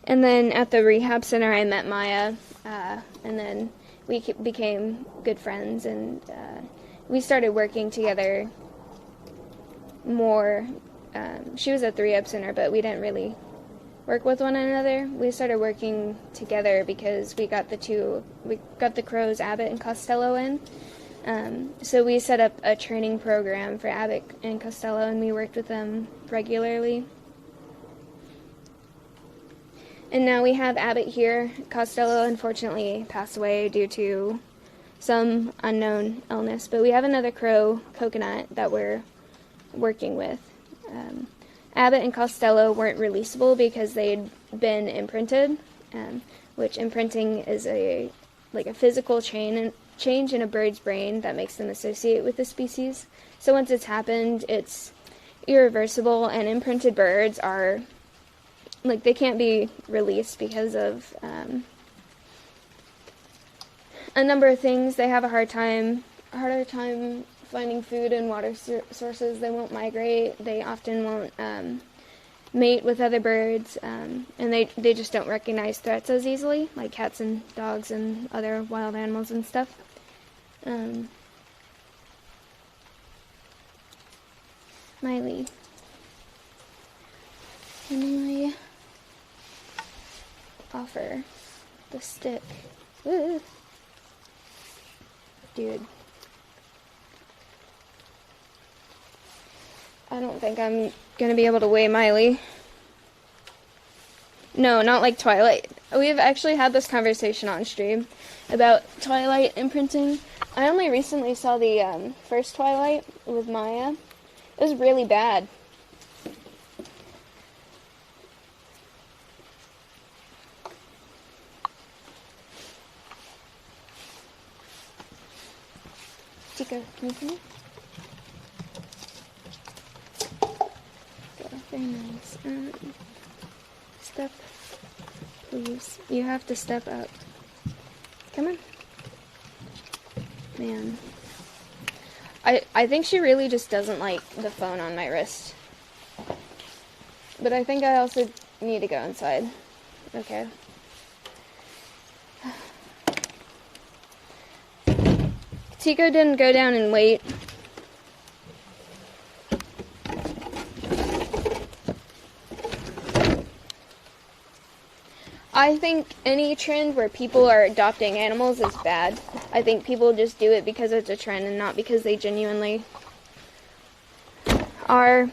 And then at the rehab center I met Maya, and then we became good friends, and we started working together more. She was at the rehab center, but we didn't really work with one another. We started working together because we got the Crows, Abbott and Costello in. So we set up a training program for Abbott and Costello, and we worked with them regularly. And now we have Abbott here. Costello unfortunately passed away due to some unknown illness, but we have another crow, Coconut, that we're working with. Abbott and Costello weren't releasable because they'd been imprinted, which imprinting is a physical change in a bird's brain that makes them associate with the species. So once it's happened, it's irreversible, and imprinted birds are, they can't be released because of a number of things. They have a harder time finding food and water sources. They won't migrate. They often won't mate with other birds, and they just don't recognize threats as easily, like cats and dogs and other wild animals and stuff. Miley, can I offer the stick Dude. I don't think I'm gonna be able to weigh Miley. No, not like Twilight. We've actually had this conversation on stream about Twilight imprinting. I only recently saw the first Twilight with Maya. It was really bad. Chica, can you come here? Very nice. Step, please. You have to step up. Come on. Man. I think she really just doesn't like the phone on my wrist. But I think I also need to go inside. Okay. Tico didn't go down and wait. I think any trend where people are adopting animals is bad. I think people just do it because it's a trend and not because they genuinely are.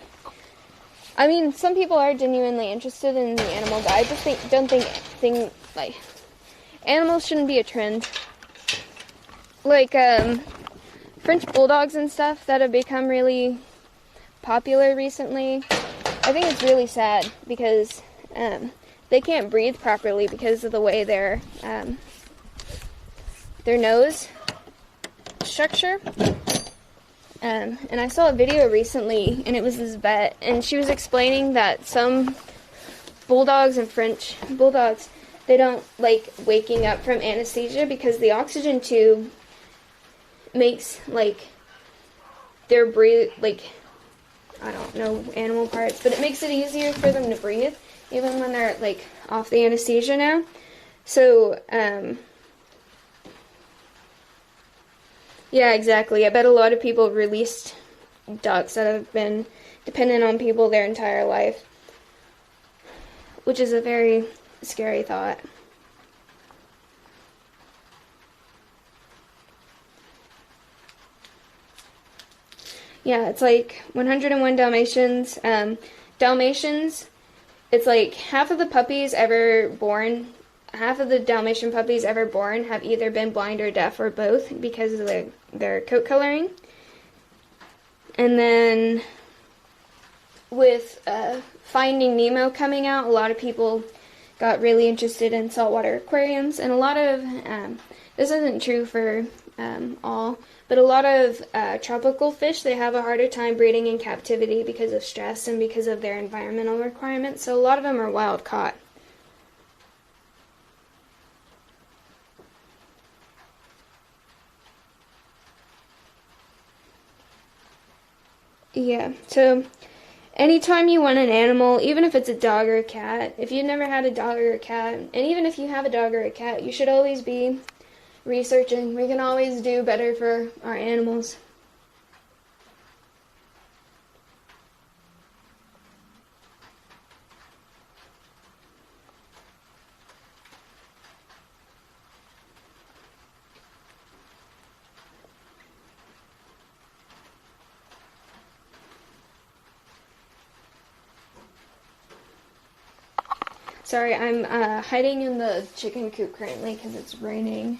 I mean, some people are genuinely interested in the animal, but I just don't think like animals shouldn't be a trend. Like French bulldogs and stuff that have become really popular recently. I think it's really sad because they can't breathe properly because of the way their nose structure. And I saw a video recently, and it was this vet, and she was explaining that some bulldogs and French bulldogs, they don't like waking up from anesthesia because the oxygen tube makes like their breathe, like, I don't know animal parts, but it makes it easier for them to breathe even when they're like off the anesthesia now. So yeah, exactly. I bet a lot of people released dogs that have been dependent on people their entire life, which is a very scary thought. Yeah, it's like 101 Dalmatians. Dalmatians, it's like half of the Dalmatian puppies ever born have either been blind or deaf or both because of their coat coloring. And then with Finding Nemo coming out, a lot of people got really interested in saltwater aquariums, and a lot of this isn't true for all, but a lot of tropical fish, they have a harder time breeding in captivity because of stress and because of their environmental requirements, so a lot of them are wild caught. Yeah, so anytime you want an animal, even if it's a dog or a cat, if you've never had a dog or a cat, and even if you have a dog or a cat, you should always be researching. We can always do better for our animals. Sorry, I'm hiding in the chicken coop currently because it's raining.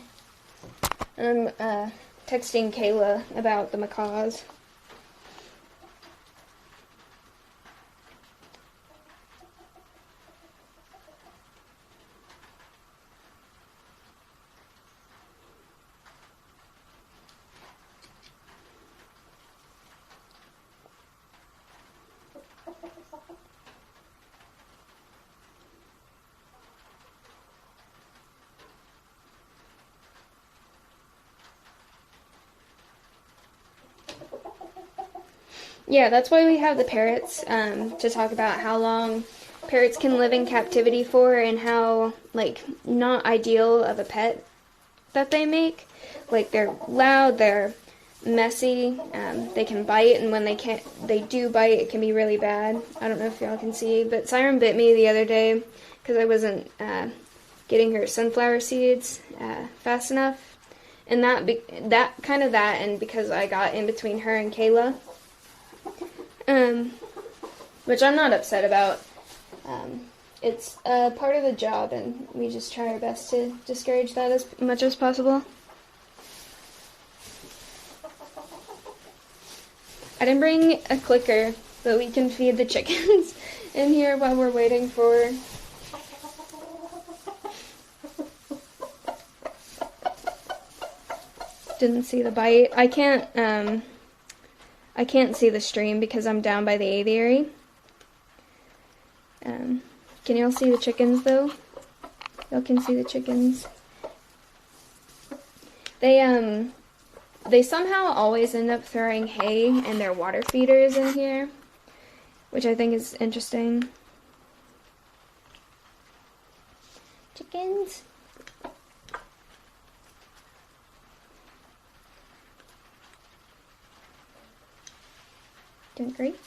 And I'm texting Kayla about the macaws. Yeah, that's why we have the parrots, to talk about how long parrots can live in captivity for and how, like, not ideal of a pet that they make. Like, they're loud, they're messy, they can bite, and when they do bite, it can be really bad. I don't know if y'all can see, but Siren bit me the other day because I wasn't getting her sunflower seeds fast enough. And and because I got in between her and Kayla, which I'm not upset about. It's part of the job, and we just try our best to discourage that as much as possible. I didn't bring a clicker, but we can feed the chickens in here while we're waiting for... Didn't see the bite. I can't see the stream because I'm down by the aviary. Can y'all see the chickens, though? Y'all can see the chickens. They somehow always end up throwing hay and their water feeders in here, which I think is interesting. Chickens. Doing great.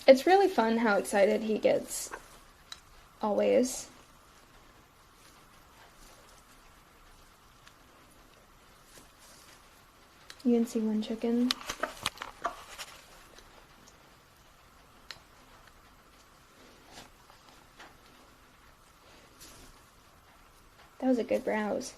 It's really fun how excited he gets, always. You can see one chicken. That was a good browse.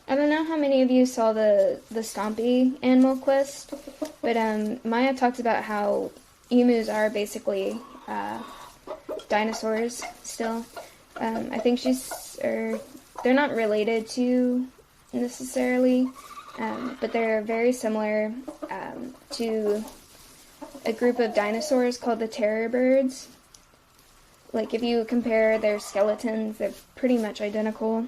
I don't know how many of you saw the Stompy Animal Quest, but Maya talks about how emus are basically dinosaurs still. I think they're not related to necessarily, but they're very similar to a group of dinosaurs called the terror birds. Like, if you compare their skeletons, they're pretty much identical.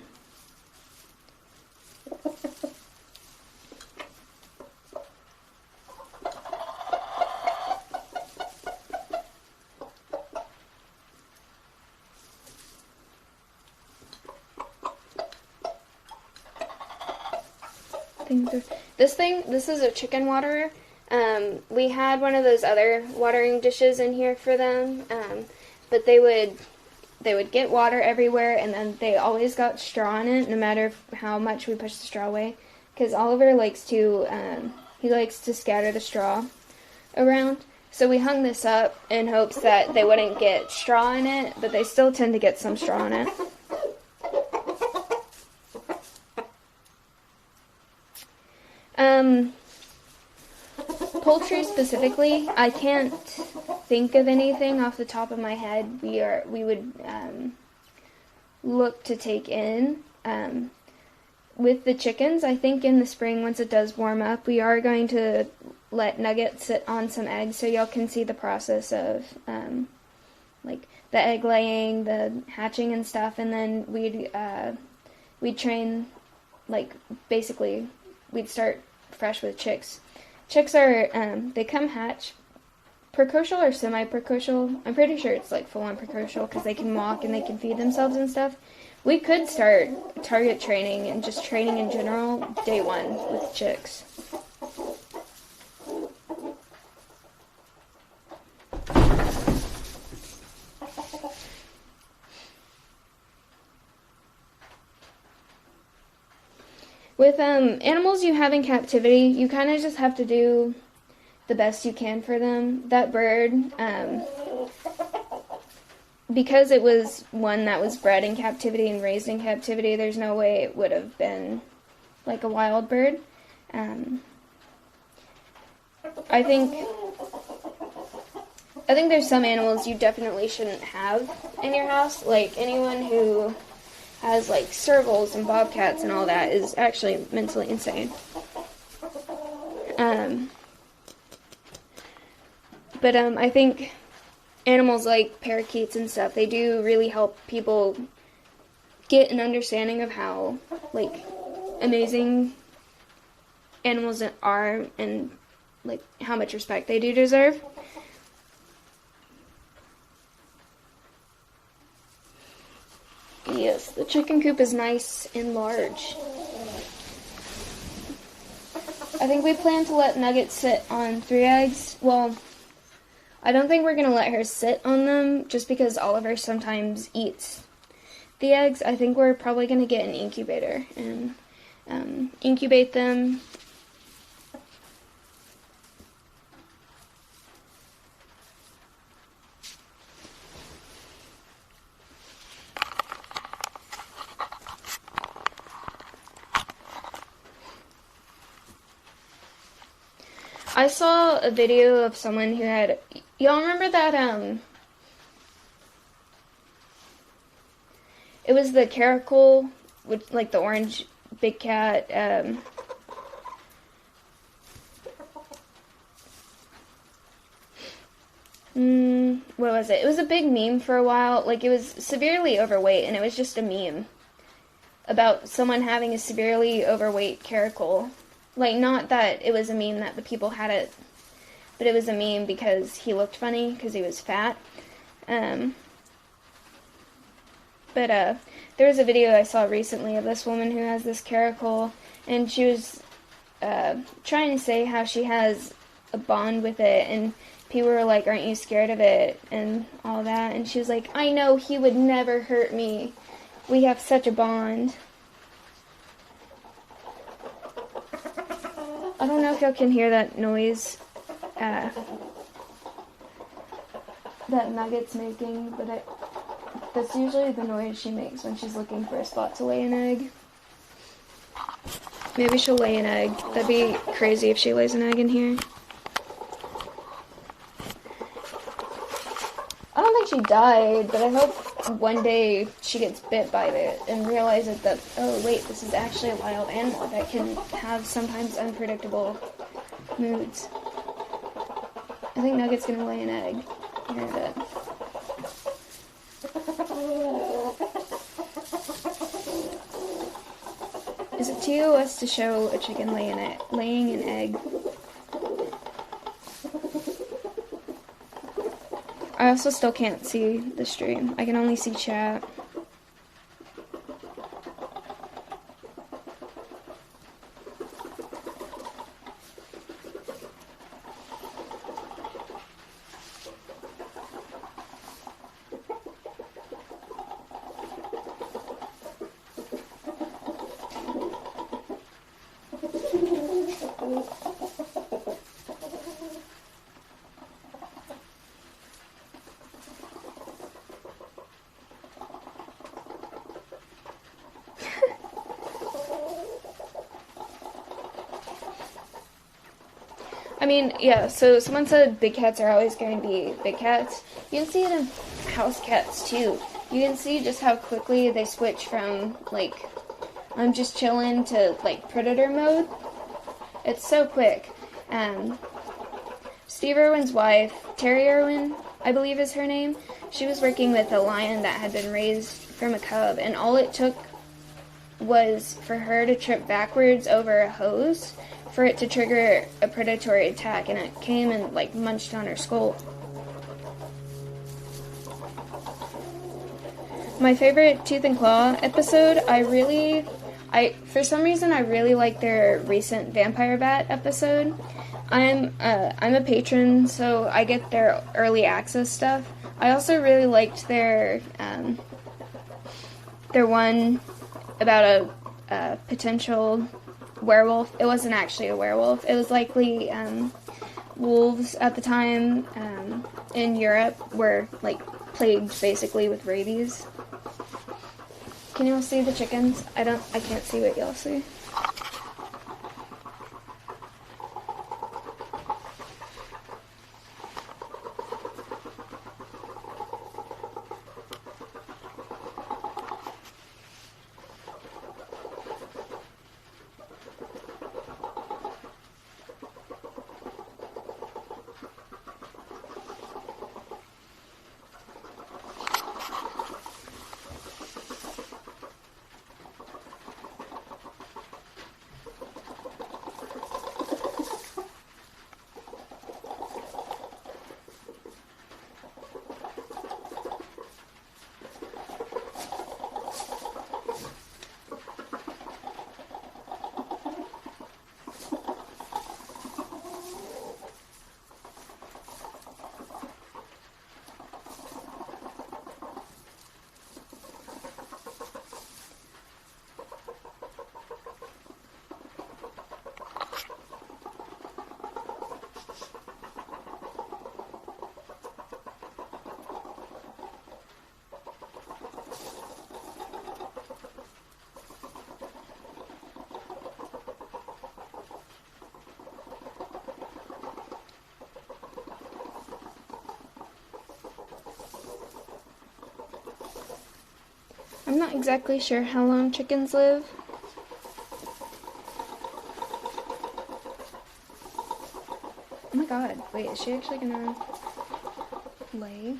This is a chicken waterer. We had one of those other watering dishes in here for them, but they would get water everywhere, and then they always got straw in it, no matter how much we pushed the straw away, because Oliver likes to scatter the straw around. So we hung this up in hopes that they wouldn't get straw in it, but they still tend to get some straw in it. Poultry specifically, I can't think of anything off the top of my head we would look to take in. With the chickens, I think in the spring, once it does warm up, we are going to let Nugget sit on some eggs so y'all can see the process of like the egg laying, the hatching and stuff, and then we'd train, like, basically we'd start fresh with chicks. Chicks are, they come hatch precocial or semi-precocial. I'm pretty sure it's like full-on precocial because they can walk and they can feed themselves and stuff. We could start target training and just training in general day one with chicks. With animals you have in captivity, you kind of just have to do the best you can for them. That bird, because it was one that was bred in captivity and raised in captivity, there's no way it would have been like a wild bird. I think there's some animals you definitely shouldn't have in your house. Like, anyone who has like servals and bobcats and all that is actually mentally insane. But I think animals like parakeets and stuff, they do really help people get an understanding of how, like, amazing animals are and like how much respect they do deserve. Yes, the chicken coop is nice and large. I think we plan to let Nugget sit on 3 eggs. Well, I don't think we're going to let her sit on them just because Oliver sometimes eats the eggs. I think we're probably going to get an incubator and incubate them. I saw a video of someone who had, y'all remember that, it was the caracal, with, like, the orange big cat, what was it? It was a big meme for a while, like, it was severely overweight, and it was just a meme about someone having a severely overweight caracal. Like, not that it was a meme that the people had it, but it was a meme because he looked funny, because he was fat. But there was a video I saw recently of this woman who has this caracal, and she was trying to say how she has a bond with it, and people were like, aren't you scared of it, and all that, and she was like, I know he would never hurt me. We have such a bond. I don't know if y'all can hear that noise that Nugget's making, but that's usually the noise she makes when she's looking for a spot to lay an egg. Maybe she'll lay an egg. That'd be crazy if she lays an egg in here. I don't think she died, but I hope one day she gets bit by it and realizes that, oh wait, this is actually a wild animal that can have sometimes unpredictable moods. I think Nugget's gonna lay an egg here in a bit. Is it TOS to show a chicken laying an egg? I also still can't see the stream. I can only see chat. I mean, yeah, so someone said big cats are always going to be big cats. You can see it in house cats, too. You can see just how quickly they switch from, like, I'm just chilling to, like, predator mode. It's so quick. Steve Irwin's wife, Terry Irwin, I believe is her name, she was working with a lion that had been raised from a cub, and all it took was for her to trip backwards over a hose for it to trigger a predatory attack, and it came and, like, munched on her skull. My favorite Tooth and Claw episode, for some reason, I really like their recent Vampire Bat episode. I'm a patron, so I get their early access stuff. I also really liked their one about a potential werewolf. It wasn't actually a werewolf. It was likely wolves at the time in Europe were, like, plagued basically with rabies. Can y'all see the chickens? I can't see what y'all see. I'm not exactly sure how long chickens live. Oh my god, wait, is she actually gonna lay?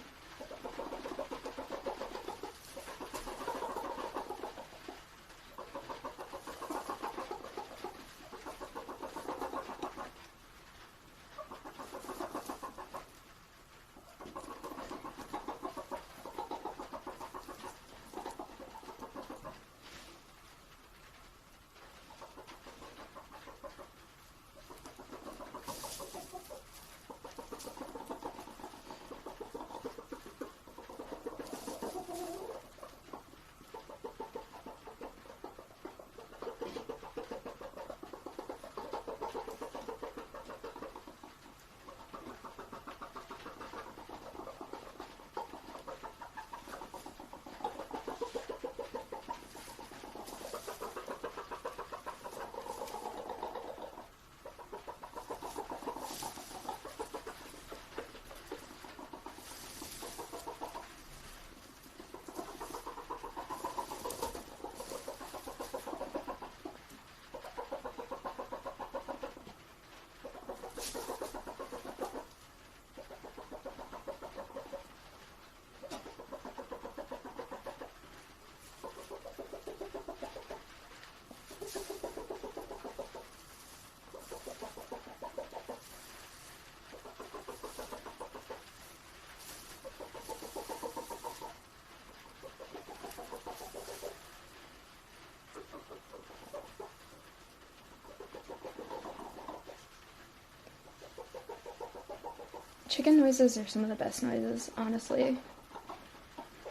Chicken noises are some of the best noises, honestly.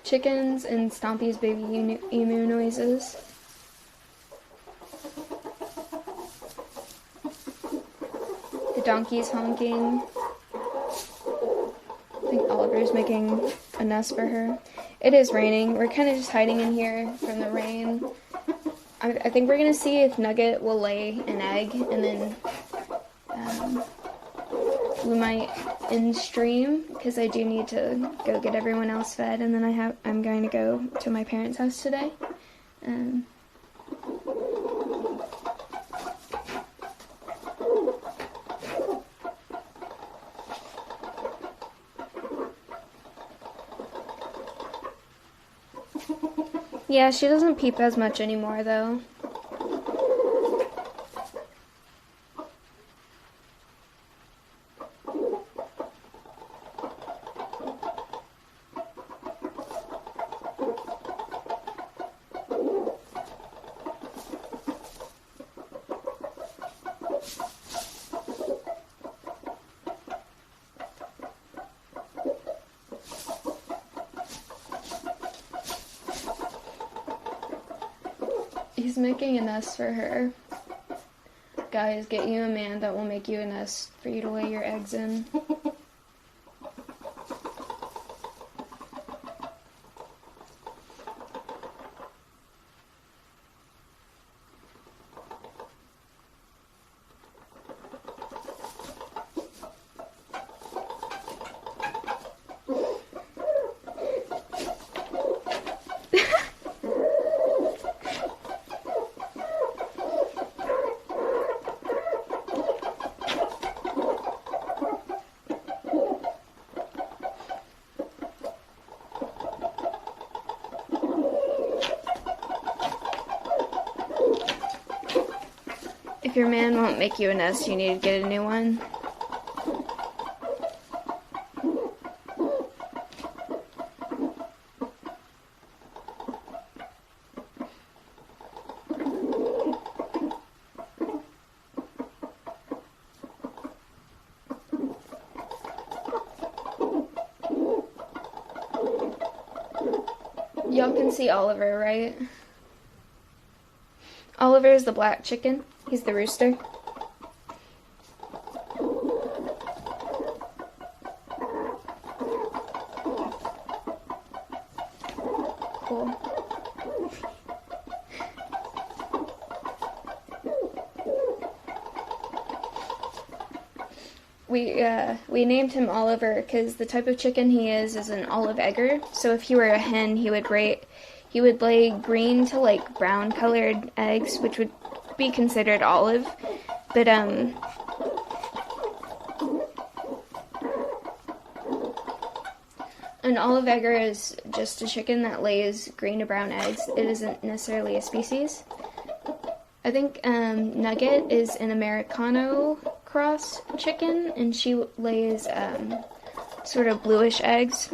Chickens and Stompy's baby emu noises. The donkey's honking. I think Oliver's making a nest for her. It is raining. We're kind of just hiding in here from the rain. I think we're going to see if Nugget will lay an egg, and then we might end stream, because I do need to go get everyone else fed, and then I'm going to go to my parents' house today. Yeah, she doesn't peep as much anymore, though. He's making a nest for her. Guys, get you a man that will make you a nest for you to lay your eggs in. If your man won't make you a nest, you need to get a new one. Y'all can see Oliver, right? Oliver is the black chicken. He's the rooster. Cool. We named him Oliver because the type of chicken he is an olive egger. So if he were a hen, he he would lay green to like brown colored eggs, which would be considered olive. But an olive egger is just a chicken that lays green to brown eggs. It isn't necessarily a species. I think Nugget is an Americano cross chicken, and she lays sort of bluish eggs.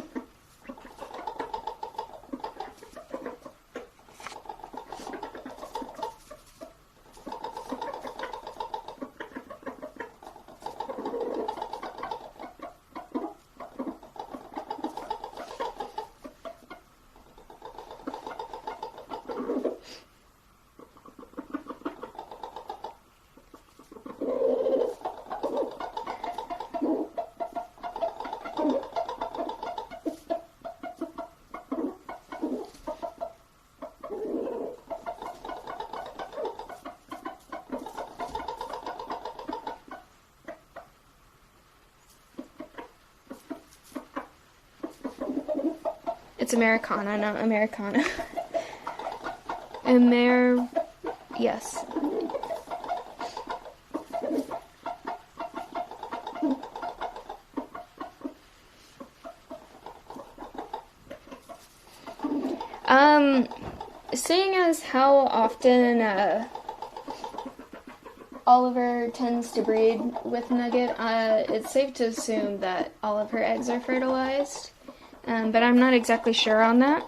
It's Americana, not Americana. Yes. Seeing as how often Oliver tends to breed with Nugget, it's safe to assume that all of her eggs are fertilized. But I'm not exactly sure on that.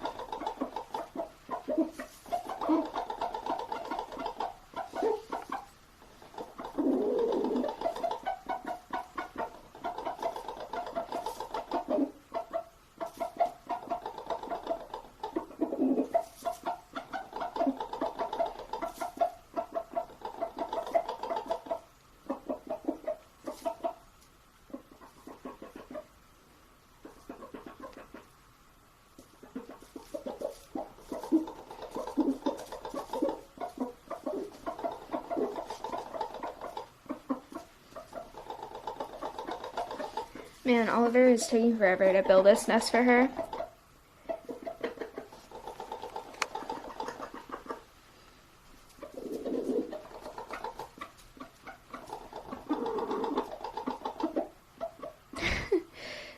Man, Oliver is taking forever to build this nest for her.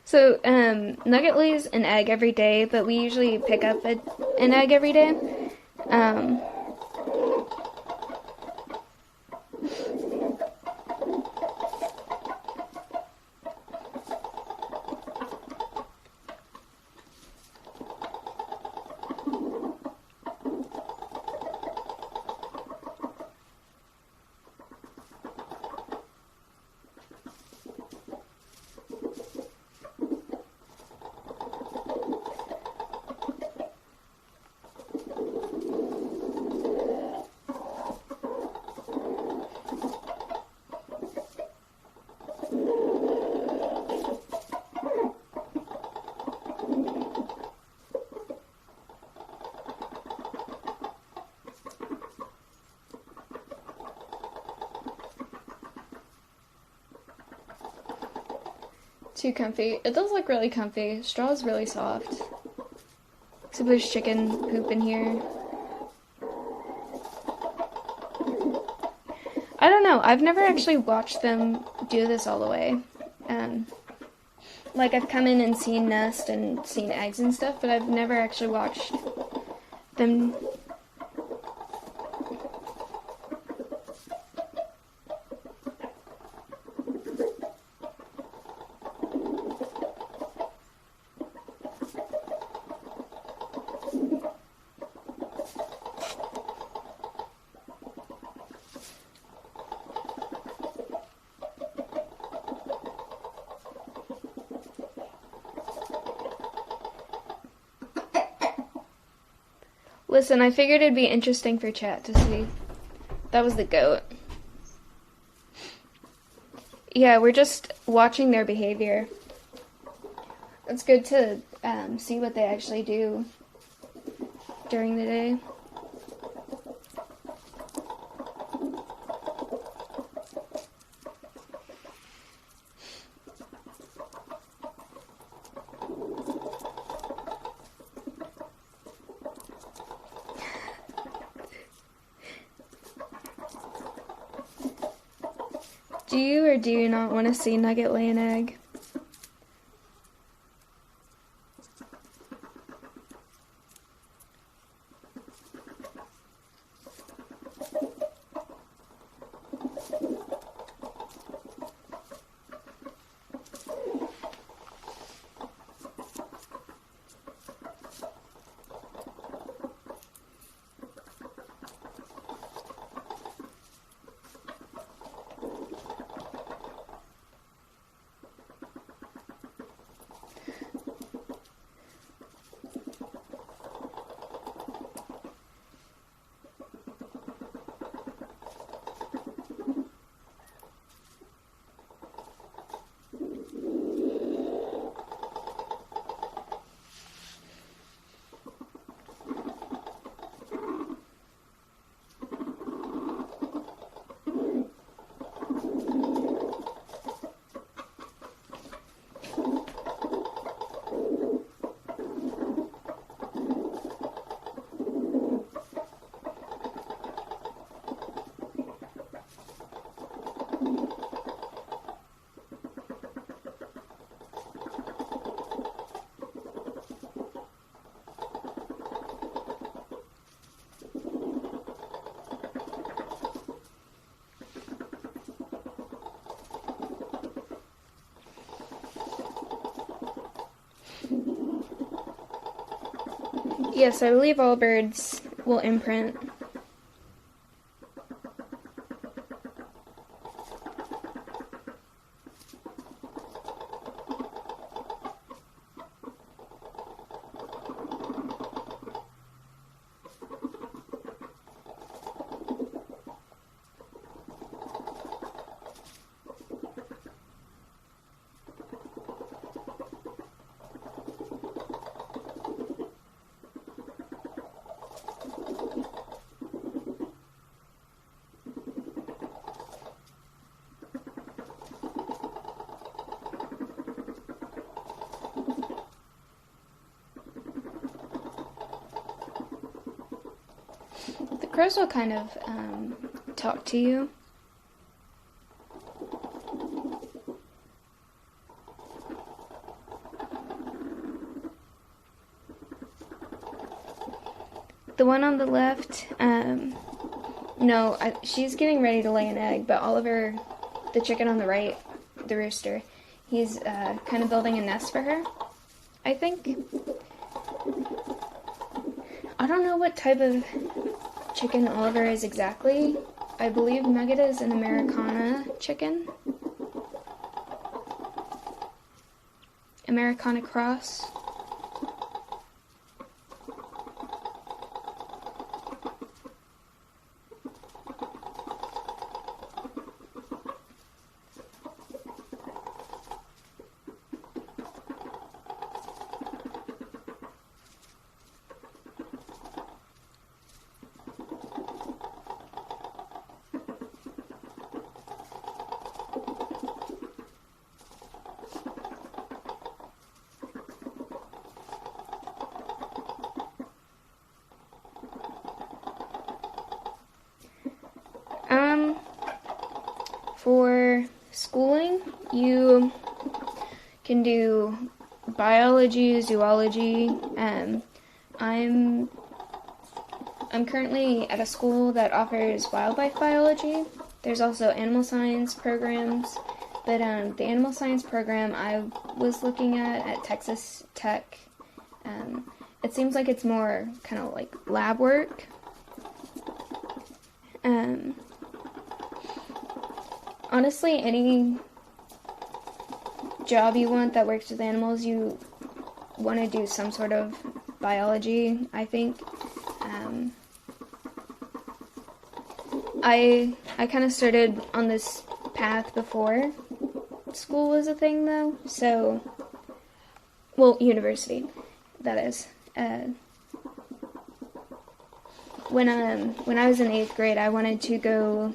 So, Nugget lays an egg every day, but we usually pick up an egg every day. Too comfy. It does look really comfy. Straw is really soft. Except there's chicken poop in here. I don't know. I've never actually watched them do this all the way. Like, I've come in and seen nest and seen eggs and stuff, but I've never actually watched them. Listen, I figured it'd be interesting for chat to see. That was the goat. Yeah, we're just watching their behavior. It's good to see what they actually do during the day. Do you or do you not want to see Nugget lay an egg? Yes, I believe all birds will imprint. The crows will kind of talk to you. The one on the left, no, she's getting ready to lay an egg, but Oliver, the chicken on the right, the rooster, he's kind of building a nest for her, I think. I don't know what type of chicken Oliver is exactly. I believe Nugget is an Americana chicken. Americana cross. For schooling, you can do biology, zoology. I'm currently at a school that offers wildlife biology. There's also animal science programs, but the animal science program I was looking at Texas Tech, it seems like it's more kind of like lab work. Honestly, any job you want that works with animals, you want to do some sort of biology, I think. I kind of started on this path before school was a thing, though. So, well, university, that is. When I was in 8th grade, I wanted to go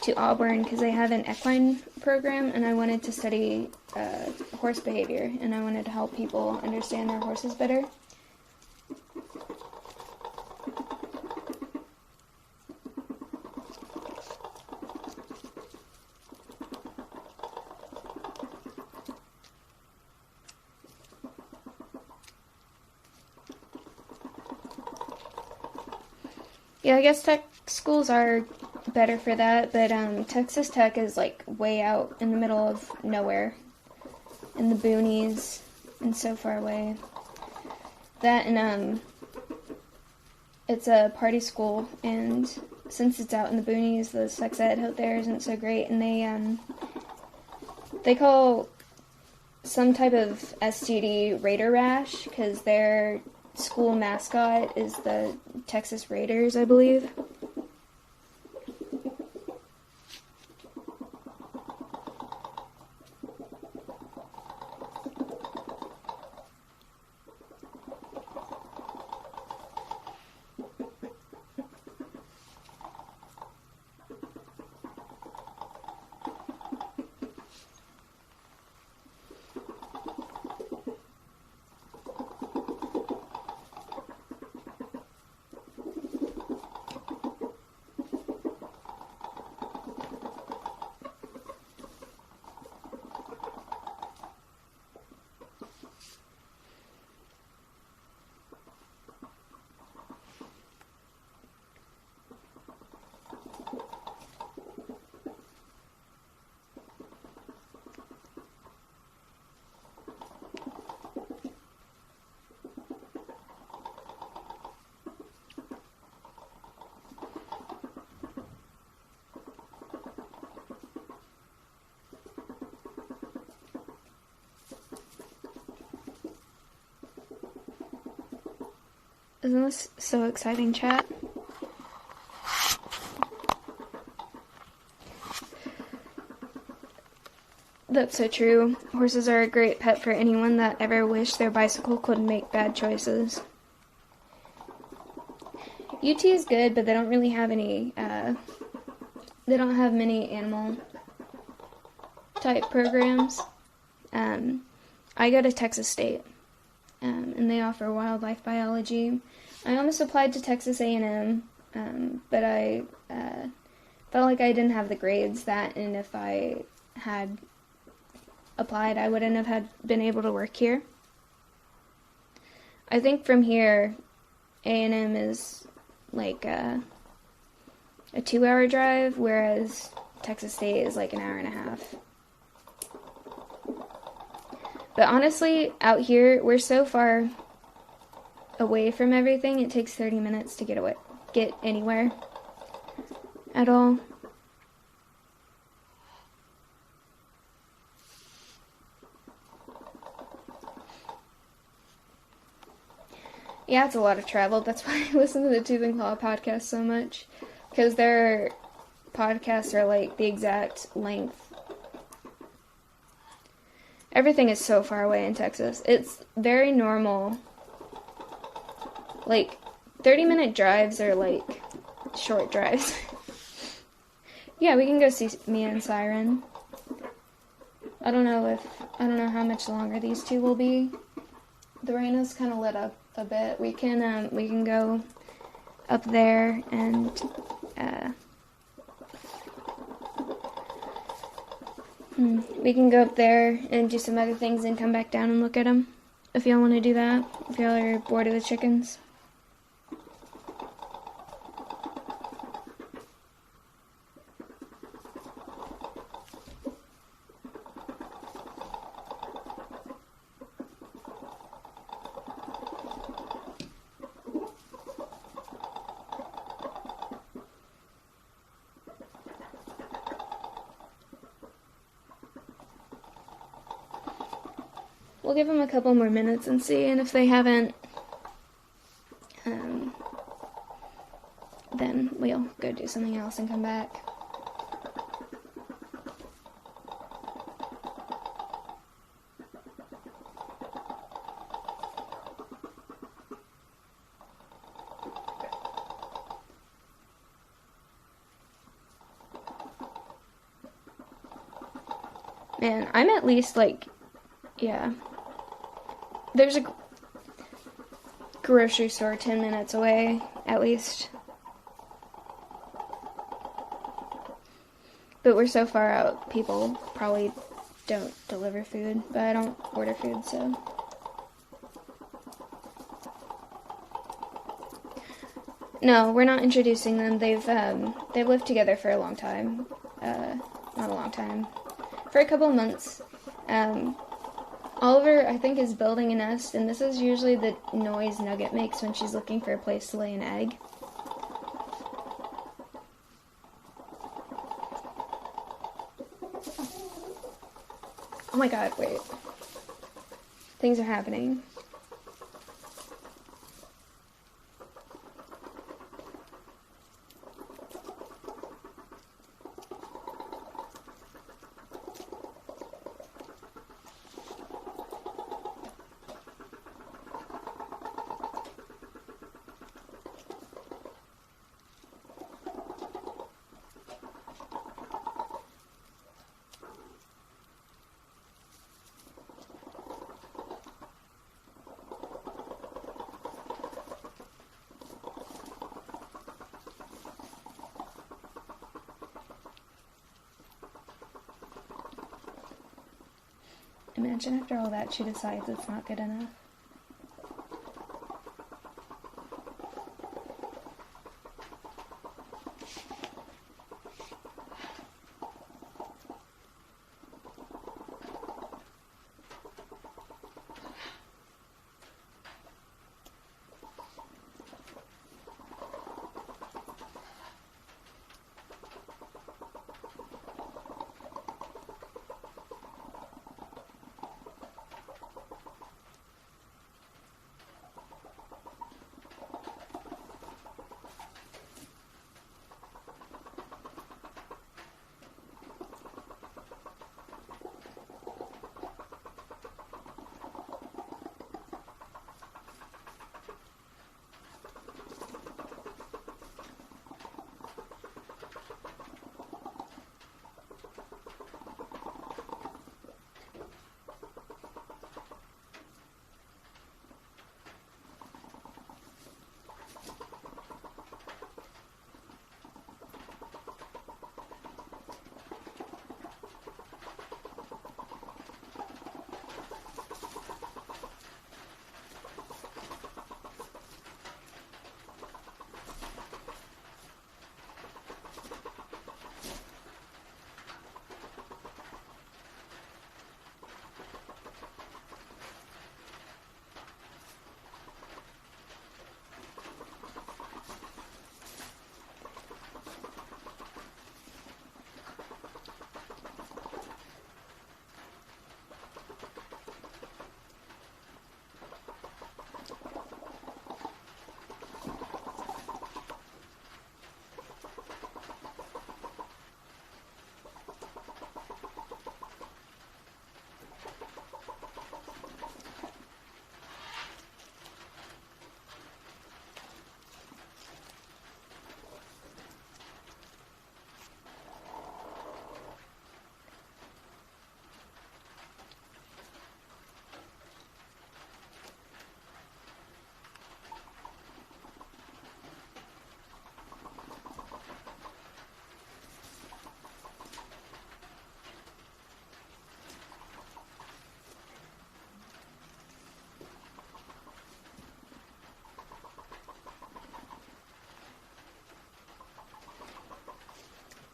to Auburn because they have an equine program, and I wanted to study horse behavior, and I wanted to help people understand their horses better. Yeah, I guess tech schools are better for that, but Texas Tech is like way out in the middle of nowhere, in the boonies, and so far away. That and it's a party school, and since it's out in the boonies, the sex ed out there isn't so great, and they call some type of STD Raider rash because their school mascot is the Texas Raiders, I believe. Isn't this so exciting, chat? That's so true. Horses are a great pet for anyone that ever wished their bicycle could make bad choices. UT is good, but they don't really have any, they don't have many animal type programs. I go to Texas State, and they offer wildlife biology. I almost applied to Texas A&M, but I felt like I didn't have the grades and if I had applied, I wouldn't have been able to work here. I think from here, A&M is like a 2-hour drive, whereas Texas State is like an hour and a half. But honestly, out here, we're so far away from everything, it takes 30 minutes to get anywhere at all. Yeah, it's a lot of travel. That's why I listen to the Tooth and Claw podcast so much, because their podcasts are like the exact length. Everything is so far away in Texas. It's very normal. Like, 30-minute drives are like short drives. Yeah, we can go see Mia and Siren. I don't know how much longer these two will be. The rain has kind of let up a bit. We can go up there and we can go up there and do some other things and come back down and look at them. If y'all want to do that, if y'all are bored of the chickens. We'll give them a couple more minutes and see, and if they haven't, then we'll go do something else and come back. Man, I'm at least like, yeah. There's a grocery store 10 minutes away, at least. But we're so far out, people probably don't deliver food, but I don't order food, so. No, we're not introducing them. They've lived together for a long time. Not a long time. For a couple of months. Oliver, I think, is building a nest, and this is usually the noise Nugget makes when she's looking for a place to lay an egg. Oh my god, wait. Things are happening. Imagine after all that she decides it's not good enough.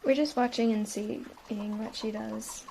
We're just watching and seeing what she does.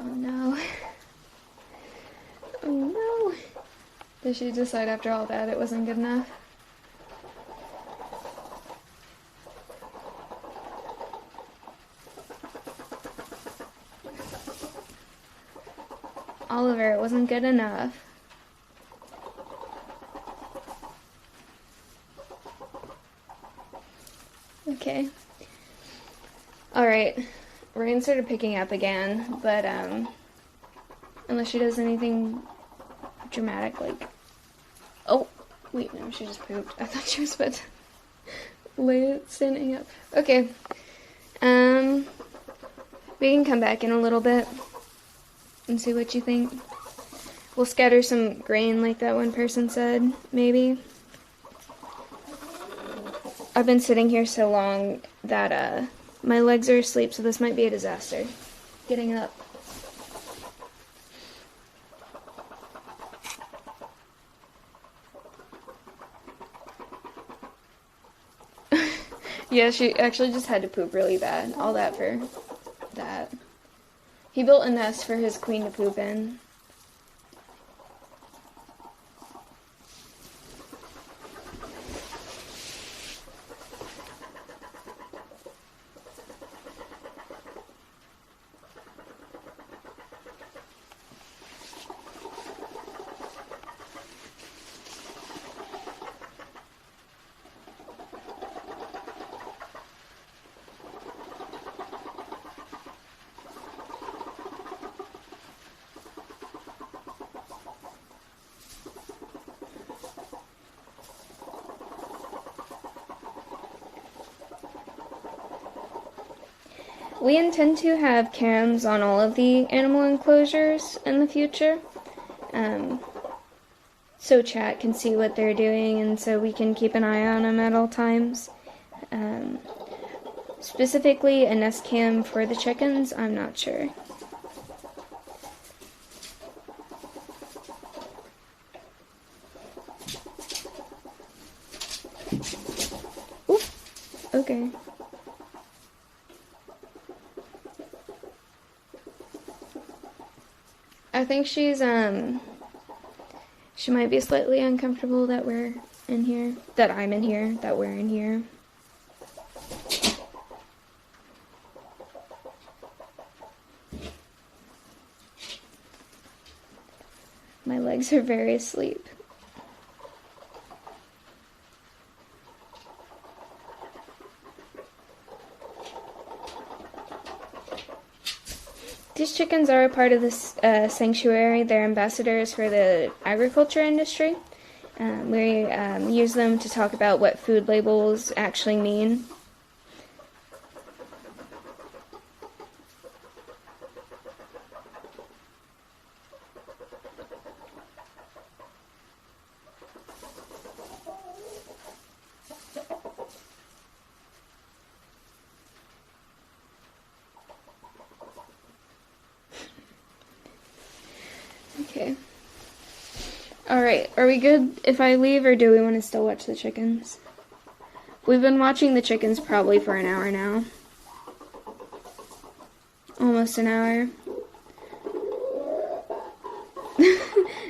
Oh no. Oh no. Did she decide after all that it wasn't good enough? Oliver, it wasn't good enough. Okay. Alright. Rain started picking up again, but unless she does anything dramatic, like... Oh! Wait, no, she just pooped. I thought she was about to lay it standing up. Okay. We can come back in a little bit and see what you think. We'll scatter some grain like that one person said, maybe. I've been sitting here so long that my legs are asleep, so this might be a disaster. Getting up. Yeah, she actually just had to poop really bad. All that for that. He built a nest for his queen to poop in. We intend to have cams on all of the animal enclosures in the future, so chat can see what they're doing and so we can keep an eye on them at all times. Specifically a nest cam for the chickens, I'm not sure. Oop, okay. I think she's, she might be slightly uncomfortable that we're in here, that I'm in here, that we're in here. My legs are very asleep. These chickens are a part of this sanctuary. They're ambassadors for the agriculture industry. We use them to talk about what food labels actually mean. Okay. Alright, are we good if I leave, or do we want to still watch the chickens? We've been watching the chickens probably for an hour now. Almost an hour.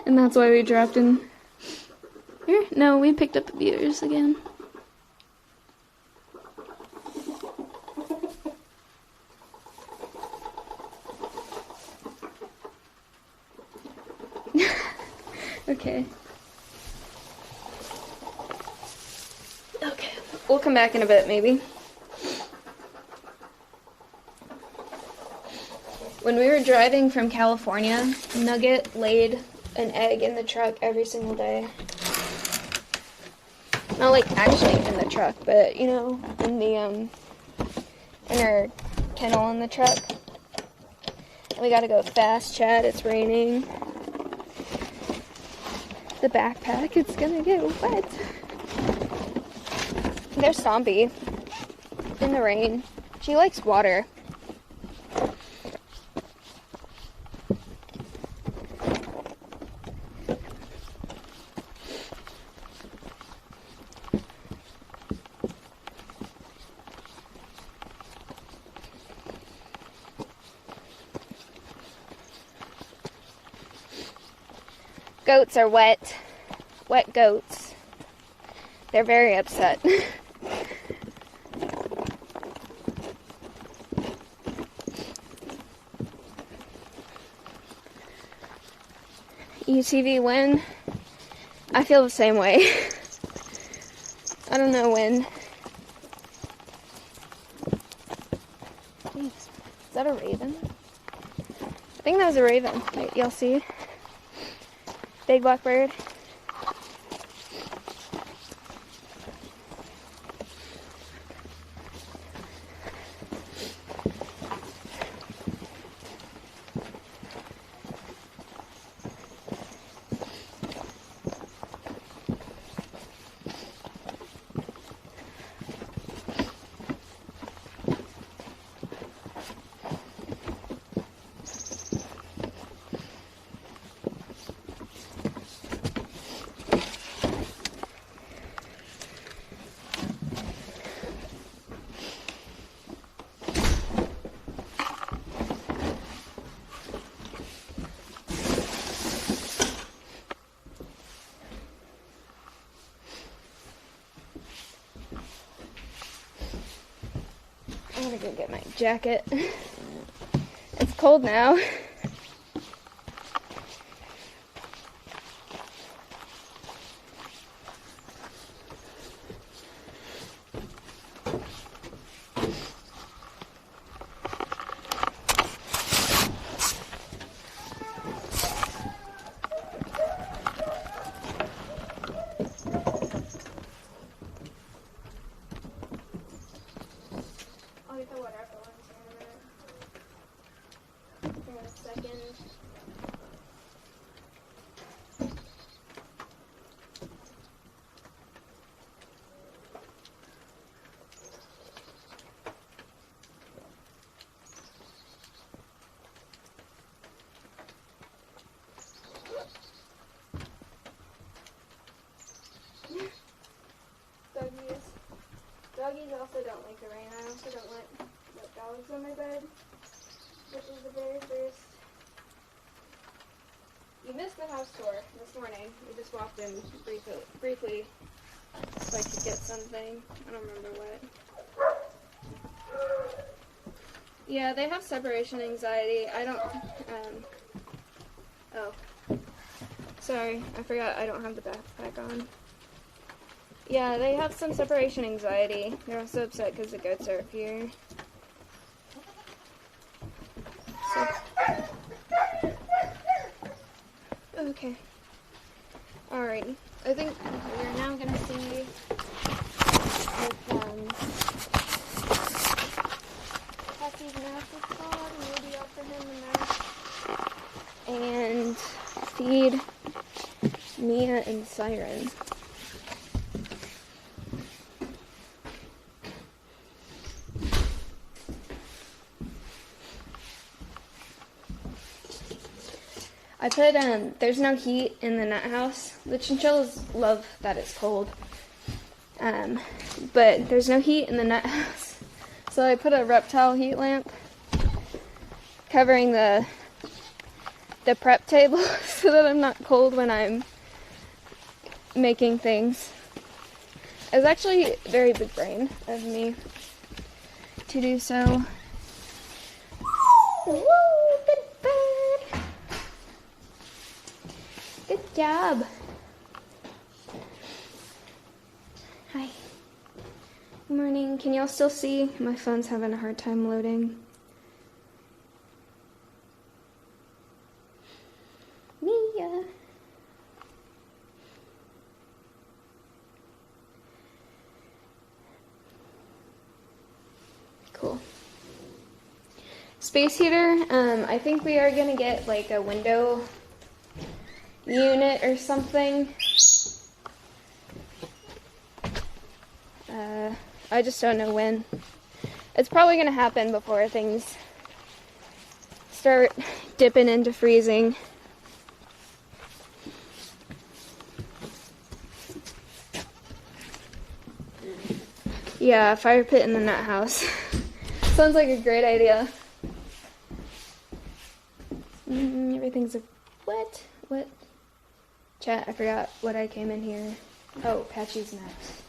And that's why we dropped in. Here? No, we picked up the viewers again. Okay. Okay, we'll come back in a bit, maybe. When we were driving from California, Nugget laid an egg in the truck every single day. Not like actually in the truck, but you know, in the in our kennel in the truck. We gotta go fast, Chad. It's raining. The backpack, it's gonna get wet. There's Zombie in the rain. She likes water. Goats are wet. Wet goats. They're very upset. UTV when? I feel the same way. I don't know when. Jeez, is that a raven? I think that was a raven. Wait, y'all see? Big black bird. I'm gonna go get my jacket. It's cold now. I'll get the water up in a second. Doggies also don't like the rain. I also don't let dogs on my bed, which is the very first. You missed the house tour this morning. We just walked in briefly so I could get something. I don't remember what. Yeah, they have separation anxiety. I don't, oh. Sorry, I forgot I don't have the backpack on. Yeah, they have some separation anxiety. They're also upset because the goats are up here. So, okay. Alrighty. I think we're now gonna see if Patsy's mask is gone. Maybe offer him the mask. And feed Mia and Siren. I put, there's no heat in the nut house. The chinchillas love that it's cold. But there's no heat in the nut house. So I put a reptile heat lamp covering the prep table so that I'm not cold when I'm making things. It was actually very big brain of me to do so. Woo, good bird. Good job. Hi. Good morning. Can y'all still see? My phone's having a hard time loading. Mia. Cool. Space heater. I think we are gonna get like a window unit or something. I just don't know when. It's probably gonna happen before things start dipping into freezing. Yeah, fire pit in the nut house. Sounds like a great idea. Everything's wet. Chat, I forgot what I came in here. Oh, Patchy's next.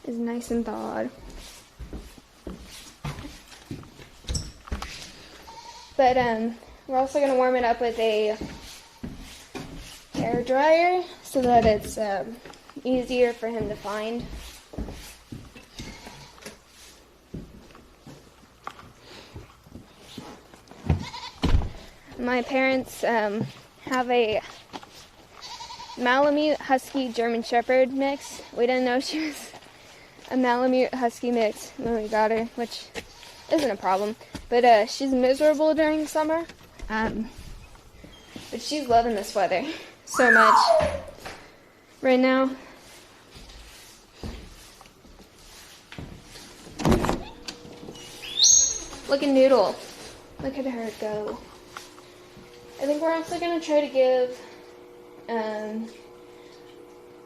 It's nice and thawed. But we're also going to warm it up with a hair dryer so that it's easier for him to find. My parents have a Malamute Husky German Shepherd mix. We didn't know she was a Malamute Husky mix when we got her, which isn't a problem. But she's miserable during summer. But she's loving this weather so much right now. Look at Noodle. Look at her go. I think we're also going to try to give,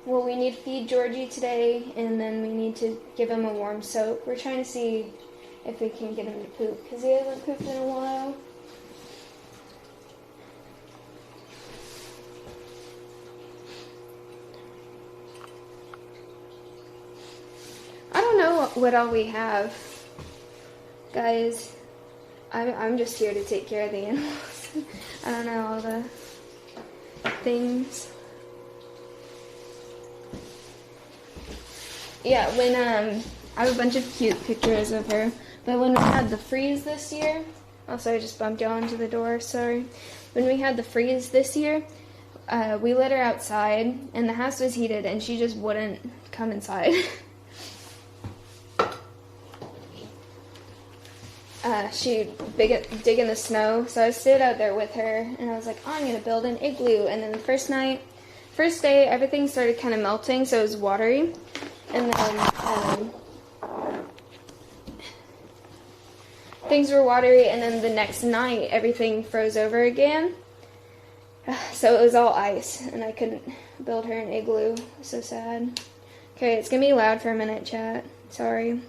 well, we need to feed Georgie today, and then we need to give him a warm soap. We're trying to see if we can get him to poop, because he hasn't pooped in a while. I don't know what all we have, guys. I'm just here to take care of the animals. I don't know all the things. Yeah, when I have a bunch of cute pictures of her, but when we had the freeze this year, also I just bumped y'all into the door, sorry. When we had the freeze this year, we let her outside, and the house was heated, and she just wouldn't come inside. She'd dig in the snow, so I stayed out there with her, and I was like, oh, I'm going to build an igloo. And then the first day, everything started kind of melting, so it was watery. And then things were watery, and then the next night, everything froze over again. So it was all ice, and I couldn't build her an igloo. So sad. Okay, it's going to be loud for a minute, chat. Sorry.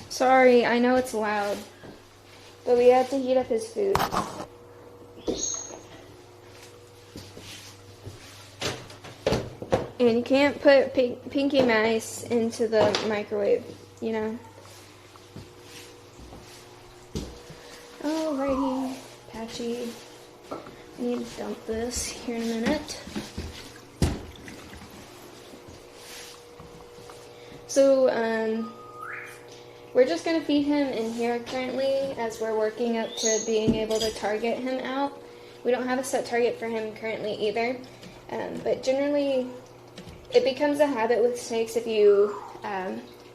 Sorry, I know it's loud, but we had to heat up his food. And you can't put Pinky Mice into the microwave, you know. Alrighty, Patchy. I need to dump this here in a minute. So, we're just going to feed him in here currently as we're working up to being able to target him out. We don't have a set target for him currently either, but generally it becomes a habit with snakes. If you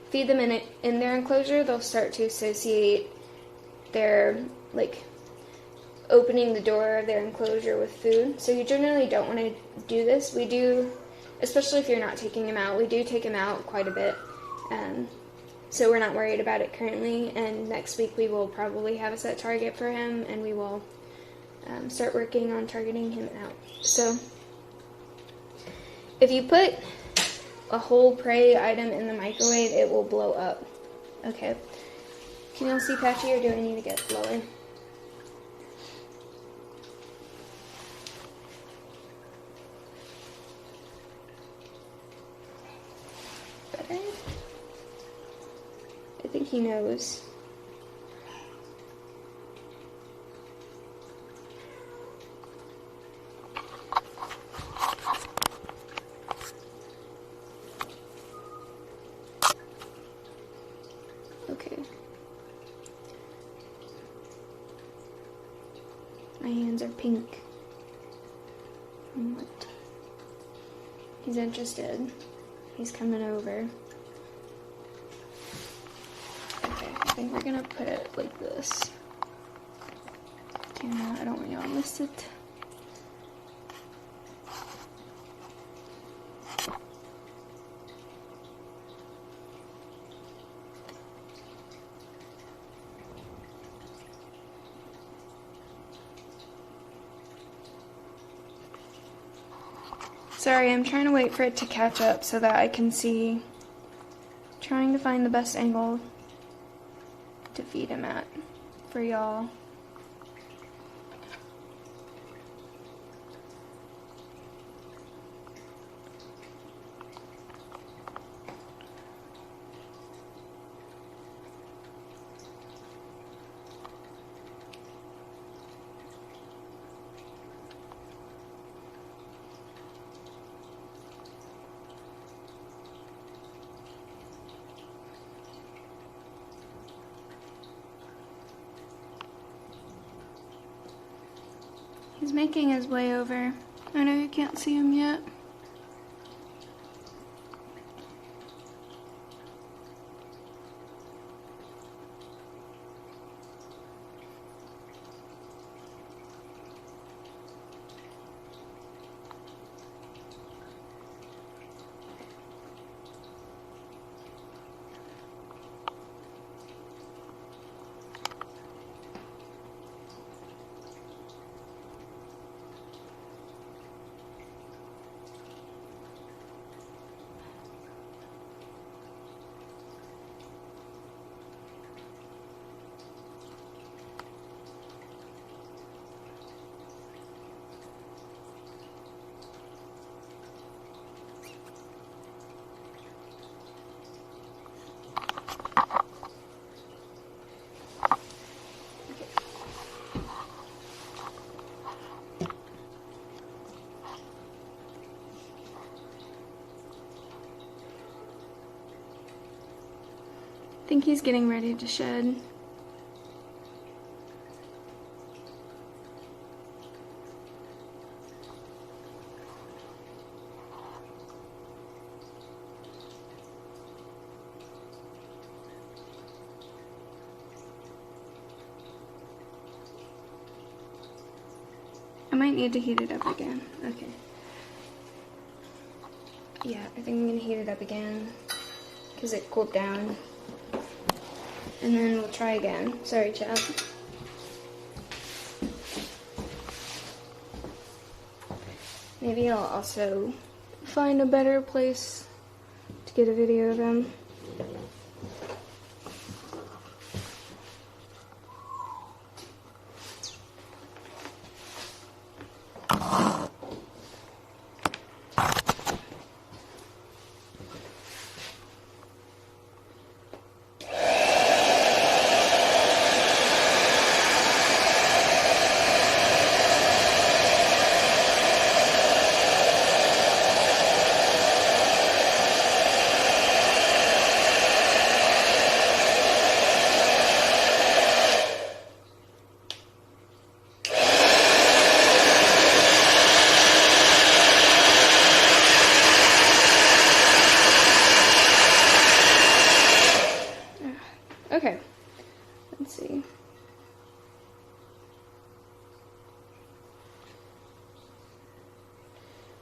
feed them in their enclosure, they'll start to associate their, opening the door of their enclosure with food. So you generally don't want to do this. We do, especially if you're not taking him out, we do take him out quite a bit. So we're not worried about it currently, and next week we will probably have a set target for him, and we will start working on targeting him out. So if you put a whole prey item in the microwave, it will blow up. Okay. Can y'all see Patchy, or do I need to get lower? Better? I think he knows. Okay. My hands are pink. What? He's interested. He's coming over. Okay, I think we're gonna put it like this. I don't want y'all to miss it. Sorry, I'm trying to wait for it to catch up so that I can see. Trying to find the best angle to feed him at for y'all. He's making his way over. I know you can't see him yet. I think he's getting ready to shed. I might need to heat it up again. Okay. Yeah, I think I'm gonna heat it up again because it cooled down. And then we'll try again. Sorry, chap. Maybe I'll also find a better place to get a video of him. Okay, let's see.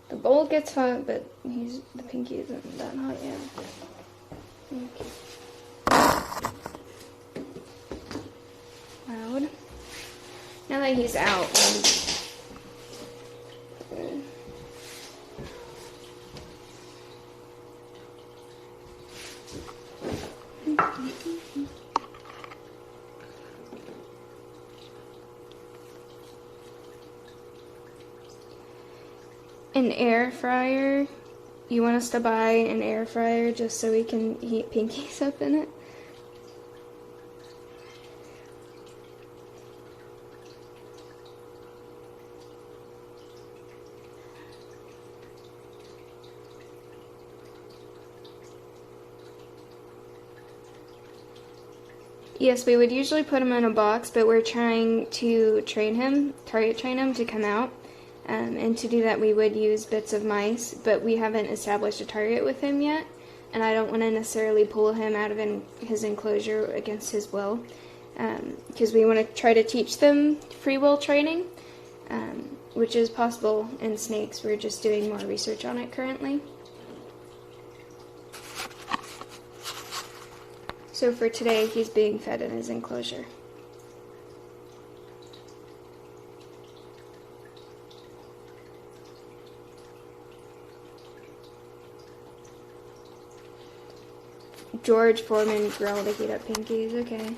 The bowl gets hot, but the pinky isn't that hot yet. Okay. Loud. Now that he's out, an air fryer. You want us to buy an air fryer just so we can heat pinkies up in it? Yes, we would usually put him in a box, but we're trying to target train him to come out. And to do that, we would use bits of mice, but we haven't established a target with him yet, and I don't want to necessarily pull him out of his enclosure against his will, because we want to try to teach them free will training, which is possible in snakes. We're just doing more research on it currently. So for today, he's being fed in his enclosure. George Foreman grill to heat up pinkies. Okay.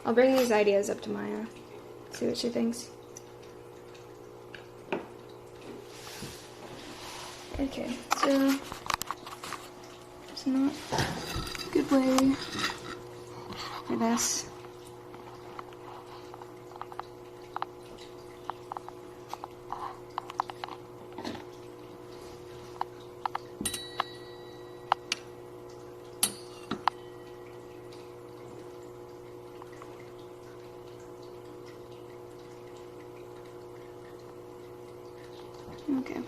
I'll bring these ideas up to Maya. See what she thinks. Okay, so it's not a good way for this. Okay.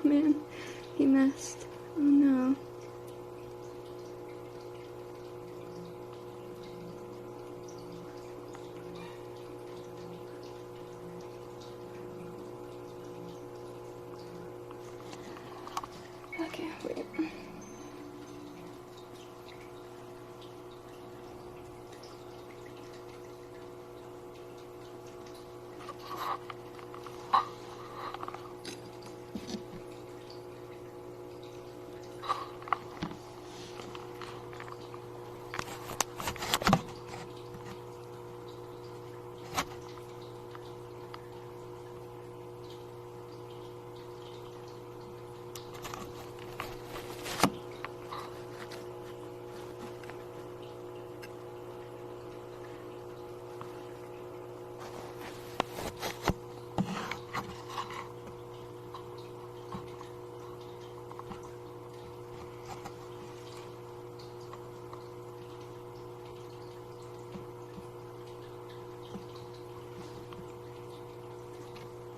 Man, he messed. Oh no. Okay, wait.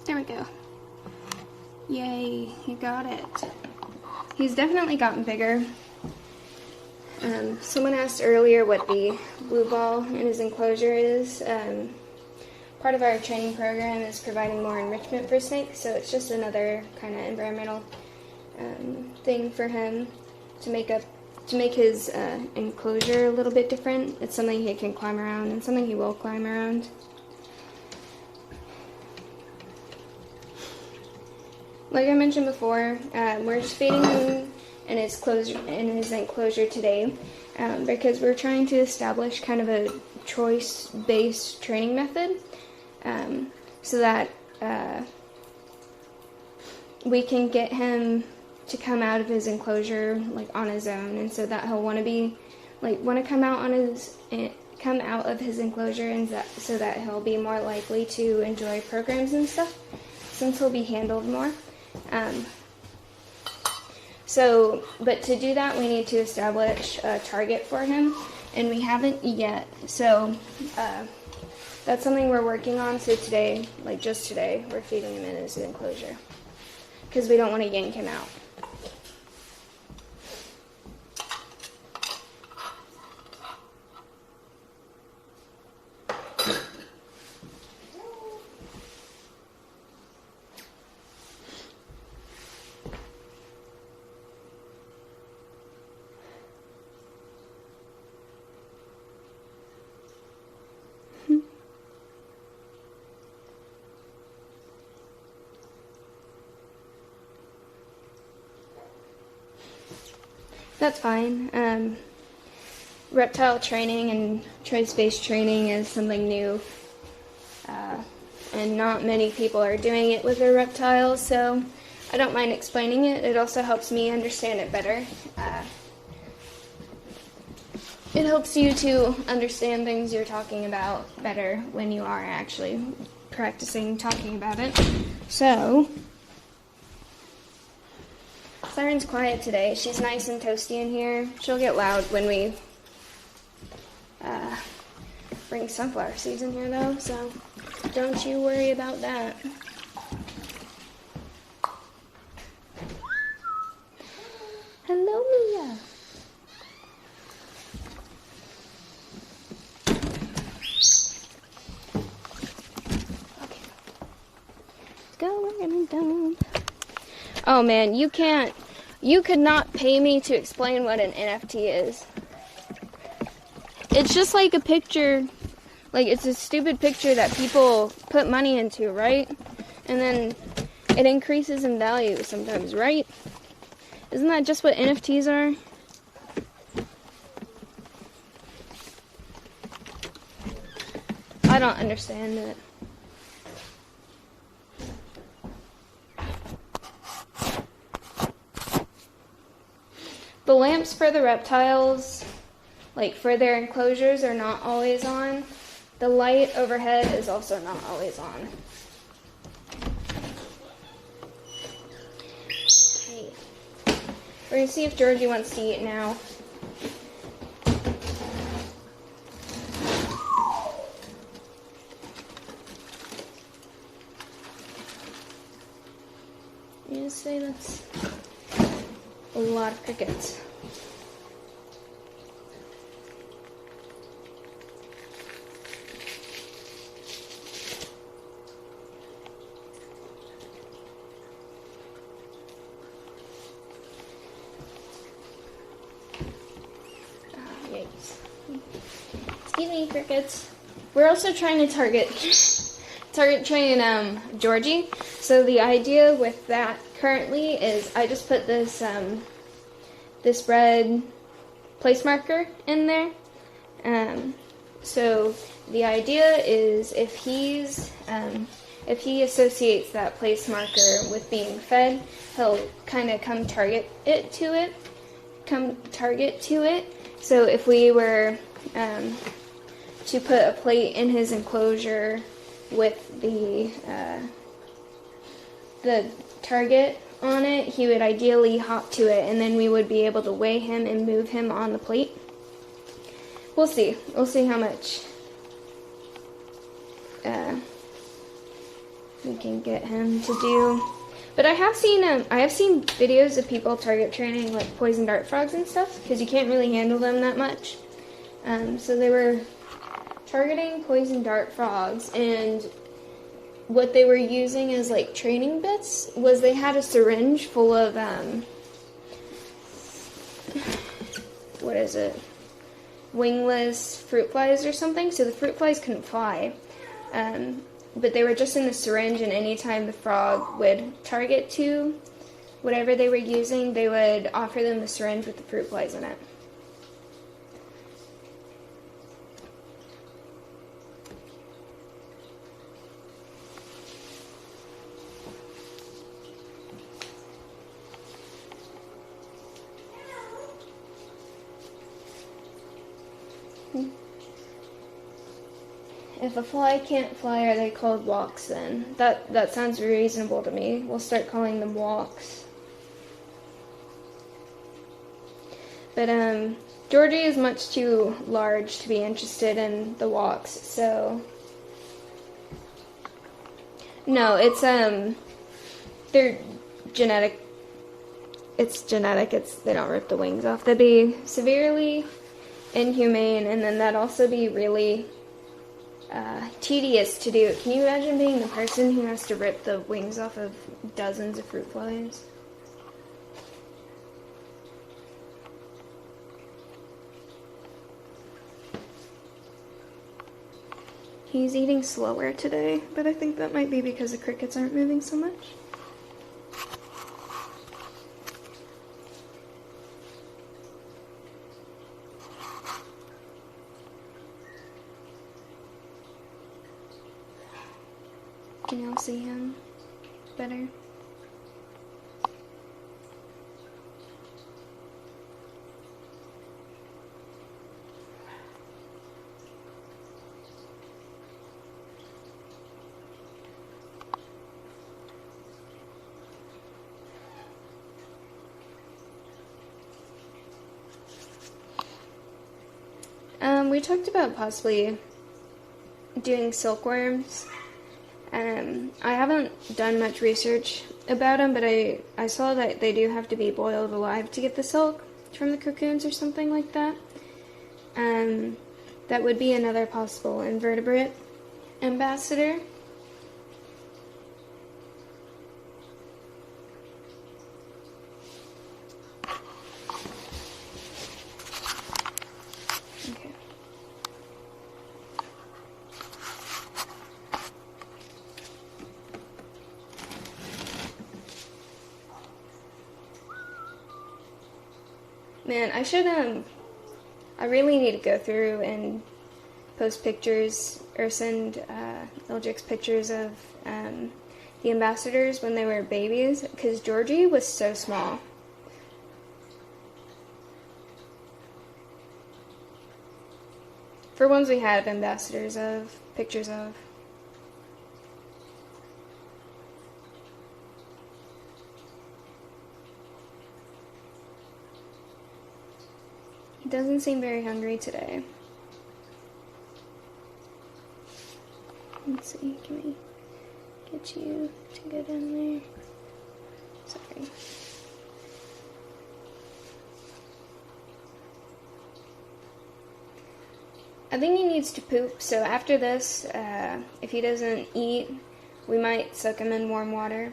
There we go. Yay, he got it. He's definitely gotten bigger. Someone asked earlier what the blue ball in his enclosure is. Part of our training program is providing more enrichment for snakes, so it's just another kind of environmental thing for him to make his enclosure a little bit different. It's something he can climb around and something he will climb around. Like I mentioned before, we're just feeding him in his enclosure today because we're trying to establish kind of a choice-based training method so that we can get him to come out of his enclosure like on his own, and so that he'll want to come out of his enclosure, and so that he'll be more likely to enjoy programs and stuff since he'll be handled more. But to do that, we need to establish a target for him, and we haven't yet. So that's something we're working on. So today, just today, we're feeding him in his enclosure because we don't want to yank him out. That's fine. Reptile training and choice-based training is something new, and not many people are doing it with their reptiles, so I don't mind explaining it. It also helps me understand it better. It helps you to understand things you're talking about better when you are actually practicing talking about it. So, Siren's quiet today. She's nice and toasty in here. She'll get loud when we bring sunflower seeds in here, though, so don't you worry about that. Hello, Mia. Okay. Let's go. We're gonna dump. Oh man, you could not pay me to explain what an NFT is. It's just like a picture, like it's a stupid picture that people put money into, right? And then it increases in value sometimes, right? Isn't that just what NFTs are? I don't understand it. The lamps for the reptiles, like for their enclosures, are not always on. The light overhead is also not always on. Okay. We're going to see if Georgie wants to eat now. You just say that's a lot of crickets. Excuse me, crickets. We're also trying to target train Georgie. So the idea with that currently is I just put this this red place marker in there. So the idea is if he associates that place marker with being fed, he'll kind of come target to it. So if we were to put a plate in his enclosure with the target on it, he would ideally hop to it, and then we would be able to weigh him and move him on the plate. We'll see. We'll see how much we can get him to do. But I have seen videos of people target training like poison dart frogs and stuff, because you can't really handle them that much. So they were targeting poison dart frogs, and what they were using as like training bits was they had a syringe full of what is it? Wingless fruit flies or something. So the fruit flies couldn't fly. But they were just in the syringe, and anytime the frog would target to whatever they were using, they would offer them the syringe with the fruit flies in it. If a fly can't fly, are they called walks then? That sounds reasonable to me. We'll start calling them walks. But Georgie is much too large to be interested in the walks, so no, it's they're genetic. It's genetic. They don't rip the wings off. That'd be severely inhumane, and then that'd also be really tedious to do. Can you imagine being the person who has to rip the wings off of dozens of fruit flies? He's eating slower today, but I think that might be because the crickets aren't moving so much. Can y'all see him better? We talked about possibly doing silkworms. I haven't done much research about them, but I saw that they do have to be boiled alive to get the silk from the cocoons or something like that. That would be another possible invertebrate ambassador. Okay. Man, I really need to go through and post pictures or send Eldrix pictures of the ambassadors when they were babies, because Georgie was so small. For ones we have ambassadors of, pictures of. He doesn't seem very hungry today. Let's see, can we get you to go down there? Sorry. I think he needs to poop, so after this, if he doesn't eat, we might soak him in warm water.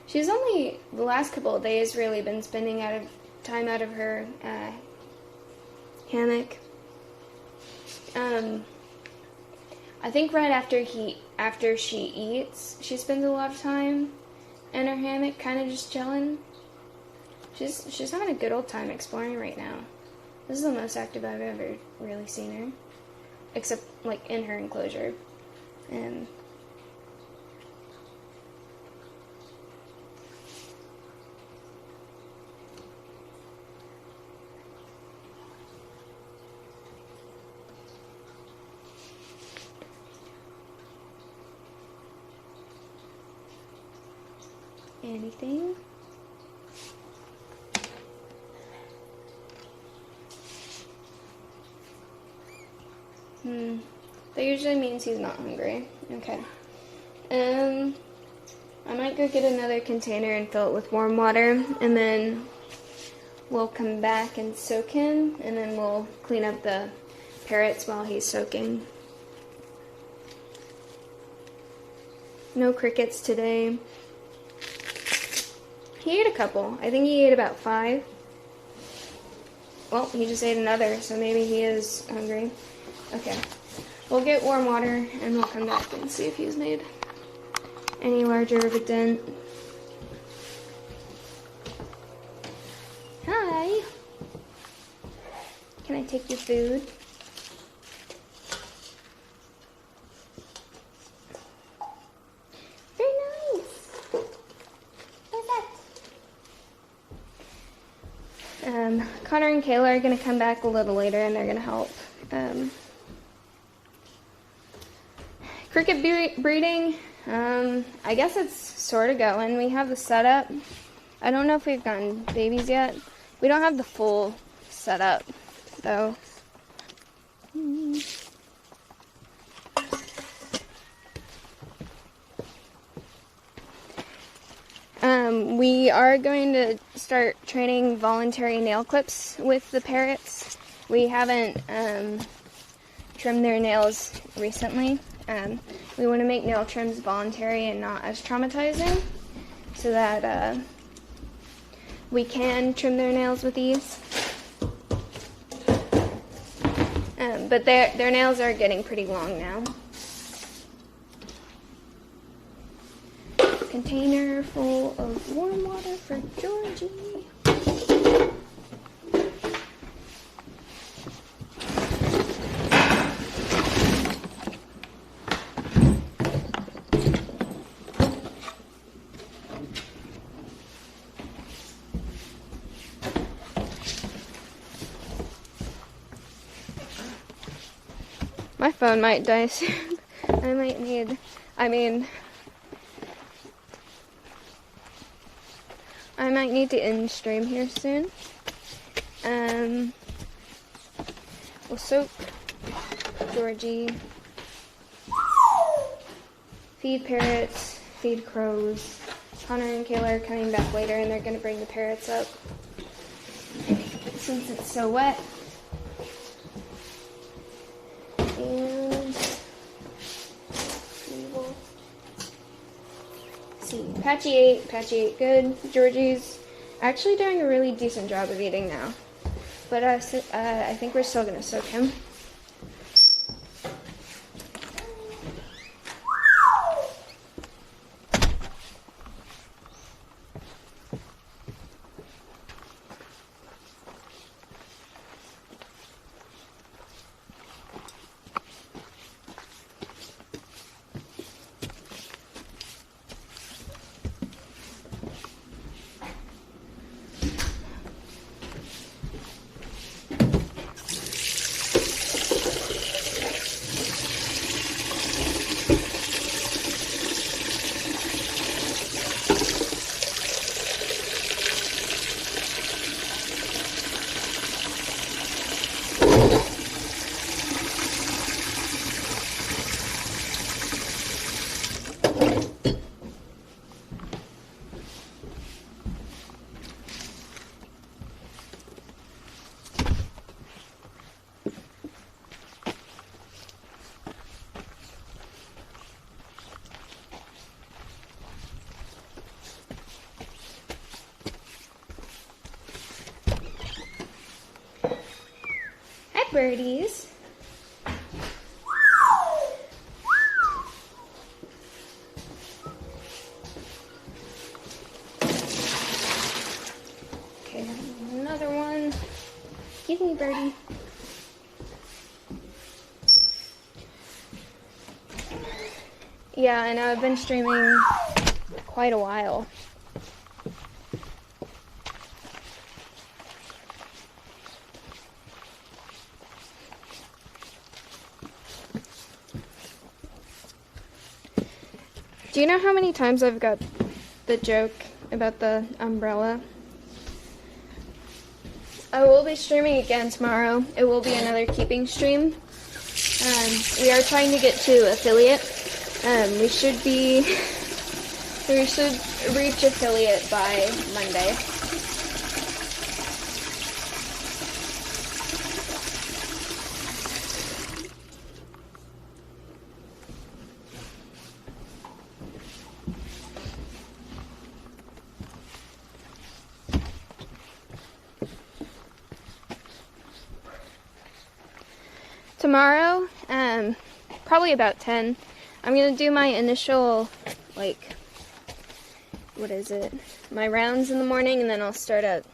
She's only, the last couple of days, really been spending time out of her hammock. I think right after she eats, she spends a lot of time in her hammock, kind of just chilling. She's having a good old time exploring right now. This is the most active I've ever really seen her, except like in her enclosure. Anything? That usually means he's not hungry. Okay. I might go get another container and fill it with warm water, and then we'll come back and soak him, and then we'll clean up the parrots while he's soaking. No crickets today. He ate a couple. I think he ate about 5. Well, he just ate another, so maybe he is hungry. Okay. We'll get warm water, and we'll come back and see if he's made any larger of a dent. Hi. Can I take your food? Very nice. What's that? Connor and Kayla are going to come back a little later, and they're going to help. Cricket breeding, I guess it's sort of going. We have the setup. I don't know if we've gotten babies yet. We don't have the full setup, though. We are going to start training voluntary nail clips with the parrots. We haven't trimmed their nails recently. We want to make nail trims voluntary and not as traumatizing, so that we can trim their nails with ease. But their nails are getting pretty long now. Container full of warm water for Georgie. My phone might die soon. I might need to end stream here soon. We'll soak Georgie, feed parrots, feed crows. Connor and Kayla are coming back later and they're going to bring the parrots up since it's so wet. And we will see. Patchy ate good. Georgie's actually doing a really decent job of eating now. But I think we're still going to soak him. Birdies. Okay, another one. Give me, birdie. Yeah, I know I've been streaming quite a while. Do you know how many times I've got the joke about the umbrella? I will be streaming again tomorrow. It will be another keeping stream. We are trying to get to affiliate. We should reach affiliate by Monday. Tomorrow, probably about 10, I'm going to do my initial, my rounds in the morning, and then I'll start at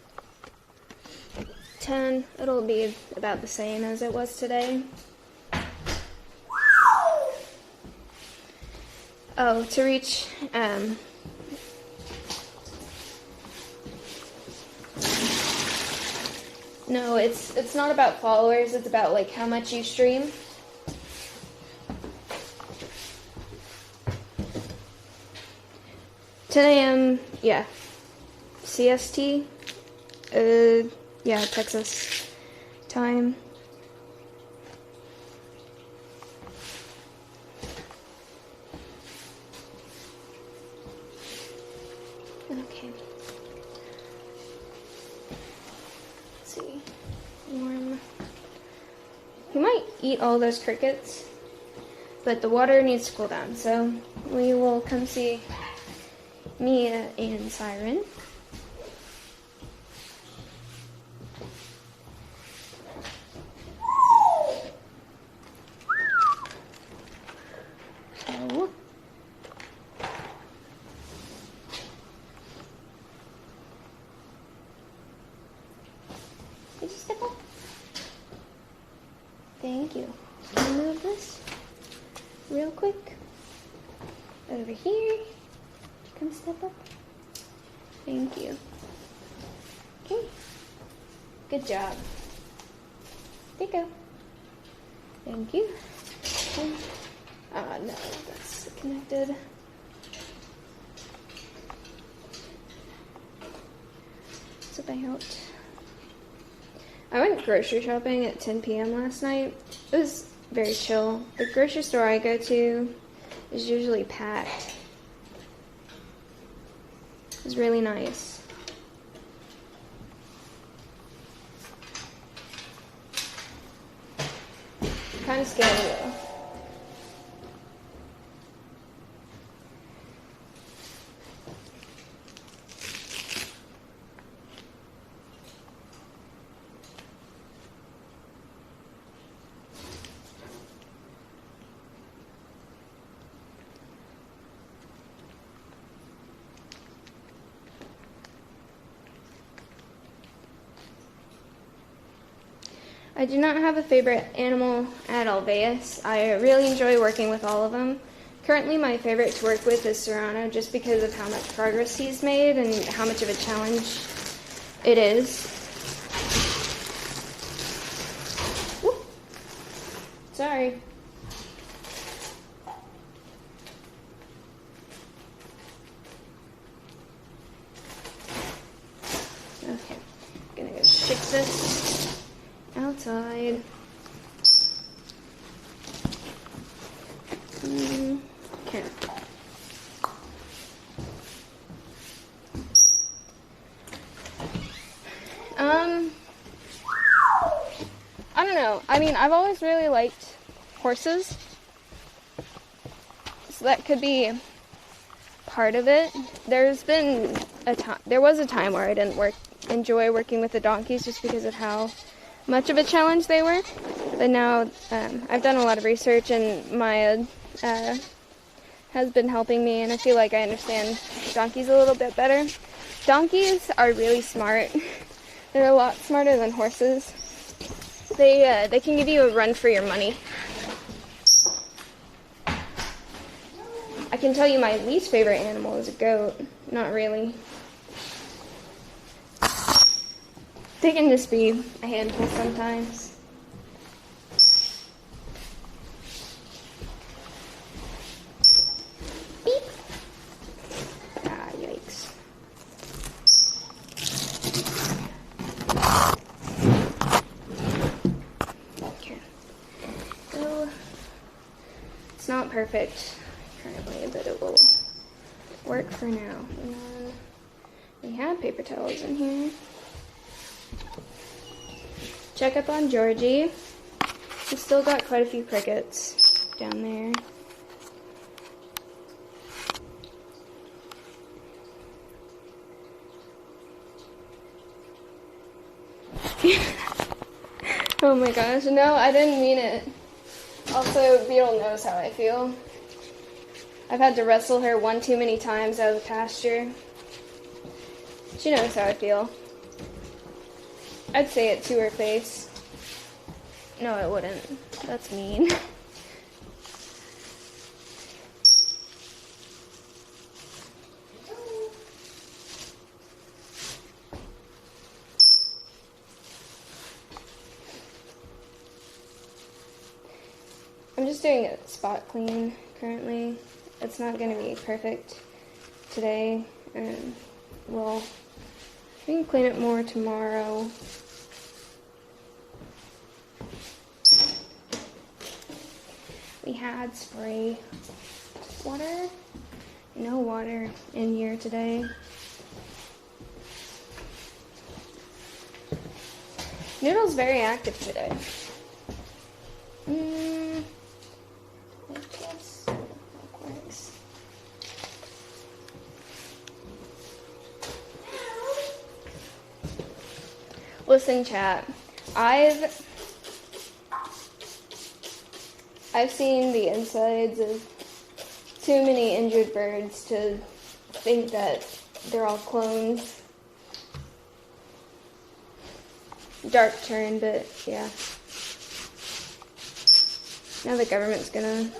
10. It'll be about the same as it was today. Oh, to reach, no, it's not about followers, it's about, how much you stream. Today, yeah, CST, yeah, Texas time. Okay. Let's see. Warm. You might eat all those crickets, but the water needs to cool down, so we will come see Mia and Siren. So, did you step up? Thank you. Can you move this real quick? Over here. Come step up. Thank you. Okay. Good job. There you go. Thank you. No, that's connected. It's about. I went grocery shopping at 10 p.m. last night. It was very chill. The grocery store I go to is usually packed. It was really nice. Kind of scary though. I do not have a favorite animal at Alveus. I really enjoy working with all of them. Currently, my favorite to work with is Serrano just because of how much progress he's made and how much of a challenge it is. Whoop. Sorry. Okay, I'm gonna go shake this outside. Okay. I don't know. I mean, I've always really liked horses, so that could be part of it. There was a time where I didn't enjoy working with the donkeys just because of how much of a challenge they were. But now I've done a lot of research, and Maya has been helping me, and I feel like I understand donkeys a little bit better. Donkeys are really smart. They're a lot smarter than horses. They can give you a run for your money. I can tell you my least favorite animal is a goat. Not really. They can just be a handful sometimes. Beep. Ah, yikes. Okay. So, it's not perfect currently, but it will work for now. And then we have paper towels in here. Check up on Georgie. She's still got quite a few crickets down there. Oh my gosh, no, I didn't mean it. Also, Beetle knows how I feel. I've had to wrestle her one too many times out of the pasture. She knows how I feel. I'd say it to her face. No, it wouldn't. That's mean. I'm just doing a spot clean currently. It's not going to be perfect today. Well, we can clean it more tomorrow. We had spray water. No water in here today. Noodle's very active today. Listen, chat. I've seen the insides of too many injured birds to think that they're all clones. Dark turn, but yeah. Now the government's gonna...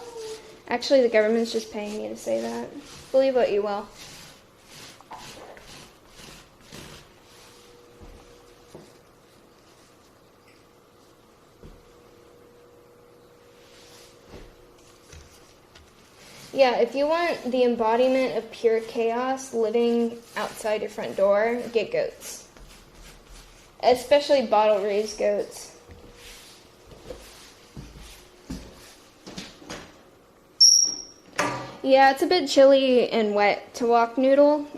Actually, the government's just paying me to say that. Believe what you will. Yeah, if you want the embodiment of pure chaos living outside your front door, get goats. Especially bottle-raised goats. Yeah, it's a bit chilly and wet to walk Noodle.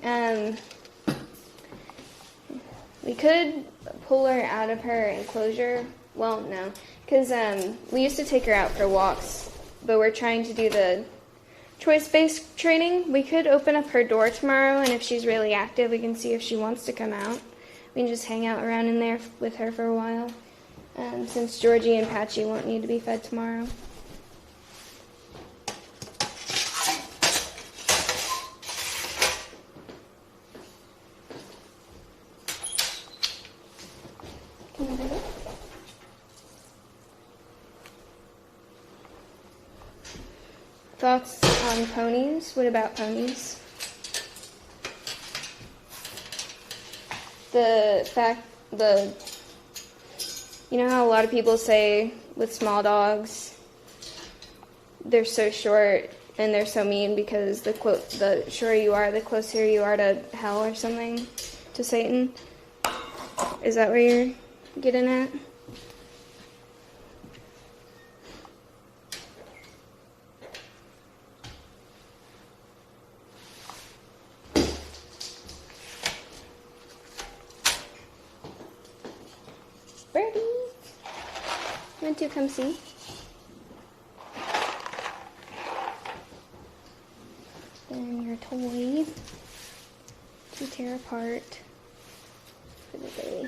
We could pull her out of her enclosure. Well, no, because we used to take her out for walks, but we're trying to do the choice-based training. We could open up her door tomorrow, and if she's really active, we can see if she wants to come out. We can just hang out around in there with her for a while, since Georgie and Patchy won't need to be fed tomorrow. Thoughts on ponies? What about ponies? You know how a lot of people say with small dogs, they're so short and they're so mean because the shorter you are, the closer you are to hell or something, to Satan? Is that what you're getting at? Birdie, you want to come see? Then your toy to tear apart for the day.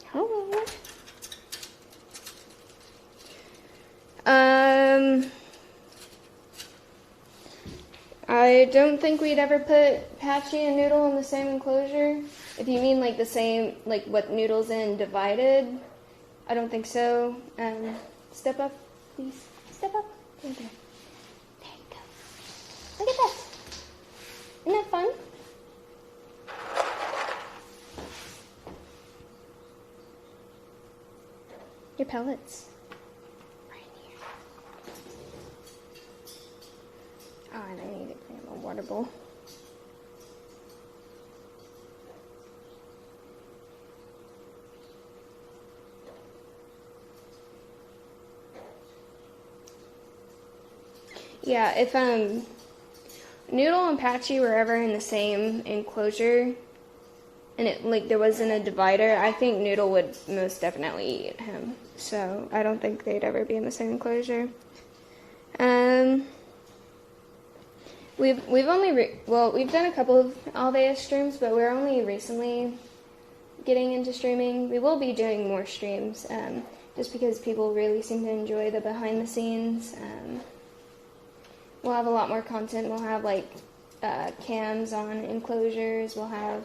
Hello. I don't think we'd ever put Patchy and Noodle in the same enclosure. If you mean like the same, like what Noodle's in divided, I don't think so. Step up, please. Step up. There you go. There you go. Look at that. Isn't that fun? Your pellets. Right here. Oh, and I need to clean my water bowl. Yeah, if Noodle and Patchy were ever in the same enclosure and it like there wasn't a divider, I think Noodle would most definitely eat him. So I don't think they'd ever be in the same enclosure. We've only we've done a couple of Alveus streams, but we're only recently getting into streaming. We will be doing more streams, just because people really seem to enjoy the behind the scenes. We'll have a lot more content. We'll have like cams on enclosures. We'll have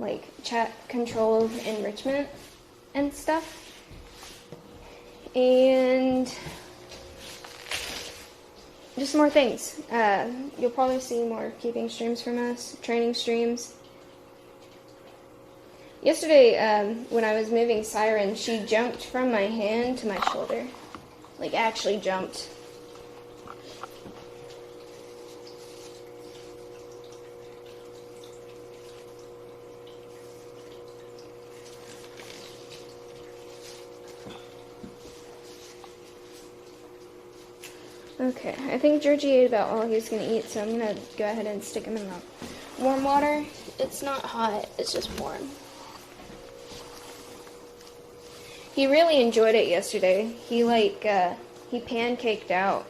like chat controlled enrichment and stuff. And just more things. You'll probably see more keeping streams from us, training streams. Yesterday, when I was moving Siren, she jumped from my hand to my shoulder. Like, actually jumped. Okay, I think Georgie ate about all he was going to eat, so I'm going to go ahead and stick him in the warm water. It's not hot, it's just warm. He really enjoyed it yesterday. He pancaked out.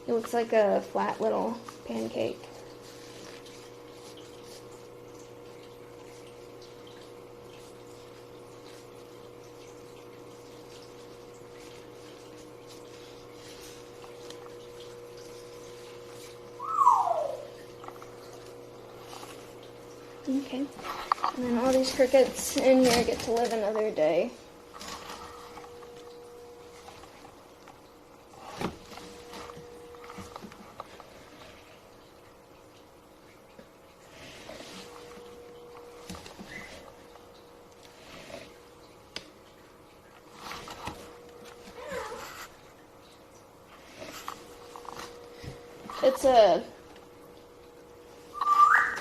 He looks like a flat little pancake. Okay, and then all these crickets in here get to live another day. It's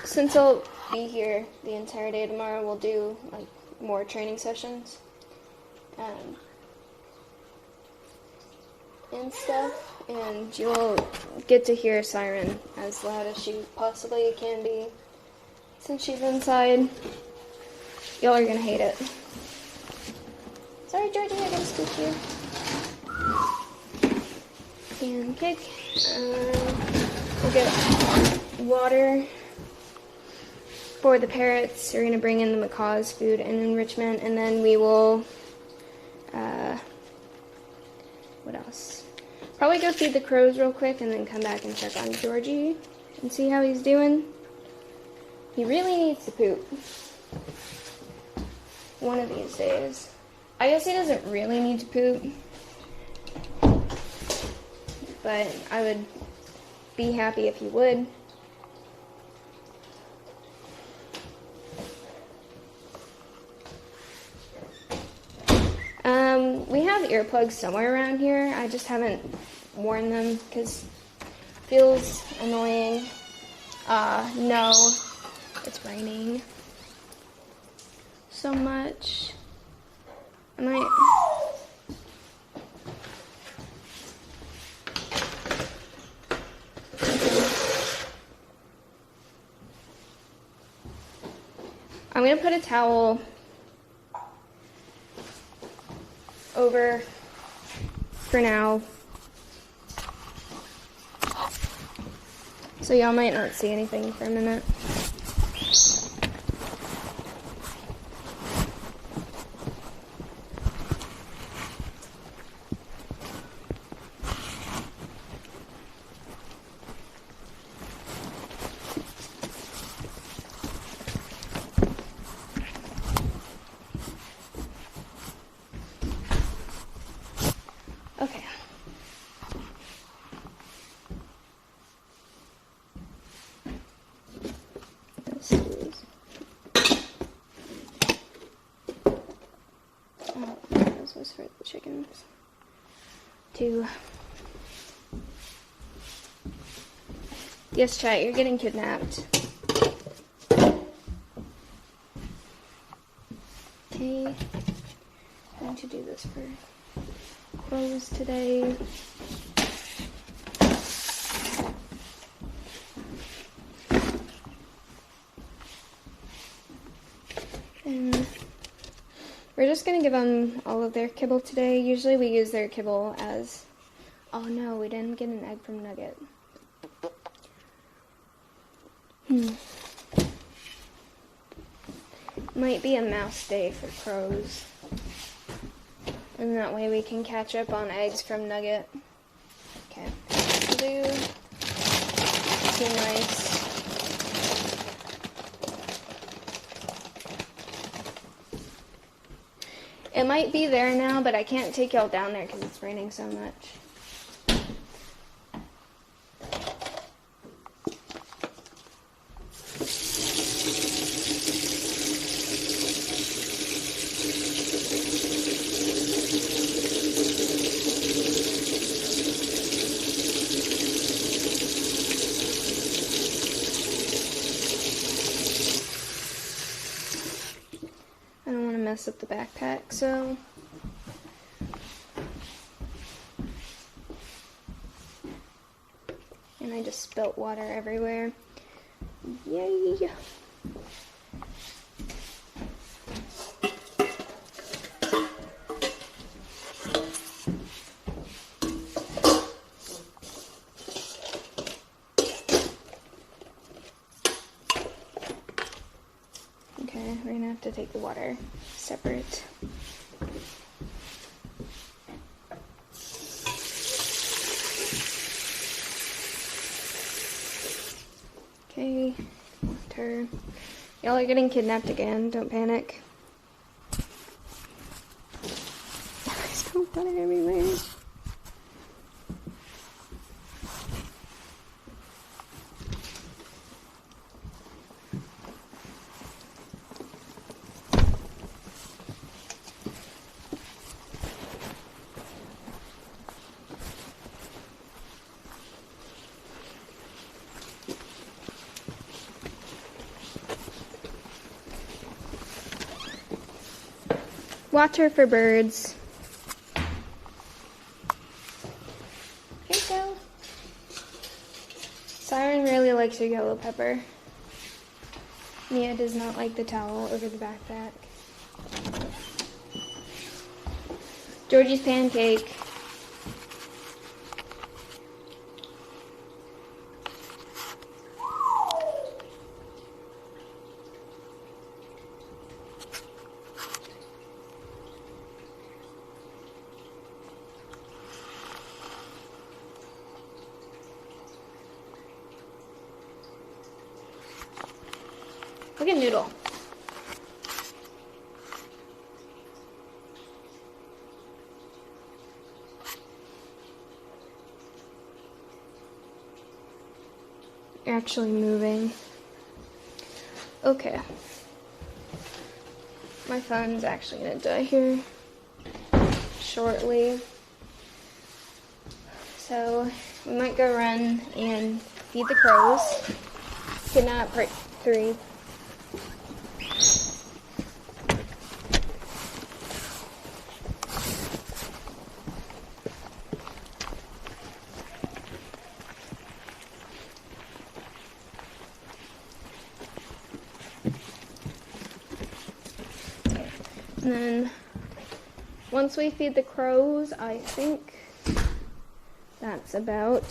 since I'll be here the entire day tomorrow, we'll do like more training sessions and stuff, and you'll get to hear Siren as loud as she possibly can be. Since she's inside, y'all are gonna hate it. Sorry, Georgie, I gotta scoop you. Pancake. We'll get water for the parrots. We're gonna bring in the macaws' food and enrichment, and then we will, what else? Probably go feed the crows real quick and then come back and check on Georgie and see how he's doing. He really needs to poop. One of these days. I guess he doesn't really need to poop, but I would be happy if he would. We have earplugs somewhere around here. I just haven't worn them because it feels annoying. No, it's raining so much. I might... I'm going to put a towel over for now. So y'all might not see anything for a minute. Okay. This is... Oh, this was for the chickens. Yes, chat, you're getting kidnapped. Okay. I'm going to do this for crows today. And we're just going to give them all of their kibble today. Usually we use their kibble as... Oh no, we didn't get an egg from Nugget. Might be a mouse day for crows. And that way we can catch up on eggs from Nugget. Okay. Blue. Too nice. It might be there now, but I can't take y'all down there because it's raining so much. Mess up the backpack, so and I just spilt water everywhere. Yay! Okay, we're gonna have to take the water separate. Okay, water. Y'all are getting kidnapped again, don't panic. There's no water everywhere. water for birds. Here you go. Siren really likes your yellow pepper. Mia does not like the towel over the backpack. Georgie's pancake. Look at Noodle. You're actually moving. Okay. My phone's actually gonna die here shortly. So we might go run and feed the crows. Kidnap part 3. And then once we feed the crows, I think that's about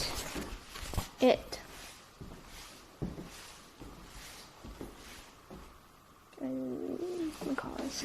it. Macaws.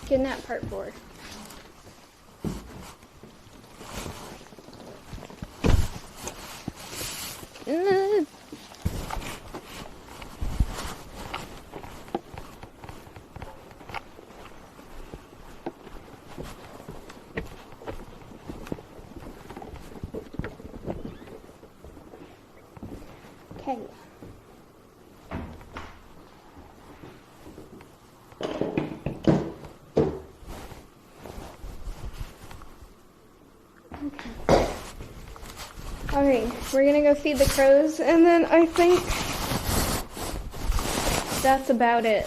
Kidnap part 4. Okay. Alright, we're gonna go feed the crows, and then I think that's about it.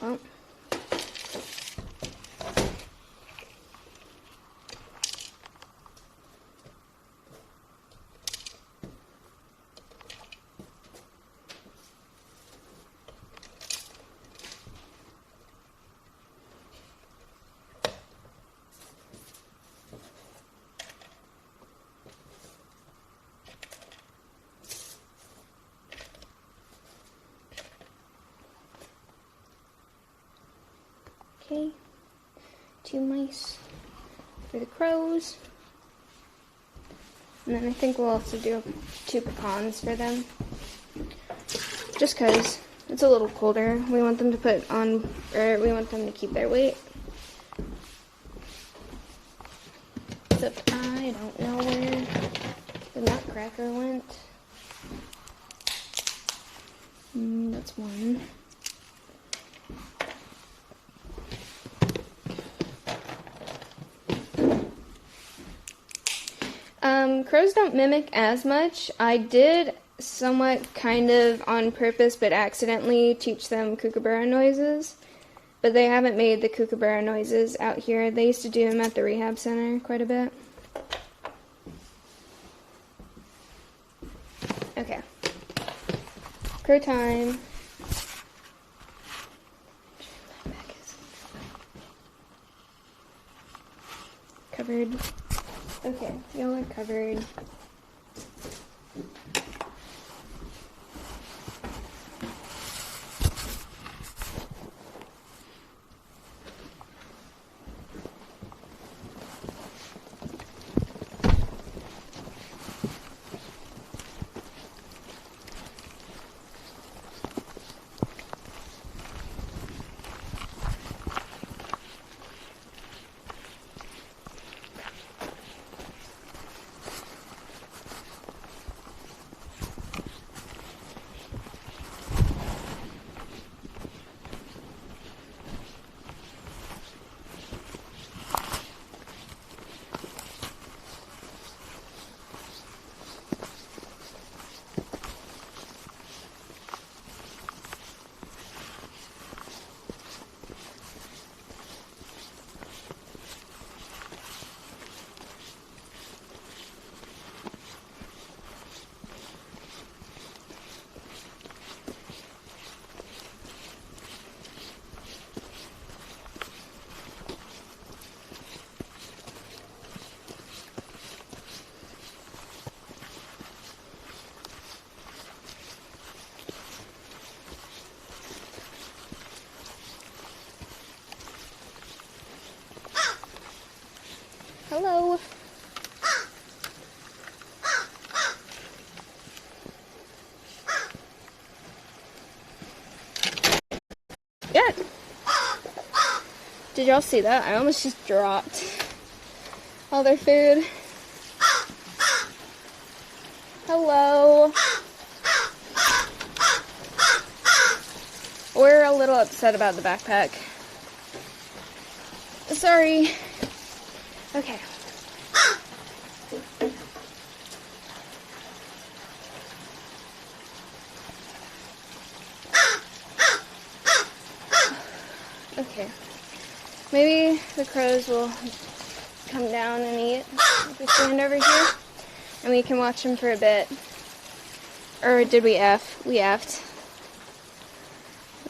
Oh. Okay, 2 mice for the crows. And then I think we'll also do 2 pecans for them. Just because it's a little colder. We want them to put on, or we want them to keep their weight. Except I don't know where the nutcracker went. That's one. Crows don't mimic as much. I did somewhat kind of on purpose but accidentally teach them kookaburra noises. but they haven't made the kookaburra noises out here. They used to do them at the rehab center quite a bit. Okay. Crow time. Covered. Okay, y'all are covered. Hello. Yeah. Did y'all see that? I almost just dropped all their food. Hello. We're a little upset about the backpack. Sorry. Okay. Okay. Maybe the crows will come down and eat if we stand over here. And we can watch them for a bit. Or did we F? We F'd.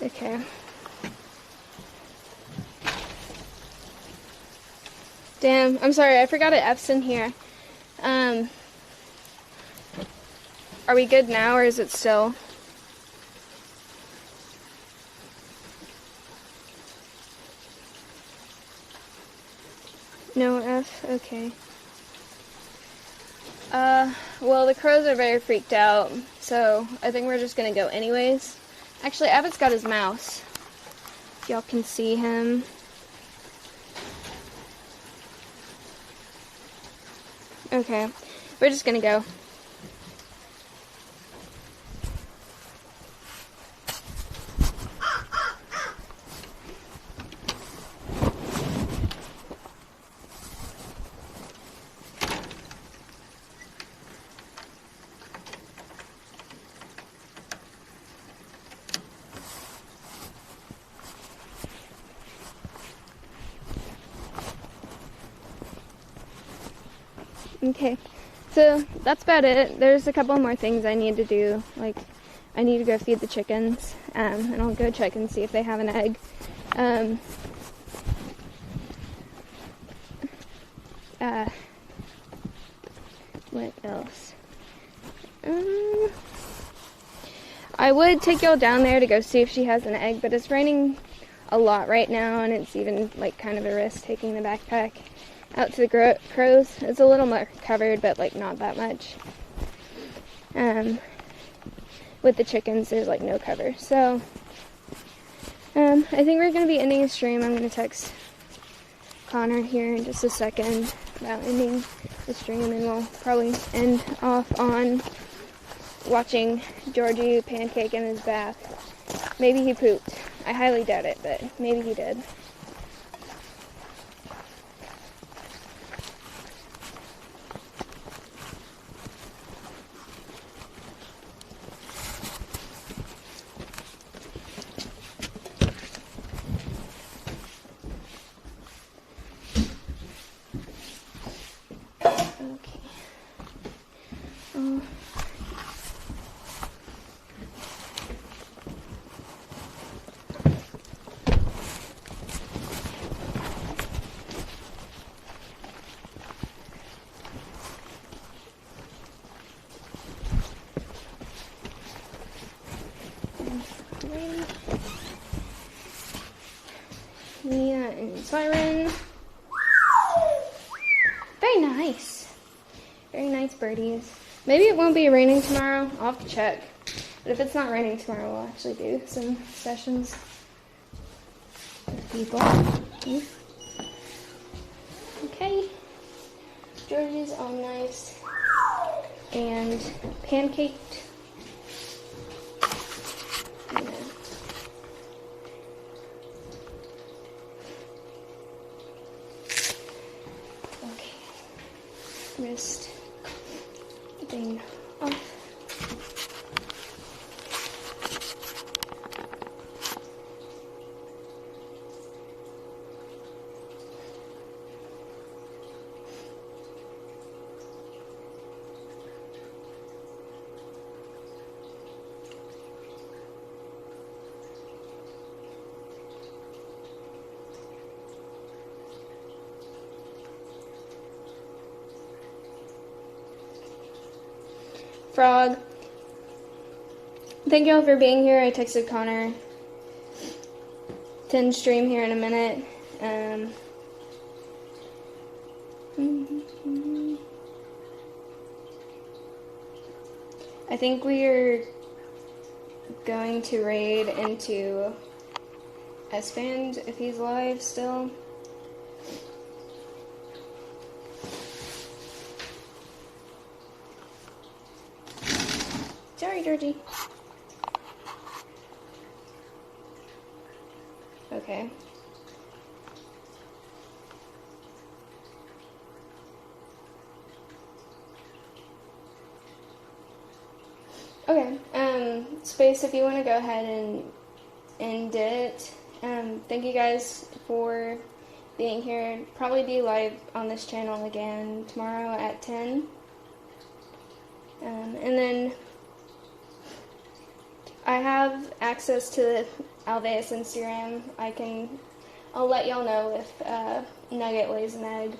Okay. Damn, I'm sorry, I forgot it F's in here. Are we good now, or is it still? No F? Okay. Well, the crows are very freaked out, so I think we're just gonna go anyways. Actually, Abbott's got his mouse. If y'all can see him. Okay, we're just gonna go. Okay, so that's about it. There's a couple more things I need to do. Like, I need to go feed the chickens, and I'll go check and see if they have an egg. What else? I would take y'all down there to go see if she has an egg, but it's raining a lot right now, and it's even like kind of a risk taking the backpack out to the crows. It's a little more covered, but like not that much. With the chickens, there's like no cover. So I think we're gonna be ending a stream. I'm gonna text Connor here in just a second about ending the stream, and we'll probably end off on watching Georgie pancake in his bath. Maybe he pooped. I highly doubt it, but maybe he did. siren. Very nice. Very nice birdies. Maybe it won't be raining tomorrow. I'll have to check. But if it's not raining tomorrow, we'll actually do some sessions with people. Okay. Georgie's all nice and pancaked. Yeah. Okay. Wrist thing off. Frog. Thank y'all for being here. I texted Connor to end stream here in a minute. I think we are going to raid into S-Band if he's live still. Sorry, Georgie. Okay. Okay. Space, if you want to go ahead and end it. Thank you guys for being here. Probably be live on this channel again tomorrow at 10. And then I have access to the Alveus Instagram. I'll let y'all know if Nugget lays an egg.